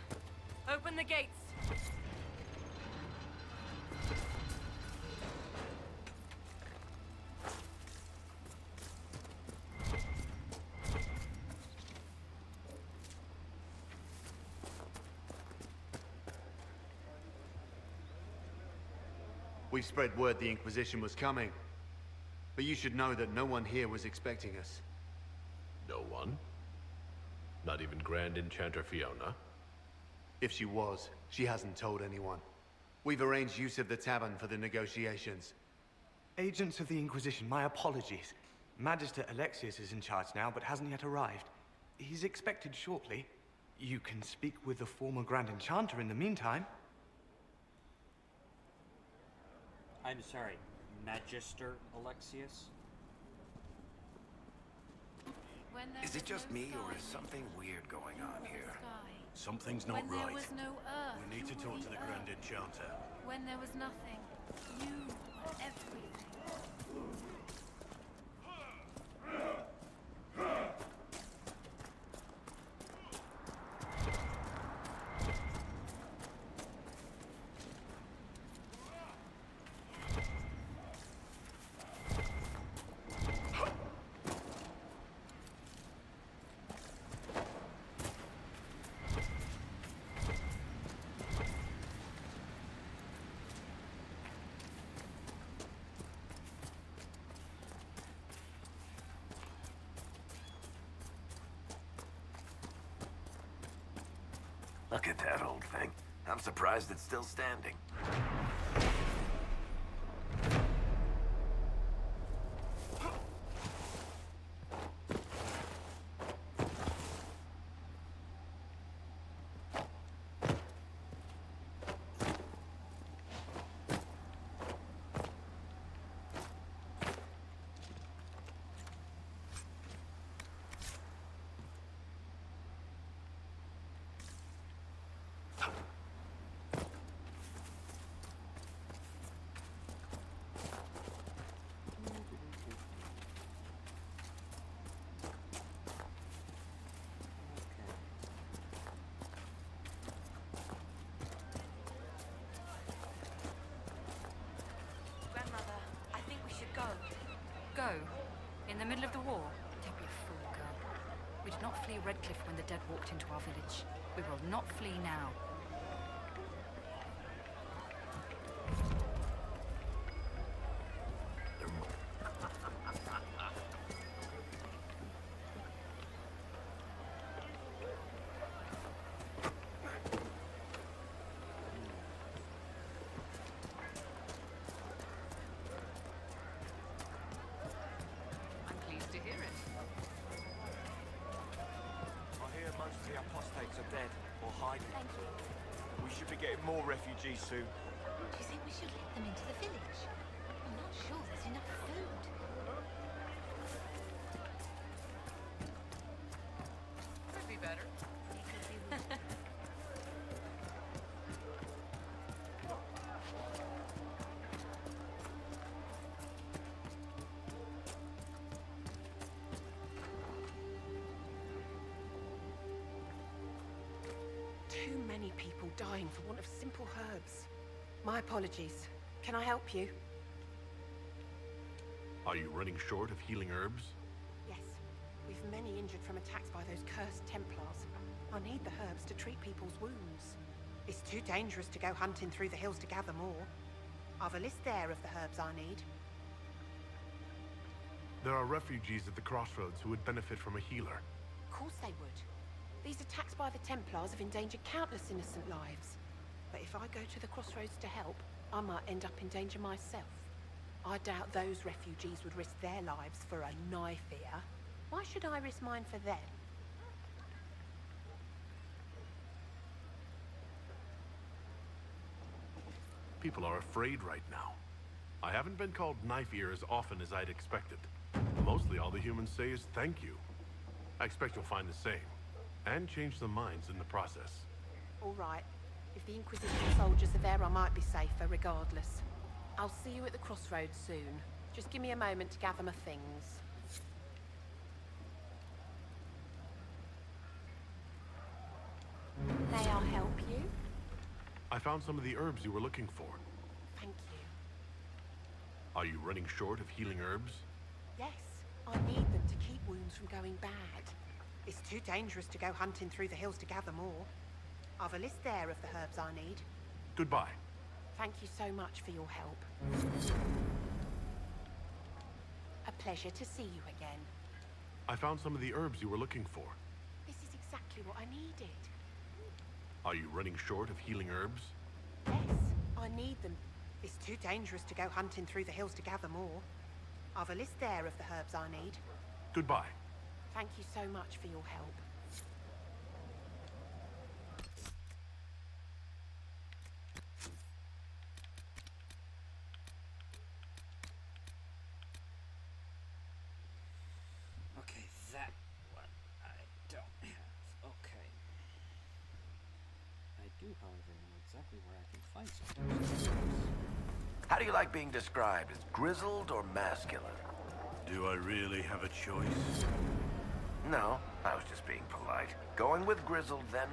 Open the gates. We spread word the Inquisition was coming. But you should know that no one here was expecting us. No one? Not even Grand Enchanter Fiona? If she was, she hasn't told anyone. We've arranged use of the tavern for the negotiations. Agents of the Inquisition, my apologies. Magister Alexius is in charge now, but hasn't yet arrived. He's expected shortly. You can speak with the former Grand Enchanter in the meantime. I'm sorry, Magister Alexius? Is it just me, or is something weird going on here? Something's not When right. there was no earth, We need you to were talk the to the earth. Grand Enchanter. When there was nothing, you were everything. Look at that old thing. I'm surprised it's still standing. Grandmother, I think we should go. Go? In the middle of the war? Don't be a fool, girl. We did not flee Redcliffe when the dead walked into our village. We will not flee now. I'm pleased to hear it. I hear most of the apostates are dead or hiding. Thank you. We should be getting more refugees soon. Do you think we should let them into the village? I'm not sure there's enough food. Could be better. Too many people dying for want of simple herbs. My apologies. Can I help you? Are you running short of healing herbs? Yes. We've many injured from attacks by those cursed Templars. I need the herbs to treat people's wounds. It's too dangerous to go hunting through the hills to gather more. I've a list there of the herbs I need. There are refugees at the crossroads who would benefit from a healer. Of course they would. These attacks by the Templars have endangered countless innocent lives. But if I go to the crossroads to help, I might end up in danger myself. I doubt those refugees would risk their lives for a knife here. Why should I risk mine for them? People are afraid right now. I haven't been called knife ear as often as I'd expected. Mostly all the humans say is thank you. I expect you'll find the same, and change their minds in the process. All right. If the Inquisition soldiers are there, I might be safer regardless. I'll see you at the crossroads soon. Just give me a moment to gather my things. May I help you? I found some of the herbs you were looking for. Thank you. Are you running short of healing herbs? Yes, I need them to keep wounds from going bad. It's too dangerous to go hunting through the hills to gather more. I've a list there of the herbs I need. Goodbye. Thank you so much for your help. A pleasure to see you again. I found some of the herbs you were looking for. This is exactly what I needed. Are you running short of healing herbs? Yes, I need them. It's too dangerous to go hunting through the hills to gather more. I've a list there of the herbs I need. Goodbye. Thank you so much for your help. Okay, that one I don't have. Okay. do, however, know exactly where I can find some. How do you like being described? As grizzled or masculine? Do I really have a choice? No, I was just being polite. Going with grizzled, then?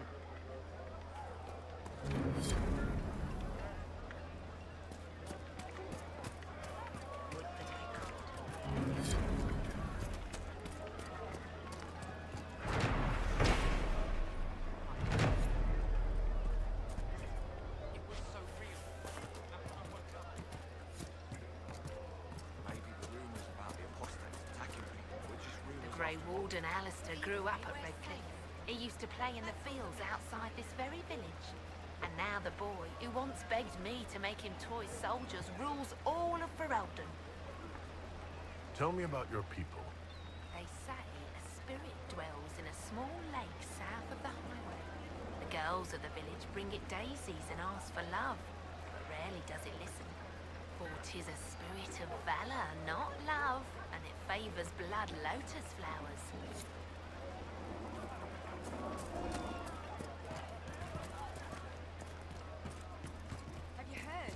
Warden Alistair grew up at Redcliffe. He used to play in the fields outside this very village. And now the boy, who once begged me to make him toy soldiers, rules all of Ferelden. Tell me about your people. They say a spirit dwells in a small lake south of the highway. The girls of the village bring it daisies and ask for love, but rarely does it listen. For 'tis a spirit of valor, not love, and it favors blood lotus flowers. Have you heard?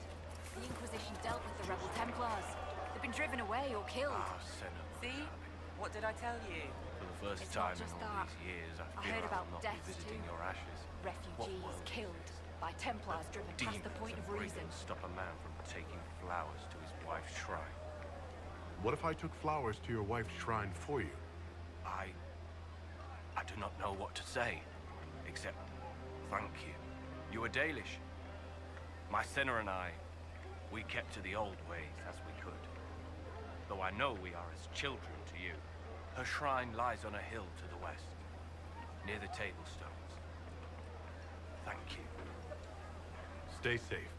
The Inquisition dealt with the rebel Templars. They've been driven away or killed. See? What did I tell you? For the first It's time not in just all that. these years, I I feel heard I about will not deaths be visiting too. your ashes. Refugees killed by Templars driven past the point of reason. Stop a man from taking flowers to his wife's shrine. What if I took flowers to your wife's shrine for you? I do not know what to say, except thank you. You were Dalish. My sinner and I, we kept to the old ways as we could. Though I know we are as children to you. Her shrine lies on a hill to the west, near the tablstones. Thank you. Stay safe.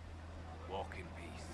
Walk in peace.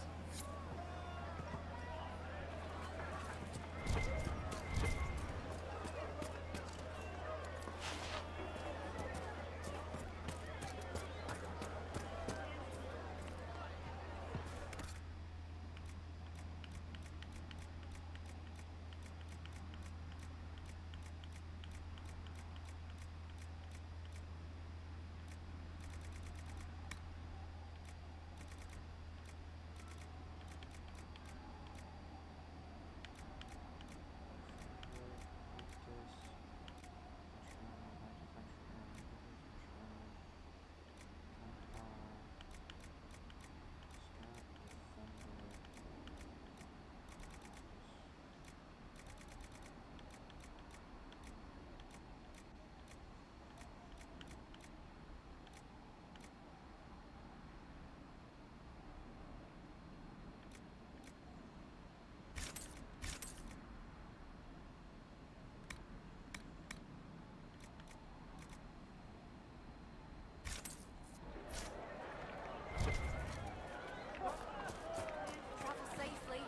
Travel safely.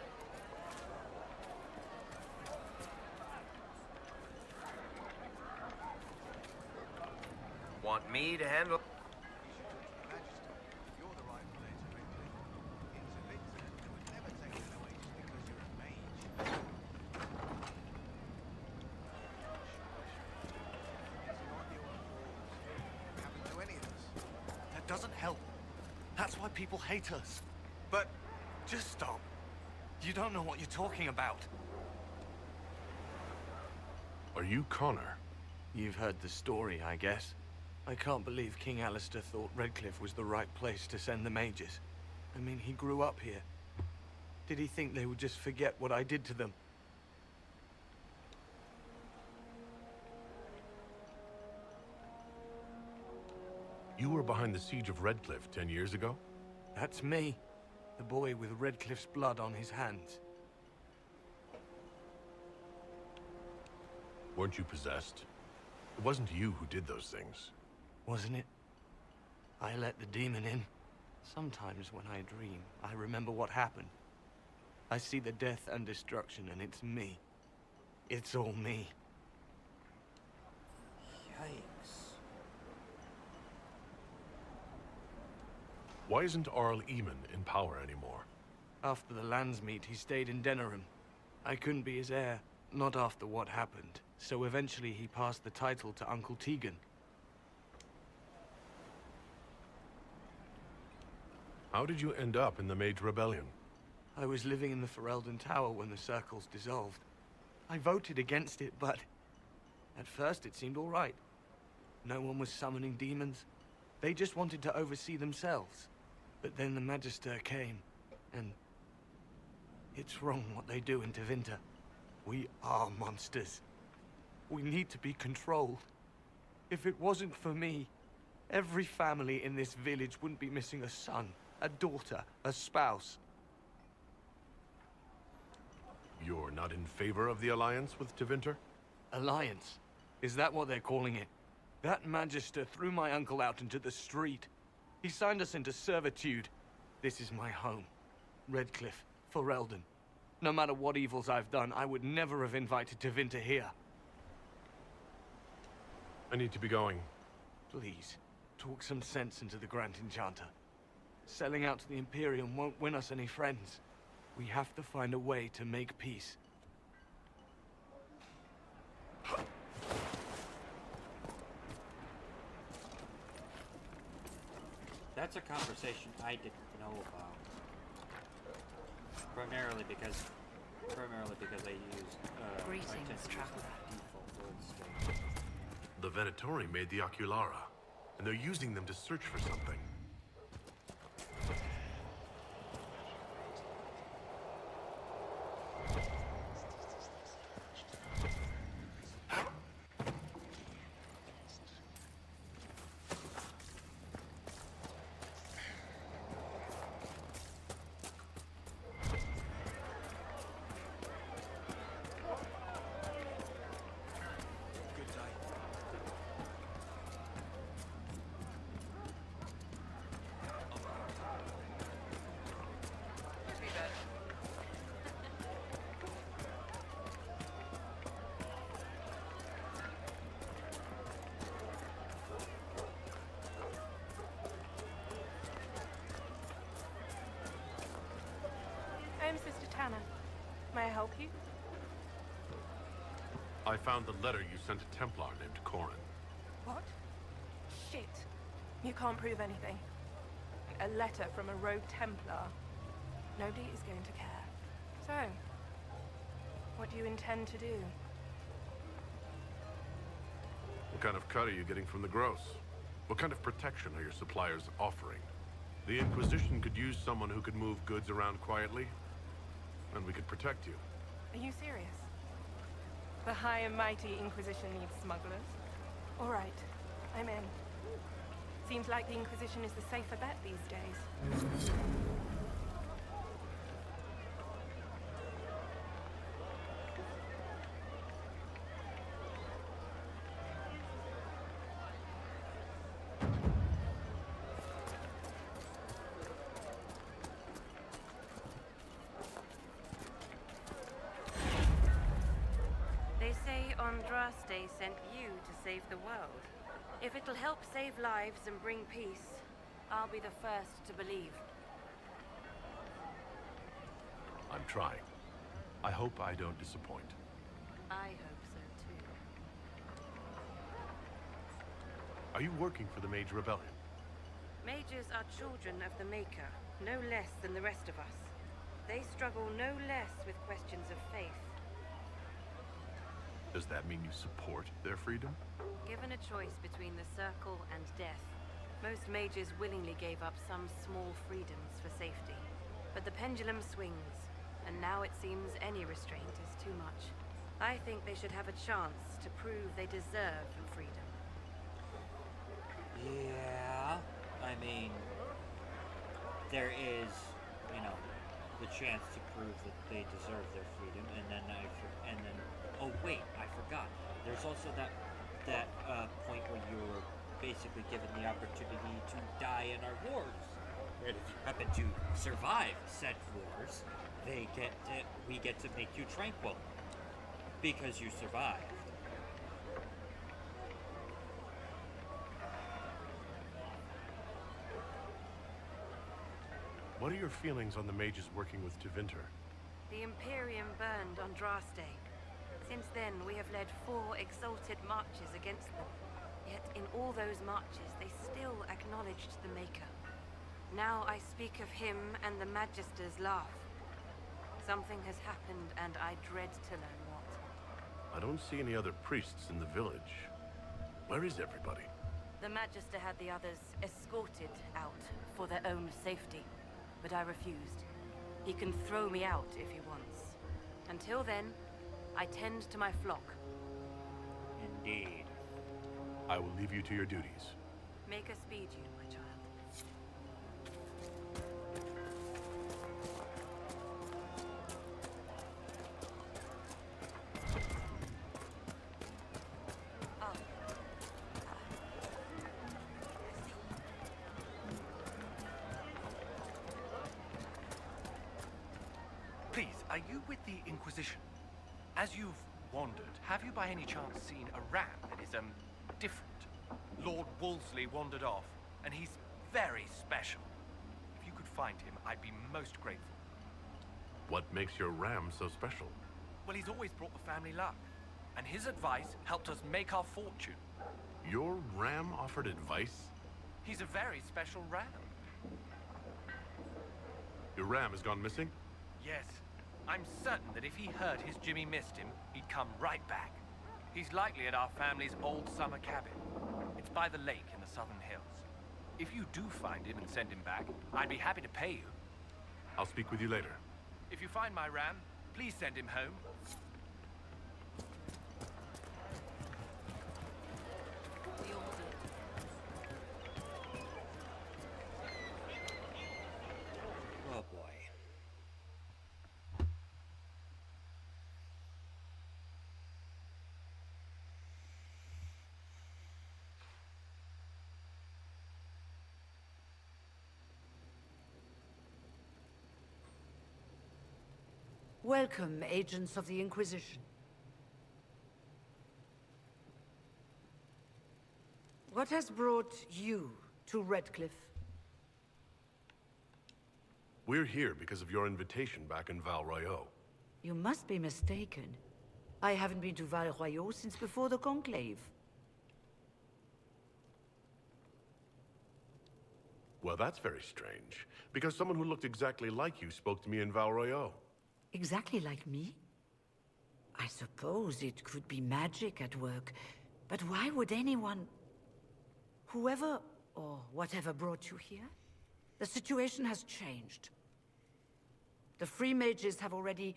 Want me to handle... That doesn't help. That's why people hate us. But just stop. You don't know what you're talking about. Are you Connor? You've heard the story, I guess. I can't believe King Alistair thought Redcliffe was the right place to send the mages. I mean, he grew up here. Did he think they would just forget what I did to them? You were behind the siege of Redcliffe 10 years ago? That's me. The boy with Redcliffe's blood on his hands. Weren't you possessed? It wasn't you who did those things. Wasn't it? I let the demon in. Sometimes when I dream, I remember what happened. I see the death and destruction, and it's me. It's all me. Yikes. Why isn't Arl Eamon in power anymore? After the lands meet, he stayed in Denerim. I couldn't be his heir, not after what happened. So eventually he passed the title to Uncle Tegan. How did you end up in the Mage Rebellion? I was living in the Ferelden Tower when the circles dissolved. I voted against it, but at first it seemed all right. No one was summoning demons. They just wanted to oversee themselves. But then the Magister came, and it's wrong what they do in Tevinter. We are monsters. We need to be controlled. If it wasn't for me, every family in this village wouldn't be missing a son, a daughter, a spouse. You're not in favor of the alliance with Tevinter? Alliance? Is that what they're calling it? That Magister threw my uncle out into the street. He signed us into servitude. This is my home. Redcliffe, Ferelden. No matter what evils I've done, I would never have invited Tevinter here. I need to be going. Please, talk some sense into the Grand Enchanter. Selling out to the Imperium won't win us any friends. We have to find a way to make peace. That's a conversation I didn't know about. Primarily because I used Greetings, traveler. default world state. The Venatori made the Oculara, and they're using them to search for something. I'm Sister Tanner. May I help you? I found the letter you sent a Templar named Corin. What? Shit. You can't prove anything. A letter from a rogue Templar. Nobody is going to care. So, what do you intend to do? What kind of cut are you getting from the gross? What kind of protection are your suppliers offering? The Inquisition could use someone who could move goods around quietly, and we could protect you. Are you serious? The high and mighty Inquisition needs smugglers? All right, I'm in. Seems like the Inquisition is the safer bet these days. They say Andraste sent you to save the world. If it'll help save lives and bring peace, I'll be the first to believe. I'm trying. I hope I don't disappoint. I hope so too. Are you working for the Mage Rebellion? Mages are children of the Maker, no less than the rest of us. They struggle no less with questions of faith. Does that mean you support their freedom? Given a choice between the Circle and death, most mages willingly gave up some small freedoms for safety. But the pendulum swings, and now it seems any restraint is too much. I think they should have a chance to prove they deserve freedom. Yeah, I mean, there is, the chance to prove that they deserve their freedom, and then oh wait, I forgot. There's also that point where you're basically given the opportunity to die in our wars, and if you happen to survive said wars, we get to make you tranquil because you survived. What are your feelings on the mages working with Tevinter? The Imperium burned Andraste. Since then, we have led 4 exalted marches against them. Yet in all those marches, they still acknowledged the Maker. Now I speak of him and the Magister's laugh. Something has happened, and I dread to learn what. I don't see any other priests in the village. Where is everybody? The Magister had the others escorted out for their own safety, but I refused. He can throw me out if he wants. Until then, I tend to my flock. Indeed. I will leave you to your duties. Make a speed you, my child. Please, are you with the Inquisition? As you've wandered, have you by any chance seen a ram that is, different? Lord Wolseley wandered off, and he's very special. If you could find him, I'd be most grateful. What makes your ram so special? Well, he's always brought the family luck, and his advice helped us make our fortune. Your ram offered advice? He's a very special ram. Your ram has gone missing? Yes. I'm certain that if he heard his Jimmy missed him, he'd come right back. He's likely at our family's old summer cabin. It's by the lake in the southern hills. If you do find him and send him back, I'd be happy to pay you. I'll speak with you later. If you find my ram, please send him home. Oh boy. Welcome, agents of the Inquisition. What has brought you to Redcliffe? We're here because of your invitation back in Val Royeaux. You must be mistaken. I haven't been to Val Royeaux since before the Conclave. Well, that's very strange, because someone who looked exactly like you spoke to me in Val Royeaux. Exactly like me? I suppose it could be magic at work, but why would anyone... Whoever or whatever brought you here? The situation has changed. The Free Mages have already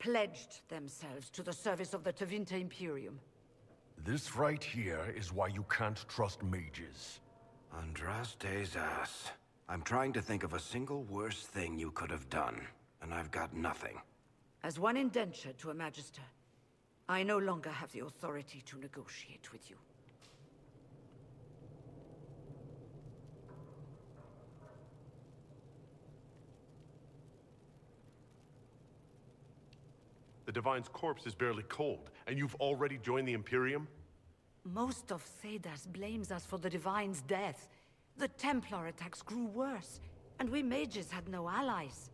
pledged themselves to the service of the Tevinter Imperium. This right here is why you can't trust mages. Andraste's ass. I'm trying to think of a single worse thing you could have done, and I've got nothing. As one indentured to a Magister, I no longer have the authority to negotiate with you. The Divine's corpse is barely cold, and you've already joined the Imperium? Most of Thedas blames us for the Divine's death. The Templar attacks grew worse, and we mages had no allies.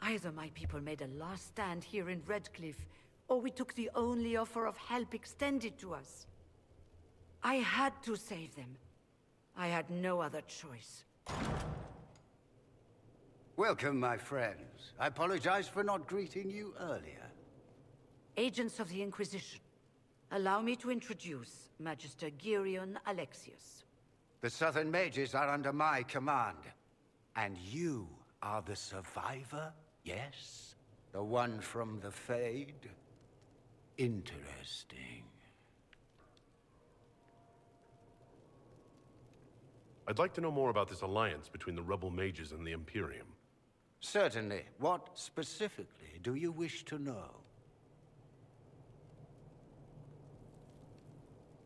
Either my people made a last stand here in Redcliffe, or we took the only offer of help extended to us. I had to save them. I had no other choice. Welcome, my friends. I apologize for not greeting you earlier. Agents of the Inquisition, allow me to introduce Magister Girion Alexius. The Southern Mages are under my command. And you are the survivor, yes? The one from the Fade? Interesting. I'd like to know more about this alliance between the rebel mages and the Imperium. Certainly. What specifically do you wish to know?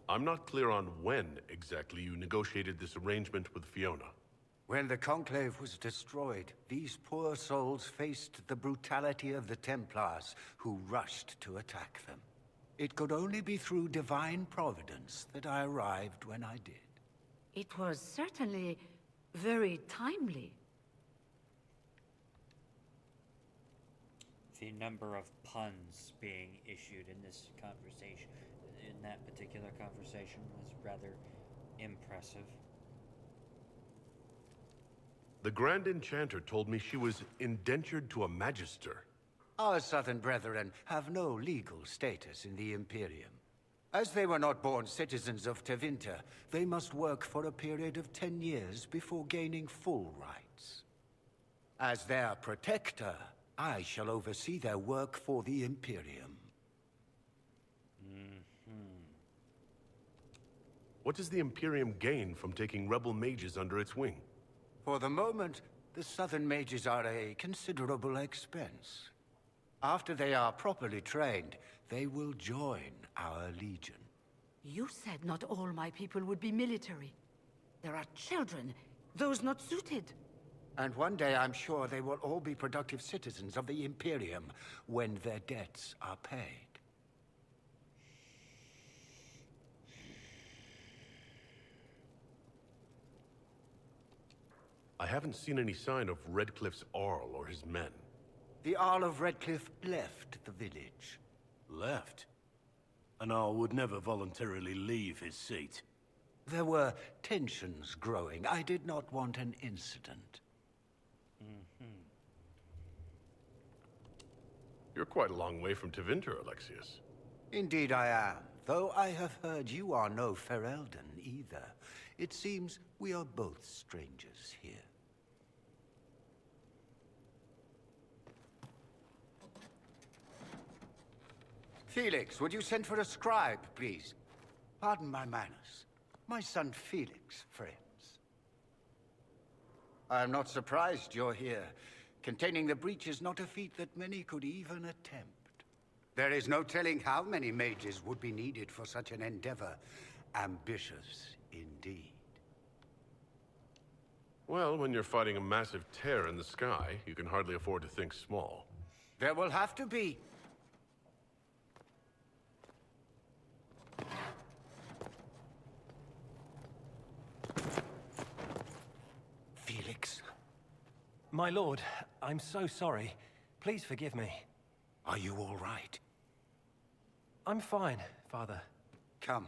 I'm not clear on when exactly you negotiated this arrangement with Fiona. When the Conclave was destroyed, these poor souls faced the brutality of the Templars, who rushed to attack them. It could only be through divine providence that I arrived when I did. It was certainly very timely. The number of puns being issued in this conversation, in that particular conversation, was rather impressive. The Grand Enchanter told me she was indentured to a Magister. Our southern brethren have no legal status in the Imperium. As they were not born citizens of Tevinter, they must work for a period of 10 years before gaining full rights. As their protector, I shall oversee their work for the Imperium. What does the Imperium gain from taking rebel mages under its wing? For the moment, the southern mages are a considerable expense. After they are properly trained, they will join our legion. You said not all my people would be military. There are children, those not suited. And one day I'm sure they will all be productive citizens of the Imperium when their debts are paid. I haven't seen any sign of Redcliffe's Arl or his men. The Arl of Redcliffe left the village. Left? An Arl would never voluntarily leave his seat. There were tensions growing. I did not want an incident. You're quite a long way from Tevinter, Alexius. Indeed I am, though I have heard you are no Ferelden either. It seems we are both strangers here. Felix, would you send for a scribe, please? Pardon my manners. My son Felix, friends. I'm not surprised you're here. Containing the breach is not a feat that many could even attempt. There is no telling how many mages would be needed for such an endeavor. Ambitious indeed. Well, when you're fighting a massive tear in the sky, you can hardly afford to think small. There will have to be. Felix. My lord, I'm so sorry. Please forgive me. Are you all right? I'm fine, Father. Come,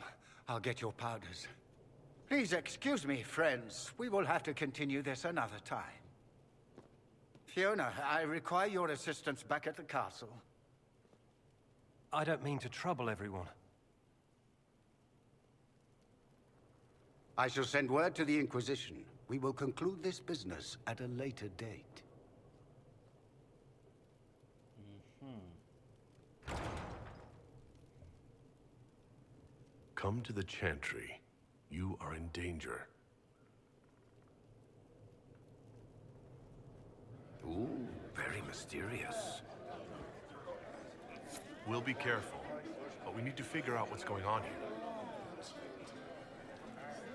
I'll get your powders. Please excuse me, friends. We will have to continue this another time. Fiona, I require your assistance back at the castle. I don't mean to trouble everyone. I shall send word to the Inquisition. We will conclude this business at a later date. Come to the Chantry. You are in danger. Ooh, very mysterious. We'll be careful, but we need to figure out what's going on here.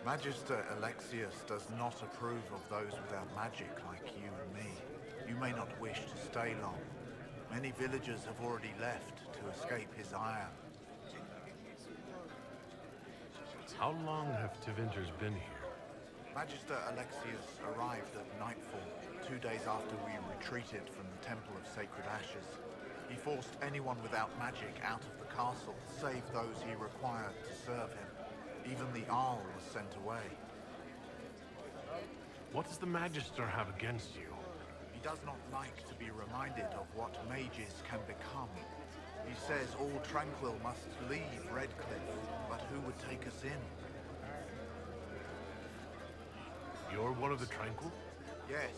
Magister Alexius does not approve of those without magic like you and me. You may not wish to stay long. Many villagers have already left to escape his ire. How long have Tevinters been here? Magister Alexius arrived at nightfall, 2 days after we retreated from the Temple of Sacred Ashes. He forced anyone without magic out of the castle, save those he required to serve him. Even the Arl was sent away. What does the Magister have against you? He does not like to be reminded of what mages can become. He says all Tranquil must leave Redcliffe, but who would take us in? You're one of the Tranquil? Yes,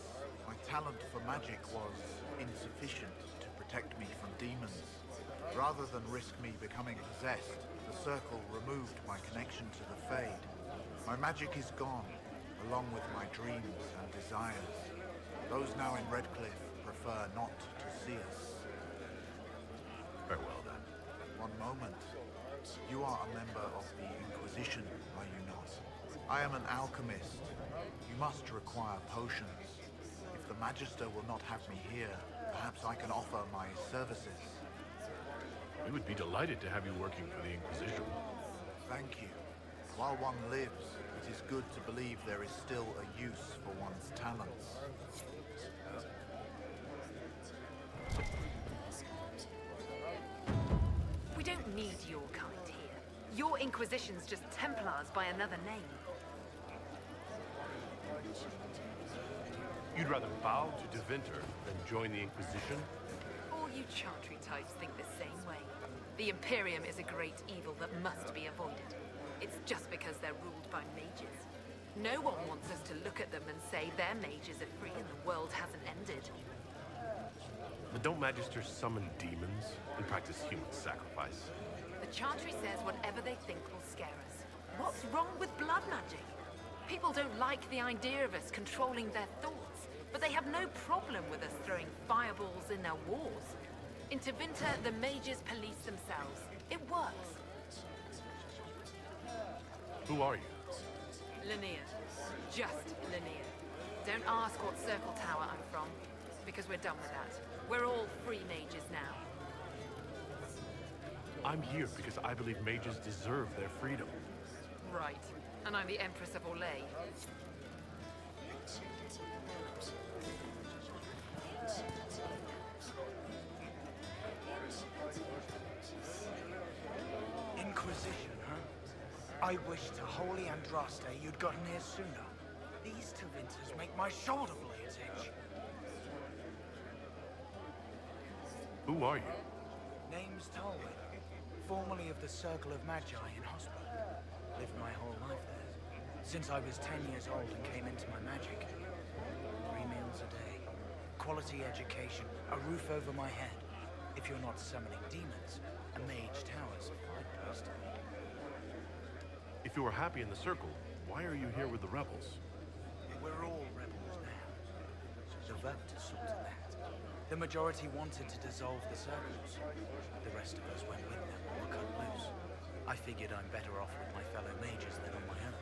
my talent for magic was insufficient to protect me from demons. Rather than risk me becoming possessed, the Circle removed my connection to the Fade. My magic is gone, along with my dreams and desires. Those now in Redcliffe prefer not to see us. Farewell, then. One moment. You are a member of the Inquisition, are you not? I am an alchemist. You must require potions. If the Magister will not have me here, perhaps I can offer my services. We would be delighted to have you working for the Inquisition. Thank you. While one lives, it is good to believe there is still a use for one's talents. We don't need your kind here. Your Inquisition's just Templars by another name. You'd rather bow to Devinter than join the Inquisition? All you Chantry types think the same way. The Imperium is a great evil that must be avoided. It's just because they're ruled by mages. No one wants us to look at them and say their mages are free and the world hasn't ended. But don't Magisters summon demons and practice human sacrifice? The Chantry says whatever they think will scare us. What's wrong with blood magic? People don't like the idea of us controlling their thoughts, but they have no problem with us throwing fireballs in their wars. In Tevinter, the mages police themselves. It works. Who are you? Linnea. Just Linnea. Don't ask what Circle Tower I'm from, because we're done with that. We're all free mages now. I'm here because I believe mages deserve their freedom. Right. And I'm the Empress of Orlais. Inquisition, huh? I wish to Holy Andraste you'd gotten here sooner. These Tevinters make my shoulder blades itch. Who are you? Name's Tolwyn, formerly of the Circle of Magi in Hospital. Lived my whole life there. Since I was 10 years old and came into my magic. 3 meals a day. Quality education. A roof over my head. If you're not summoning demons, a mage tower's a fine place to be. If you were happy in the Circle, why are you here with the rebels? We're all rebels now. The vote sorted that. The majority wanted to dissolve the circles. The rest of us went with them or cut loose. I figured I'm better off with my fellow mages than on my own.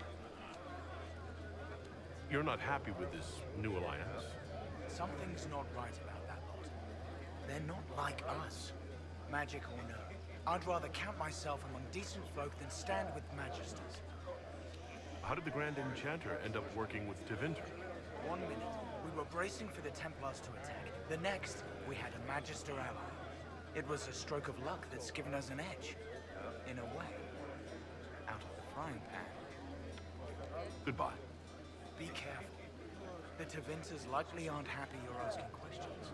You're not happy with this new alliance? Something's not right about that lot. They're not like us. Magic or no, I'd rather count myself among decent folk than stand with magisters. How did the Grand Enchanter end up working with Tevinter? 1 minute, we were bracing for the Templars to attack. The next, we had a Magister ally. It was a stroke of luck that's given us an edge. In a way. Out of the frying pan. Goodbye. Be careful. The Tevinters likely aren't happy you're asking questions.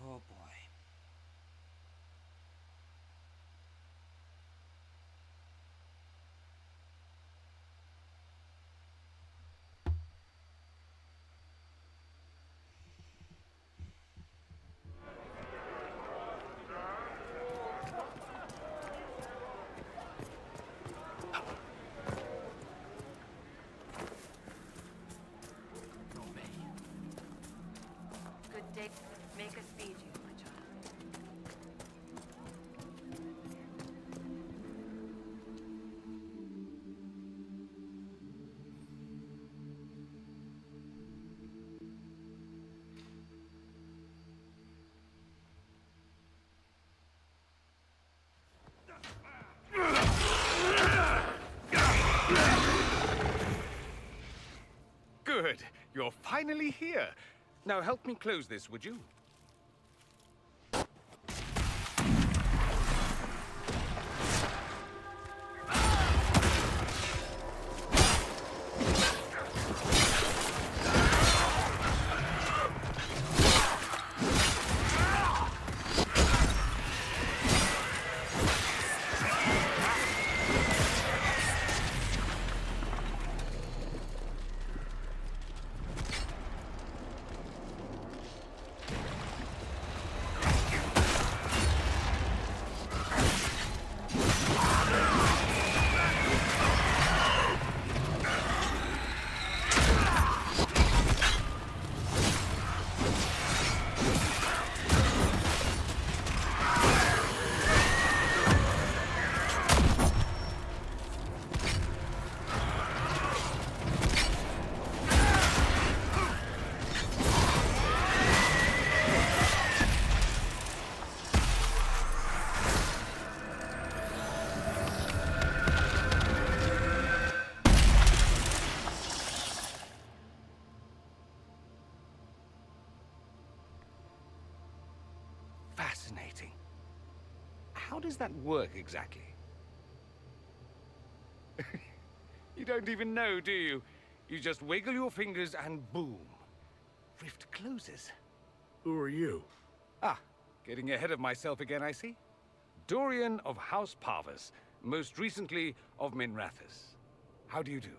Oh boy. Good day. Make us feed you, my child. Good. You're finally here. Now help me close this, would you? How does that work exactly? You don't even know, do you? You just wiggle your fingers and boom. Rift closes. Who are you? Ah, getting ahead of myself again, I see. Dorian of House Parvus, most recently of Minrathous. How do you do?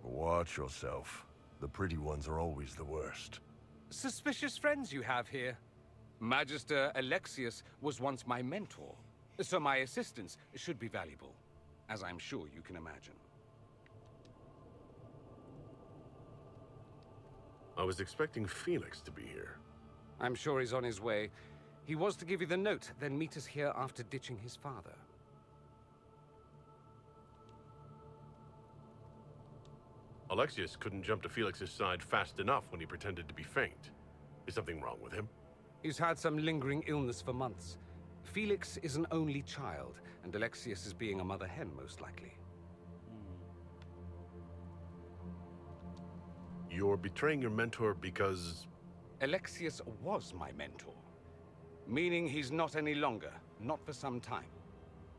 Watch yourself. The pretty ones are always the worst. Suspicious friends you have here. Magister Alexius was once my mentor, so my assistance should be valuable, as I'm sure you can imagine. I was expecting Felix to be here. I'm sure he's on his way. He was to give you the note, then meet us here after ditching his father. Alexius couldn't jump to Felix's side fast enough when he pretended to be faint. Is something wrong with him? He's had some lingering illness for months. Felix is an only child, and Alexius is being a mother hen, most likely. You're betraying your mentor because... Alexius was my mentor. Meaning he's not any longer. Not for some time.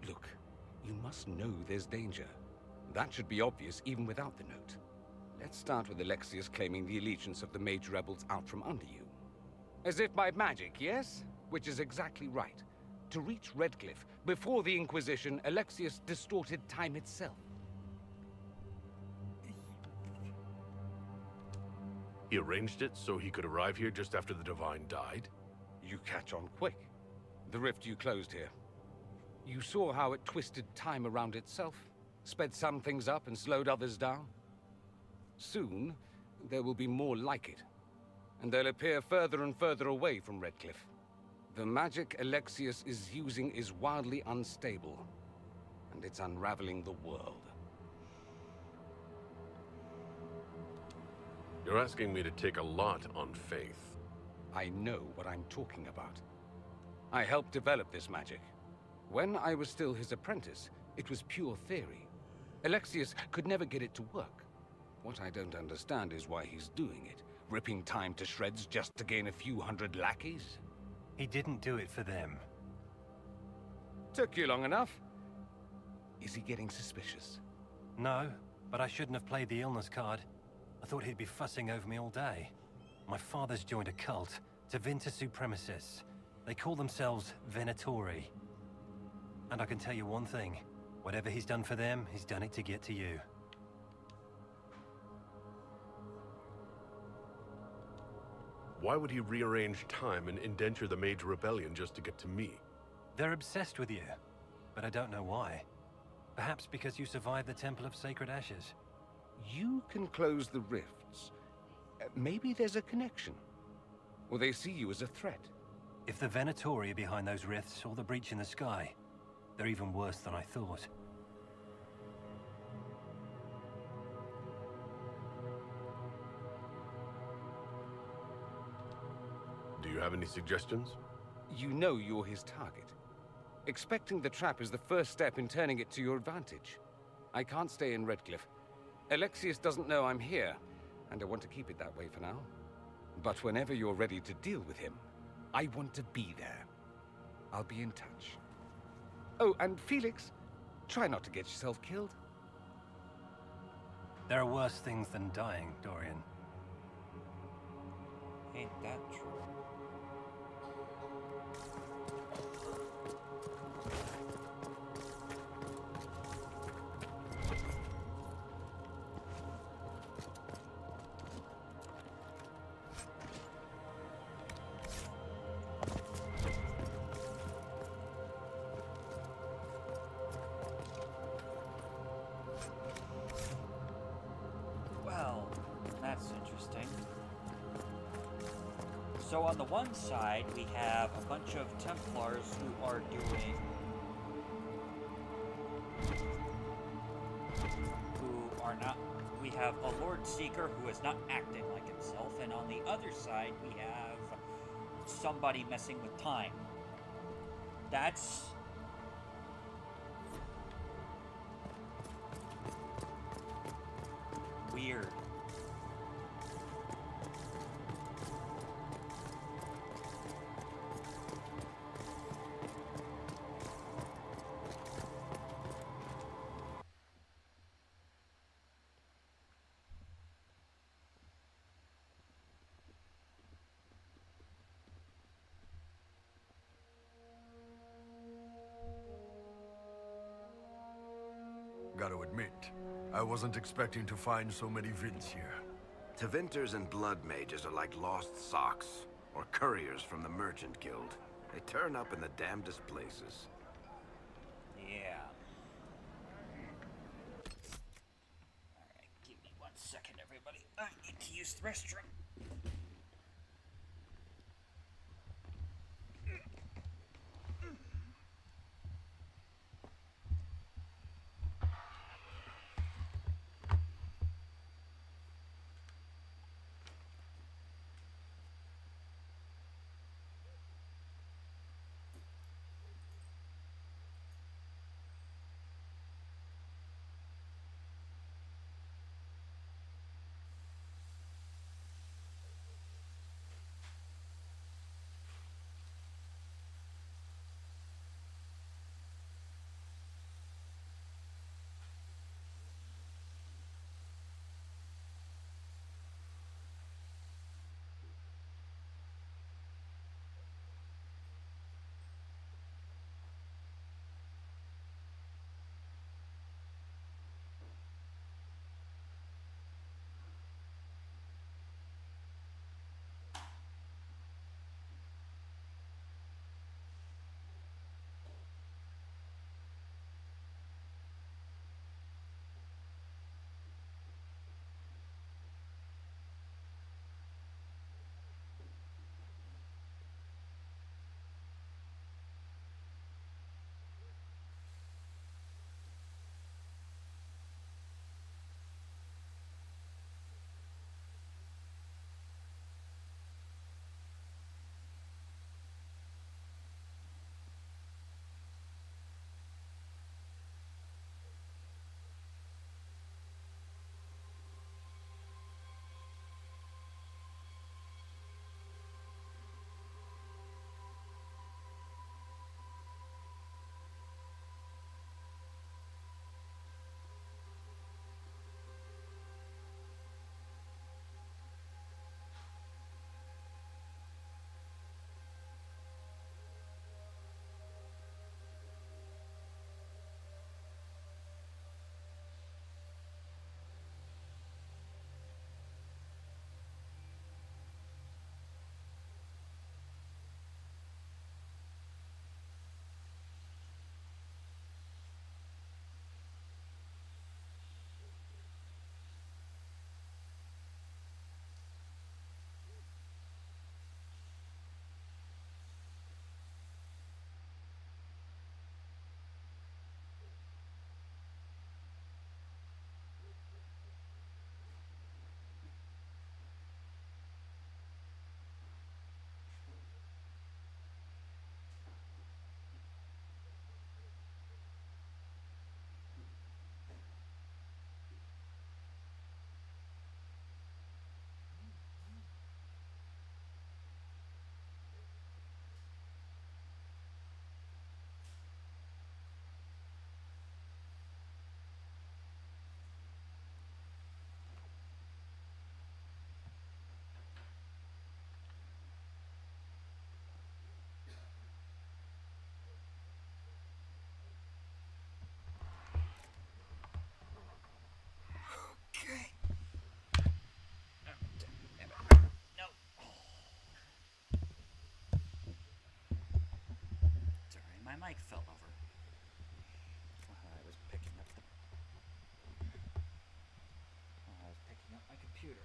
Look, you must know there's danger. That should be obvious even without the note. Let's start with Alexius claiming the allegiance of the Mage rebels out from under you. As if by magic, yes? Which is exactly right. To reach Redcliffe, before the Inquisition, Alexius distorted time itself. He arranged it so he could arrive here just after the Divine died? You catch on quick. The rift you closed here. You saw how it twisted time around itself, sped some things up and slowed others down. Soon, there will be more like it, and they'll appear further and further away from Redcliffe. The magic Alexius is using is wildly unstable, and it's unraveling the world. You're asking me to take a lot on faith. I know what I'm talking about. I helped develop this magic. When I was still his apprentice, it was pure theory. Alexius could never get it to work. What I don't understand is why he's doing it, ripping time to shreds just to gain a few hundred lackeys. He didn't do it for them. Took you long enough. Is he getting suspicious? No, but I shouldn't have played the illness card. I thought he'd be fussing over me all day. My father's joined a cult, Tevinter Supremacists. They call themselves Venatori. And I can tell you one thing. Whatever he's done for them, he's done it to get to you. Why would he rearrange time and indenture the Mage Rebellion just to get to me? They're obsessed with you, but I don't know why. Perhaps because you survived the Temple of Sacred Ashes. You can close the rifts. Maybe there's a connection. Or they see you as a threat. If the Venatori are behind those rifts or the breach in the sky, they're even worse than I thought. Do you have any suggestions? You know you're his target. Expecting the trap is the first step in turning it to your advantage. I can't stay in Redcliffe. Alexius doesn't know I'm here, and I want to keep it that way for now. But whenever you're ready to deal with him, I want to be there. I'll be in touch. Oh, and Felix, try not to get yourself killed. There are worse things than dying, Dorian. Ain't that true? Well, that's interesting. So on the one side, we have a bunch of Templars who are doing... who are not... We have a Lord Seeker who is not acting like himself, and on the other side, we have somebody messing with time. That's... weird. admit, I wasn't expecting to find so many Vints here. Tevinters and blood mages are like lost socks, or couriers from the Merchant Guild. They turn up in the damnedest places. Yeah. Alright, give me 1 second, everybody. I need to use the restroom. My mic fell over while I was picking up my computer.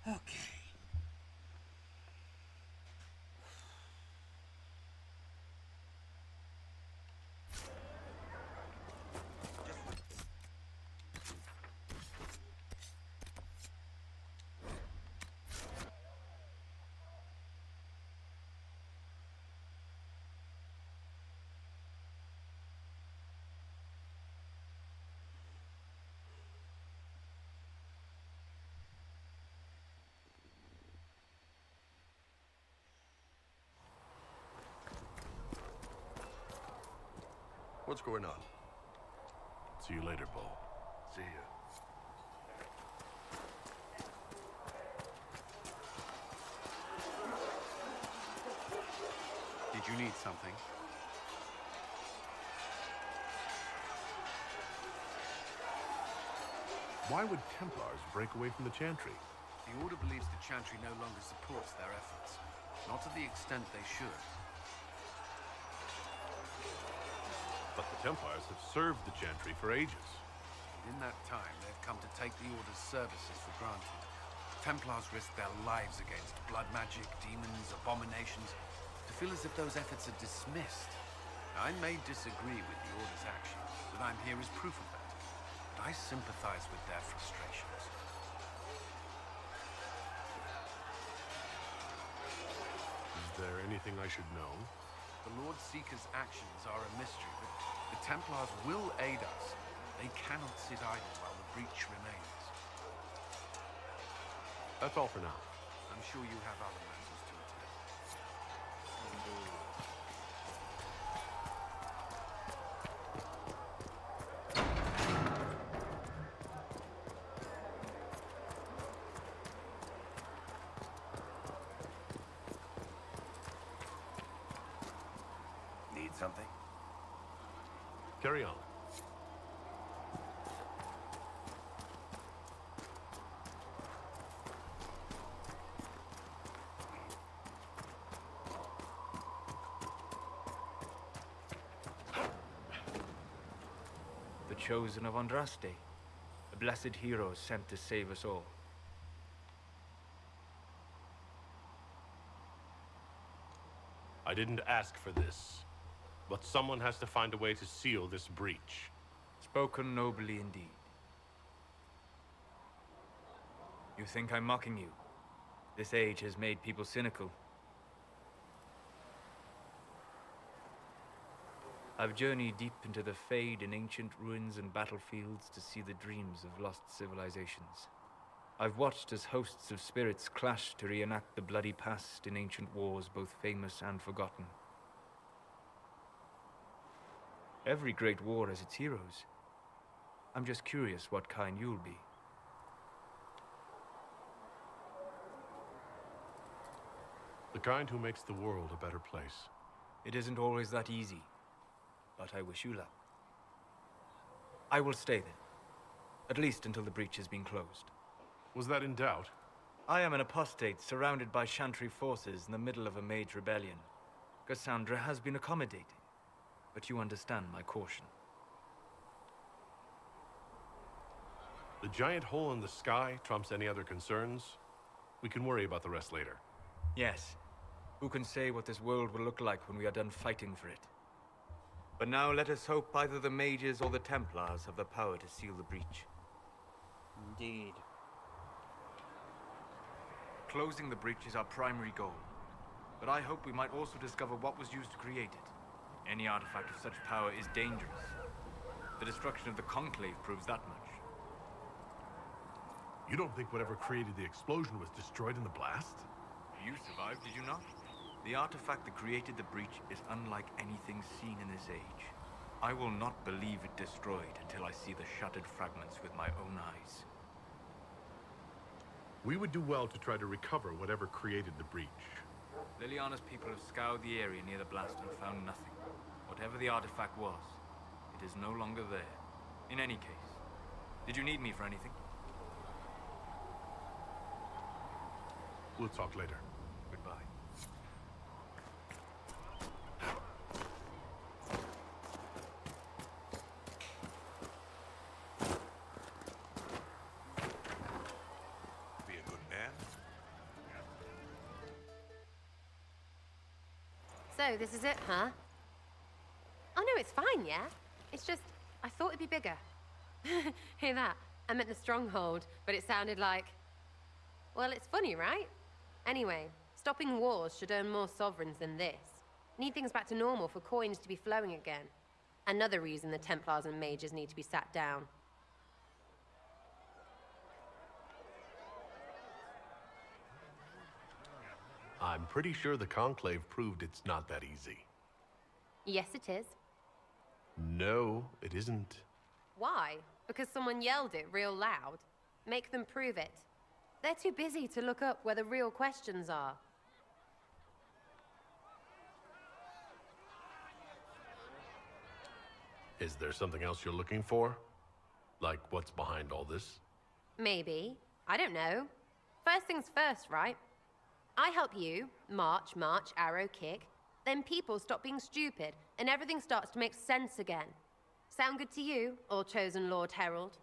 Okay. What's going on? See you later, Paul. See you. Did you need something? Why would Templars break away from the Chantry? The Order believes the Chantry no longer supports their efforts. Not to the extent they should. But the Templars have served the Chantry for ages. In that time, they've come to take the Order's services for granted. Templars risk their lives against blood magic, demons, abominations, to feel as if those efforts are dismissed. Now, I may disagree with the Order's actions, but I'm here as proof of that. But I sympathize with their frustrations. Is there anything I should know? The Lord Seeker's actions are a mystery, but the Templars will aid us. They cannot sit idle while the breach remains. That's all for now. I'm sure you have other matters to attend. Need something? Carry on. The chosen of Andraste, a blessed hero sent to save us all. I didn't ask for this, but someone has to find a way to seal this breach. Spoken nobly indeed. You think I'm mocking you? This age has made people cynical. I've journeyed deep into the Fade in ancient ruins and battlefields to see the dreams of lost civilizations. I've watched as hosts of spirits clash to reenact the bloody past in ancient wars, both famous and forgotten. Every great war has its heroes. I'm just curious what kind you'll be. The kind who makes the world a better place. It isn't always that easy, but I wish you luck. I will stay then, at least until the breach has been closed. Was that in doubt? I am an apostate surrounded by Chantry forces in the middle of a mage rebellion. Cassandra has been accommodating, but you understand my caution. The giant hole in the sky trumps any other concerns. We can worry about the rest later. Yes. Who can say what this world will look like when we are done fighting for it? But now let us hope either the mages or the Templars have the power to seal the breach. Indeed. Closing the breach is our primary goal. But I hope we might also discover what was used to create it. Any artifact of such power is dangerous. The destruction of the Conclave proves that much. You don't think whatever created the explosion was destroyed in the blast? You survived, did you not? The artifact that created the breach is unlike anything seen in this age. I will not believe it destroyed until I see the shattered fragments with my own eyes. We would do well to try to recover whatever created the breach. Liliana's people have scoured the area near the blast and found nothing. Whatever the artifact was, it is no longer there. In any case, did you need me for anything? We'll talk later. Goodbye. Be a good man. So, this is it, huh? Oh no, it's fine, yeah? It's just, I thought it'd be bigger. Hear that? I meant the stronghold, but it sounded like... Well, it's funny, right? Anyway, stopping wars should earn more sovereigns than this. Need things back to normal for coins to be flowing again. Another reason the Templars and mages need to be sat down. I'm pretty sure the Conclave proved it's not that easy. Yes, it is. No, it isn't. Why? Because someone yelled it real loud? Make them prove it. They're too busy to look up where the real questions are. Is there something else you're looking for? Like what's behind all this? Maybe. I don't know. First things first, right? I help you, march, arrow, kick. Then people stop being stupid, and everything starts to make sense again. Sound good to you, or chosen Lord Herald?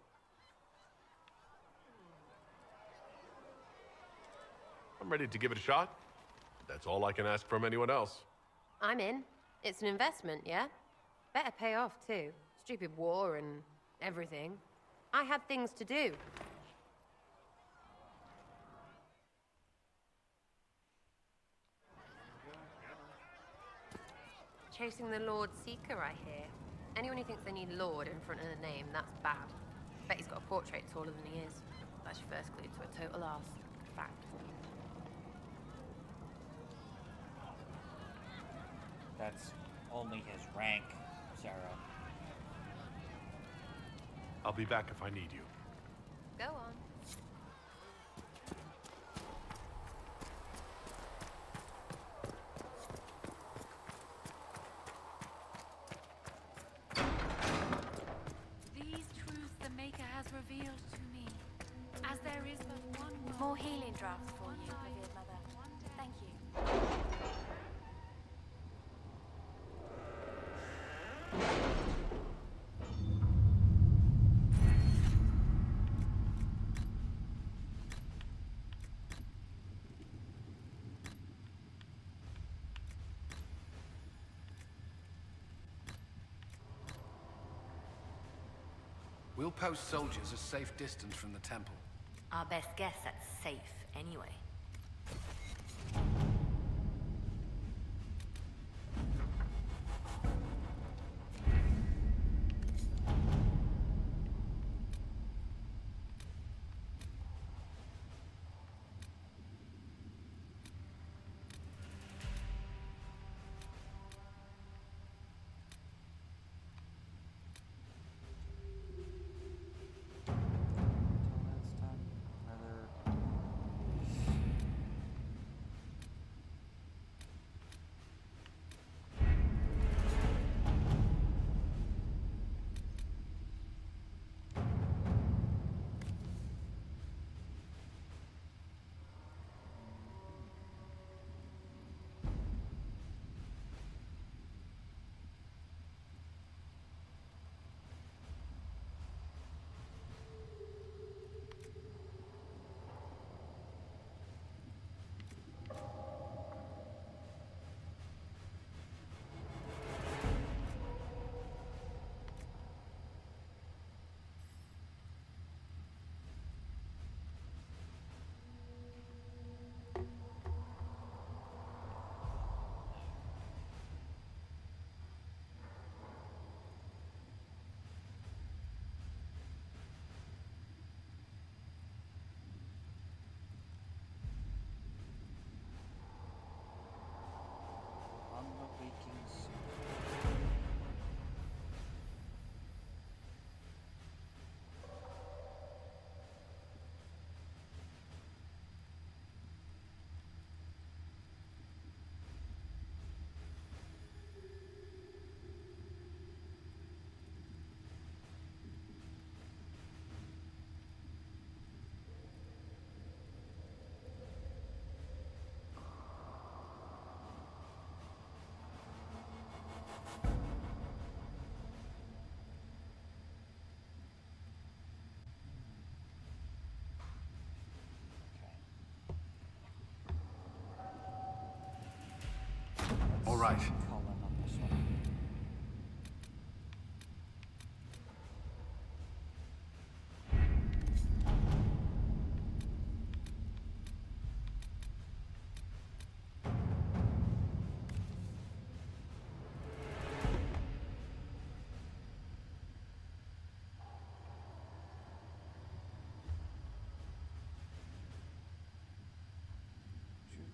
I'm ready to give it a shot. That's all I can ask from anyone else. I'm in. It's an investment, yeah? Better pay off, too. Stupid war and everything. I had things to do. Chasing the Lord Seeker, I hear. Anyone who thinks they need Lord in front of the name, that's bad. Bet he's got a portrait taller than he is. That's your first clue to a total arse. Fact. That's only his rank, Sarah. I'll be back if I need you. Go on. These truths the Maker has revealed to me, as there is but one world. More healing drafts for you, revered mother. Thank you. We'll post soldiers a safe distance from the temple. Our best guess at safe, anyway. All right. Truth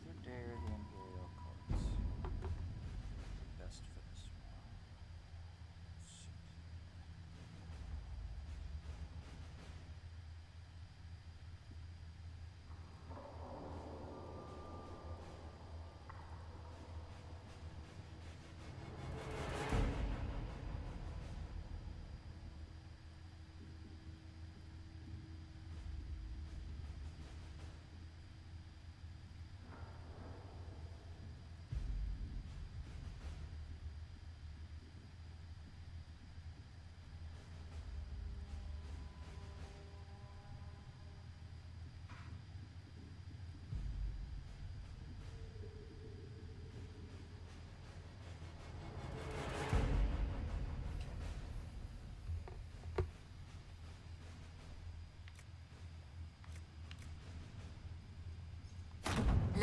or dare, the Imperial courts.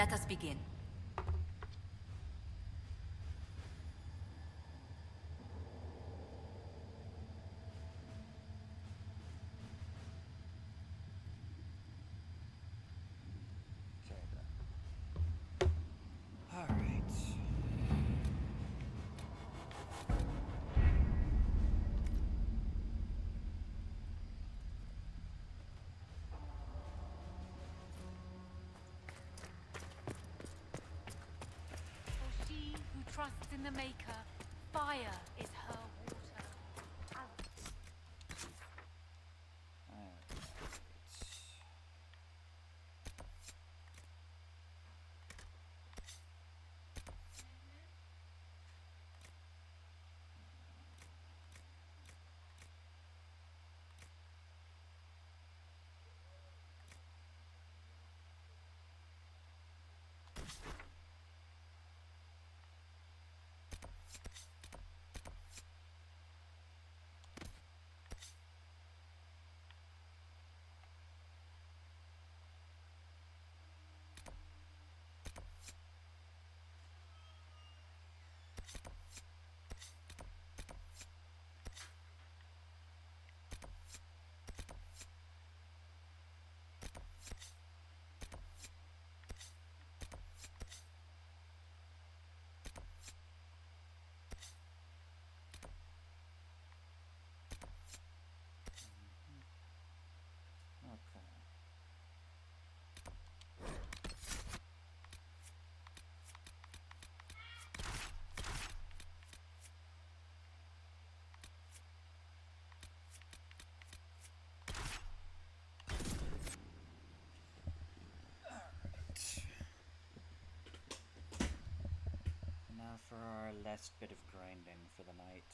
Let us begin. Okay then. All right. For she who trusts in the Maker, fire is her water. Okay. Now for our last bit of grinding for the night.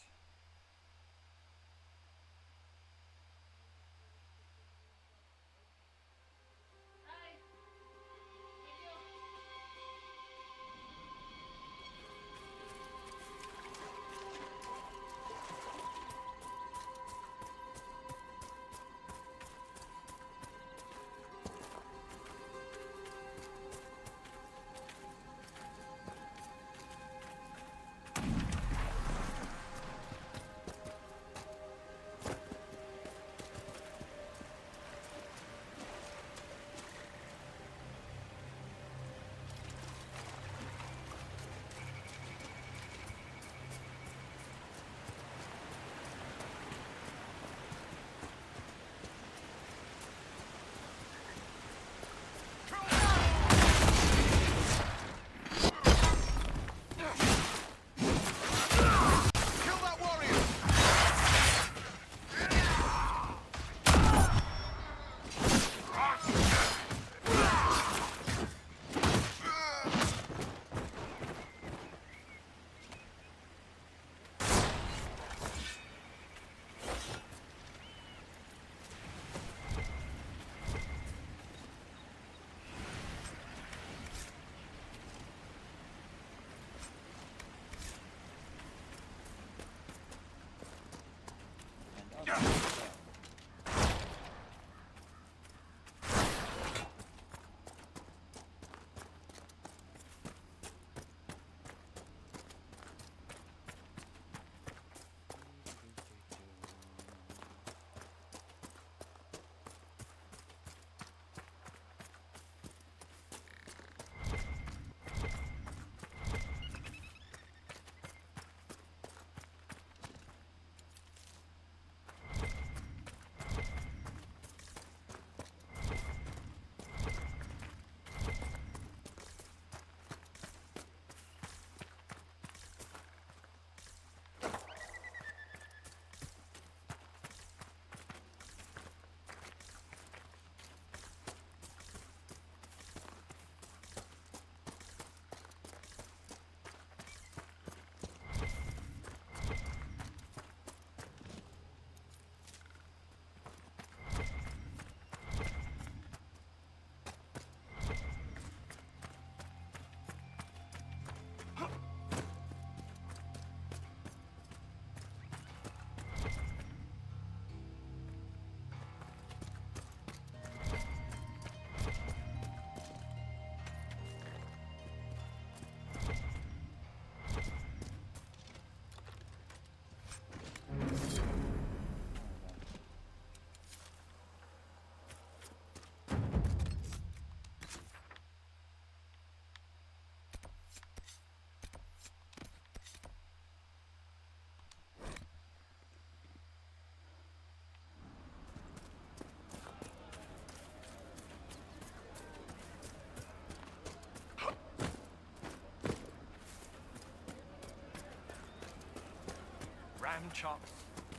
chops,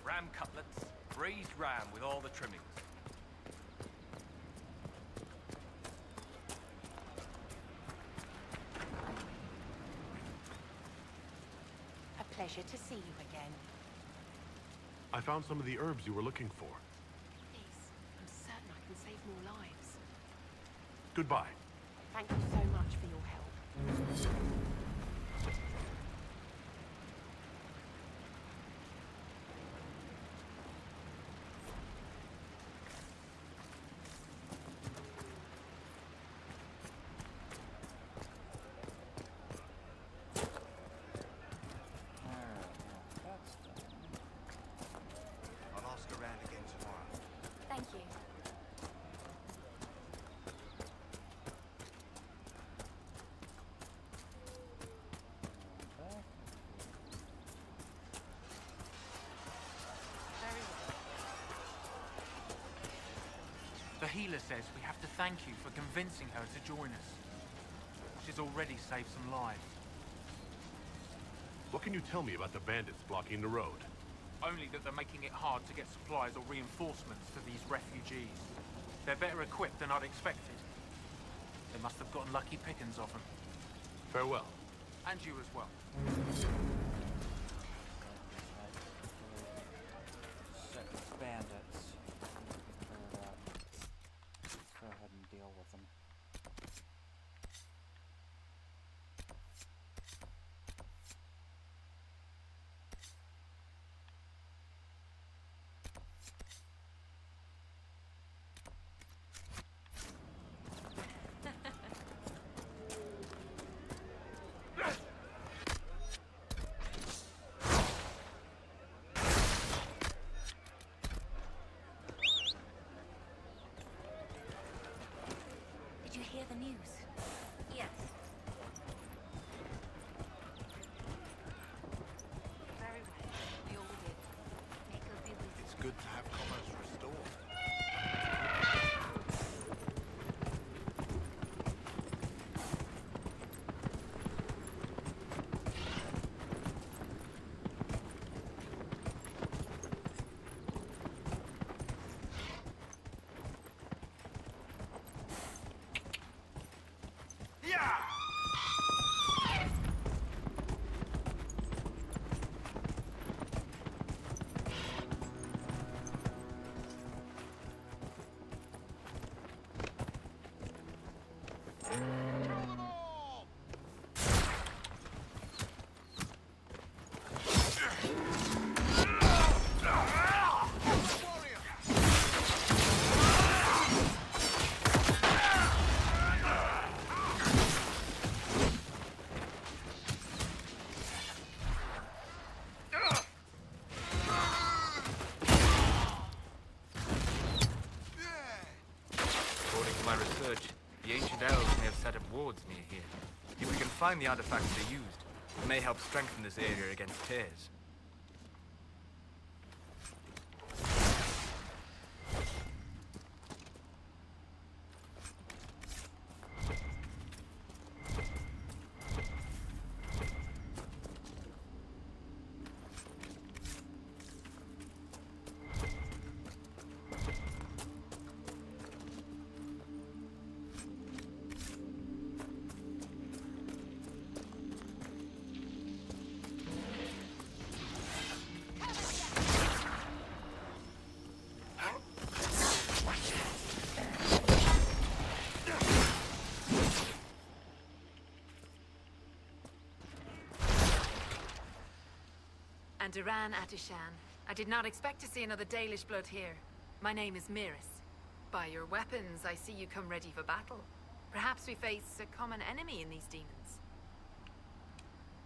ram cutlets, braised ram with all the trimmings. A pleasure to see you again. I found some of the herbs you were looking for. Please, I'm certain I can save more lives. Goodbye. Thank you so much for your help. I'll ask around again tomorrow. Thank you. The healer says we have to thank you for convincing her to join us. She's already saved some lives. What can you tell me about the bandits blocking the road? Only that they're making it hard to get supplies or reinforcements for these refugees. They're better equipped than I'd expected. They must have gotten lucky pickings of them. Farewell. And you as well. 6 bandits. Let's go ahead and deal with them. Did you hear the news? Yes. Very well. We all did. Make her feel easy. It's good to have commerce restored. According to my research, the ancient elves may have set up wards near here. If we can find the artifacts they used, it may help strengthen this area against tears. And Duran Atishan. I did not expect to see another Dalish blood here. My name is Miris. By your weapons, I see you come ready for battle. Perhaps we face a common enemy in these demons.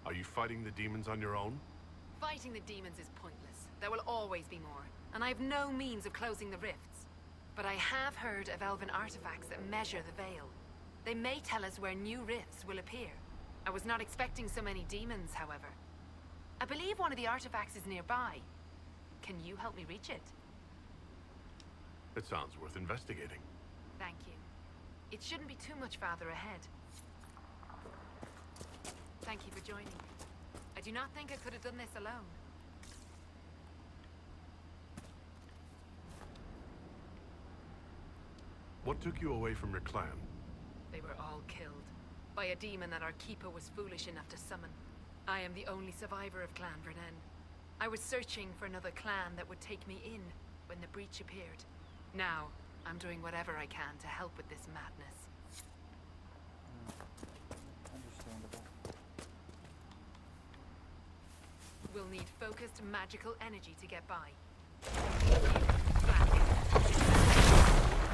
Are you fighting the demons on your own? Fighting the demons is pointless. There will always be more, and I have no means of closing the rifts. But I have heard of elven artifacts that measure the veil. They may tell us where new rifts will appear. I was not expecting so many demons, however. I believe one of the artifacts is nearby. Can you help me reach it? It sounds worth investigating. Thank you. It shouldn't be too much farther ahead. Thank you for joining me. I do not think I could have done this alone. What took you away from your clan? They were all killed by a demon that our keeper was foolish enough to summon. I am the only survivor of Clan Vernen. I was searching for another clan that would take me in when the breach appeared. Now, I'm doing whatever I can to help with this madness. Understandable. We'll need focused magical energy to get by.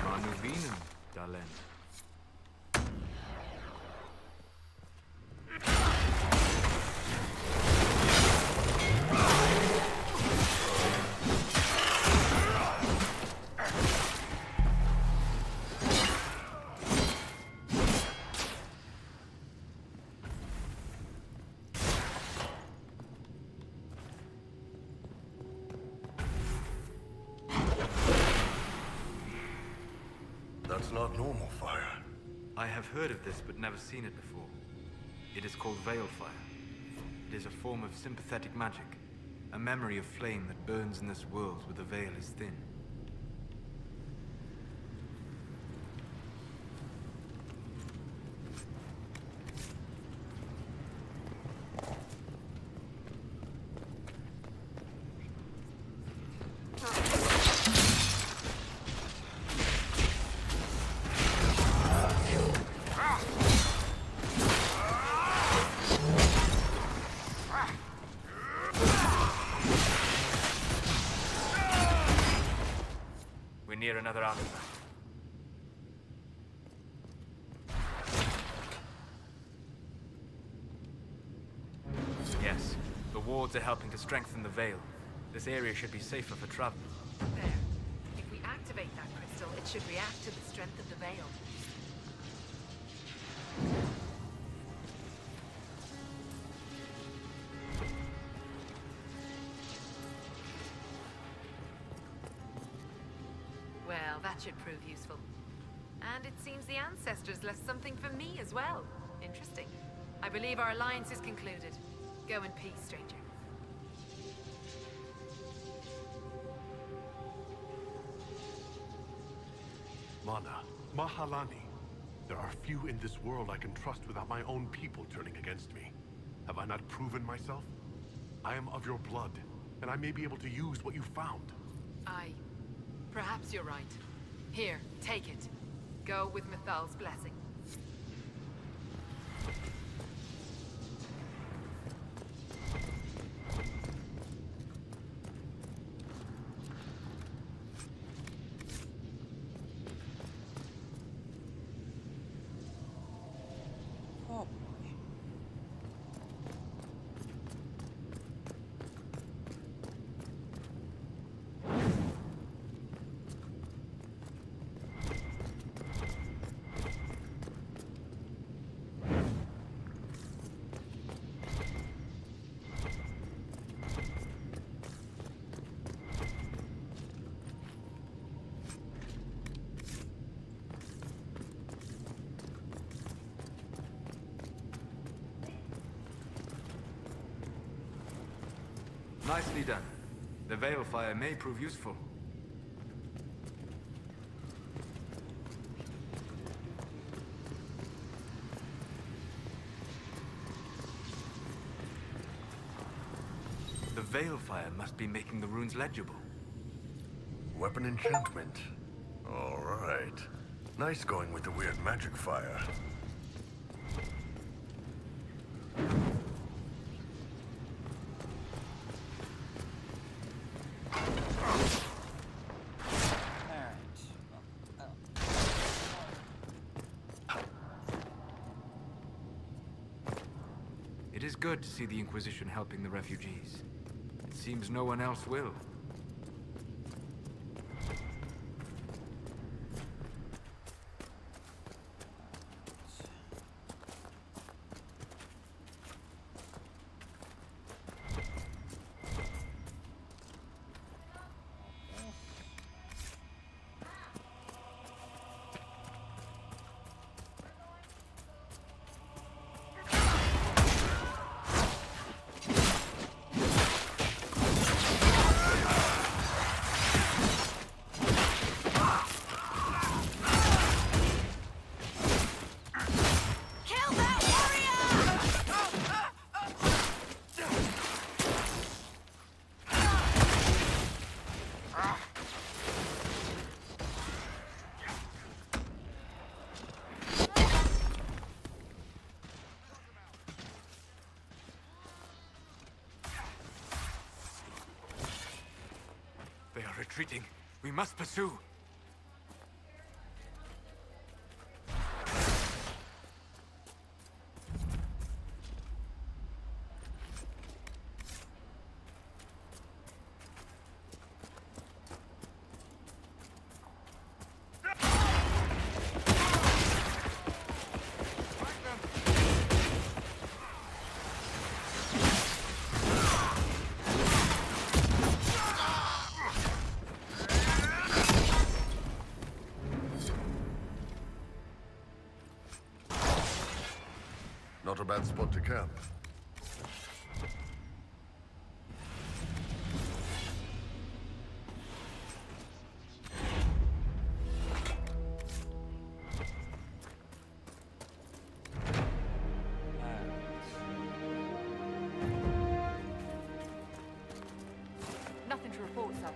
Manuvinen, Dalen. That's not normal fire. I have heard of this, but never seen it before. It is called Veil Fire. It is a form of sympathetic magic, a memory of flame that burns in this world where the veil is thin. Near another artifact. Yes, the wards are helping to strengthen the veil. This area should be safer for travel. There. If we activate that crystal, it should react to the strength of the veil. Well, that should prove useful. And it seems the ancestors left something for me as well. Interesting. I believe our alliance is concluded. Go in peace, stranger. Mana, Mahalani. There are few in this world I can trust without my own people turning against me. Have I not proven myself? I am of your blood, and I may be able to use what you found. Perhaps you're right. Here, take it. Go with Mithal's blessing. Oh boy. Nicely done. The Veil Fire may prove useful. The Veil Fire must be making the runes legible. Weapon enchantment. All right. Nice going with the weird magic fire. It is good to see the Inquisition helping the refugees. It seems no one else will. retreating. We must pursue. Not a bad spot to camp. Nothing to report, sir.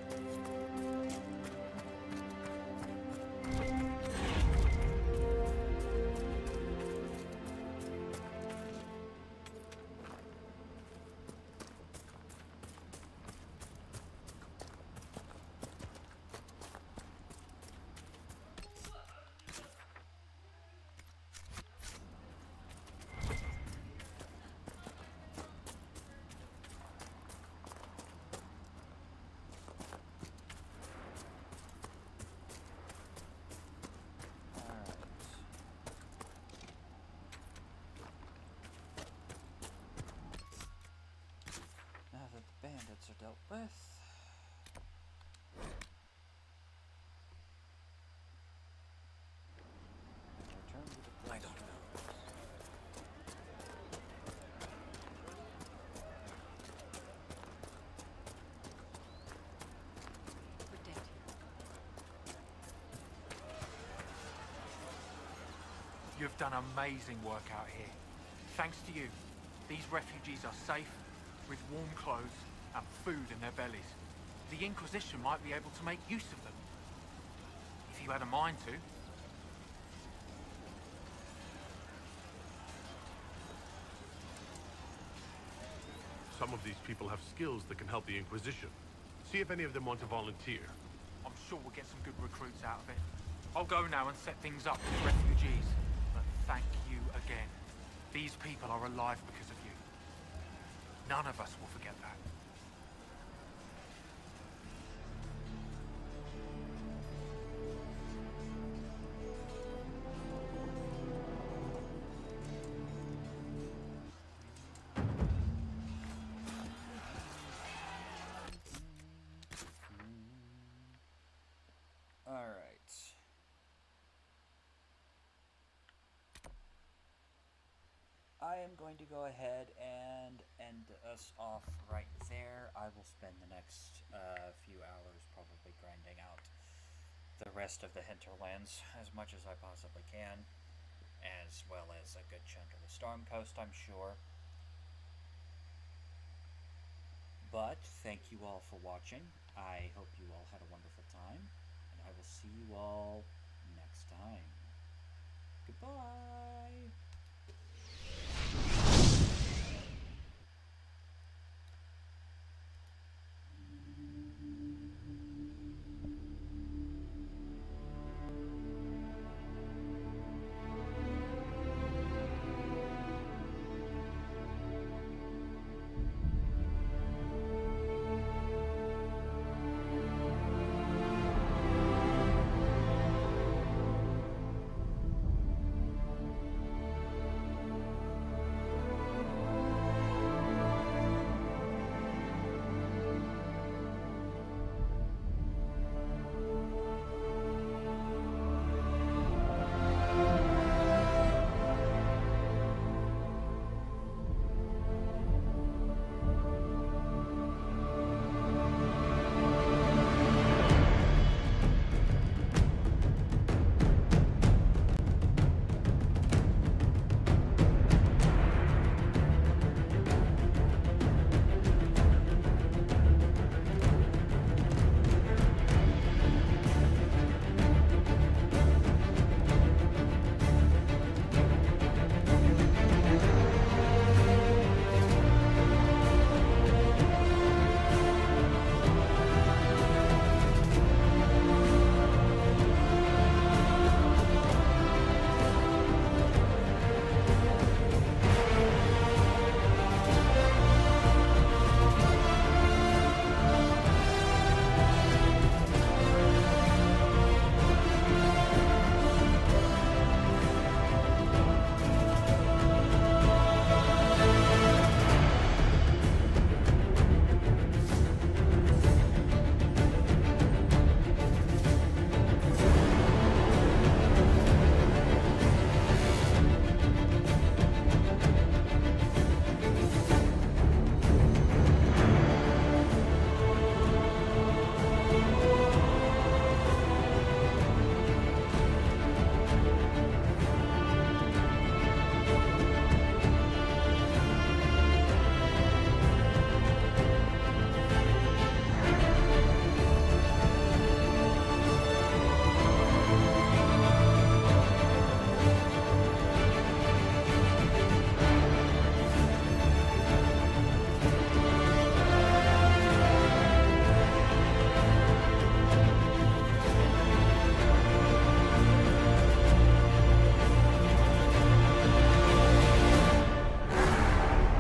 Now that the bandits are dealt with. Return to the place. I don't know. We're dead. You've done amazing work out here. Thanks to you, these refugees are safe, with warm clothes and food in their bellies. The Inquisition might be able to make use of them. If you had a mind to. Some of these people have skills that can help the Inquisition. See if any of them want to volunteer. I'm sure we'll get some good recruits out of it. I'll go now and set things up with refugees. But thank you again. These people are alive because of you. None of us will forget that. Alright. I am going to go ahead and end us off right there. I will spend the next few hours probably grinding out the rest of the hinterlands as much as I possibly can, as well as a good chunk of the Storm Coast, I'm sure. But thank you all for watching. I hope you all had a wonderful time, and I will see you all next time. Goodbye!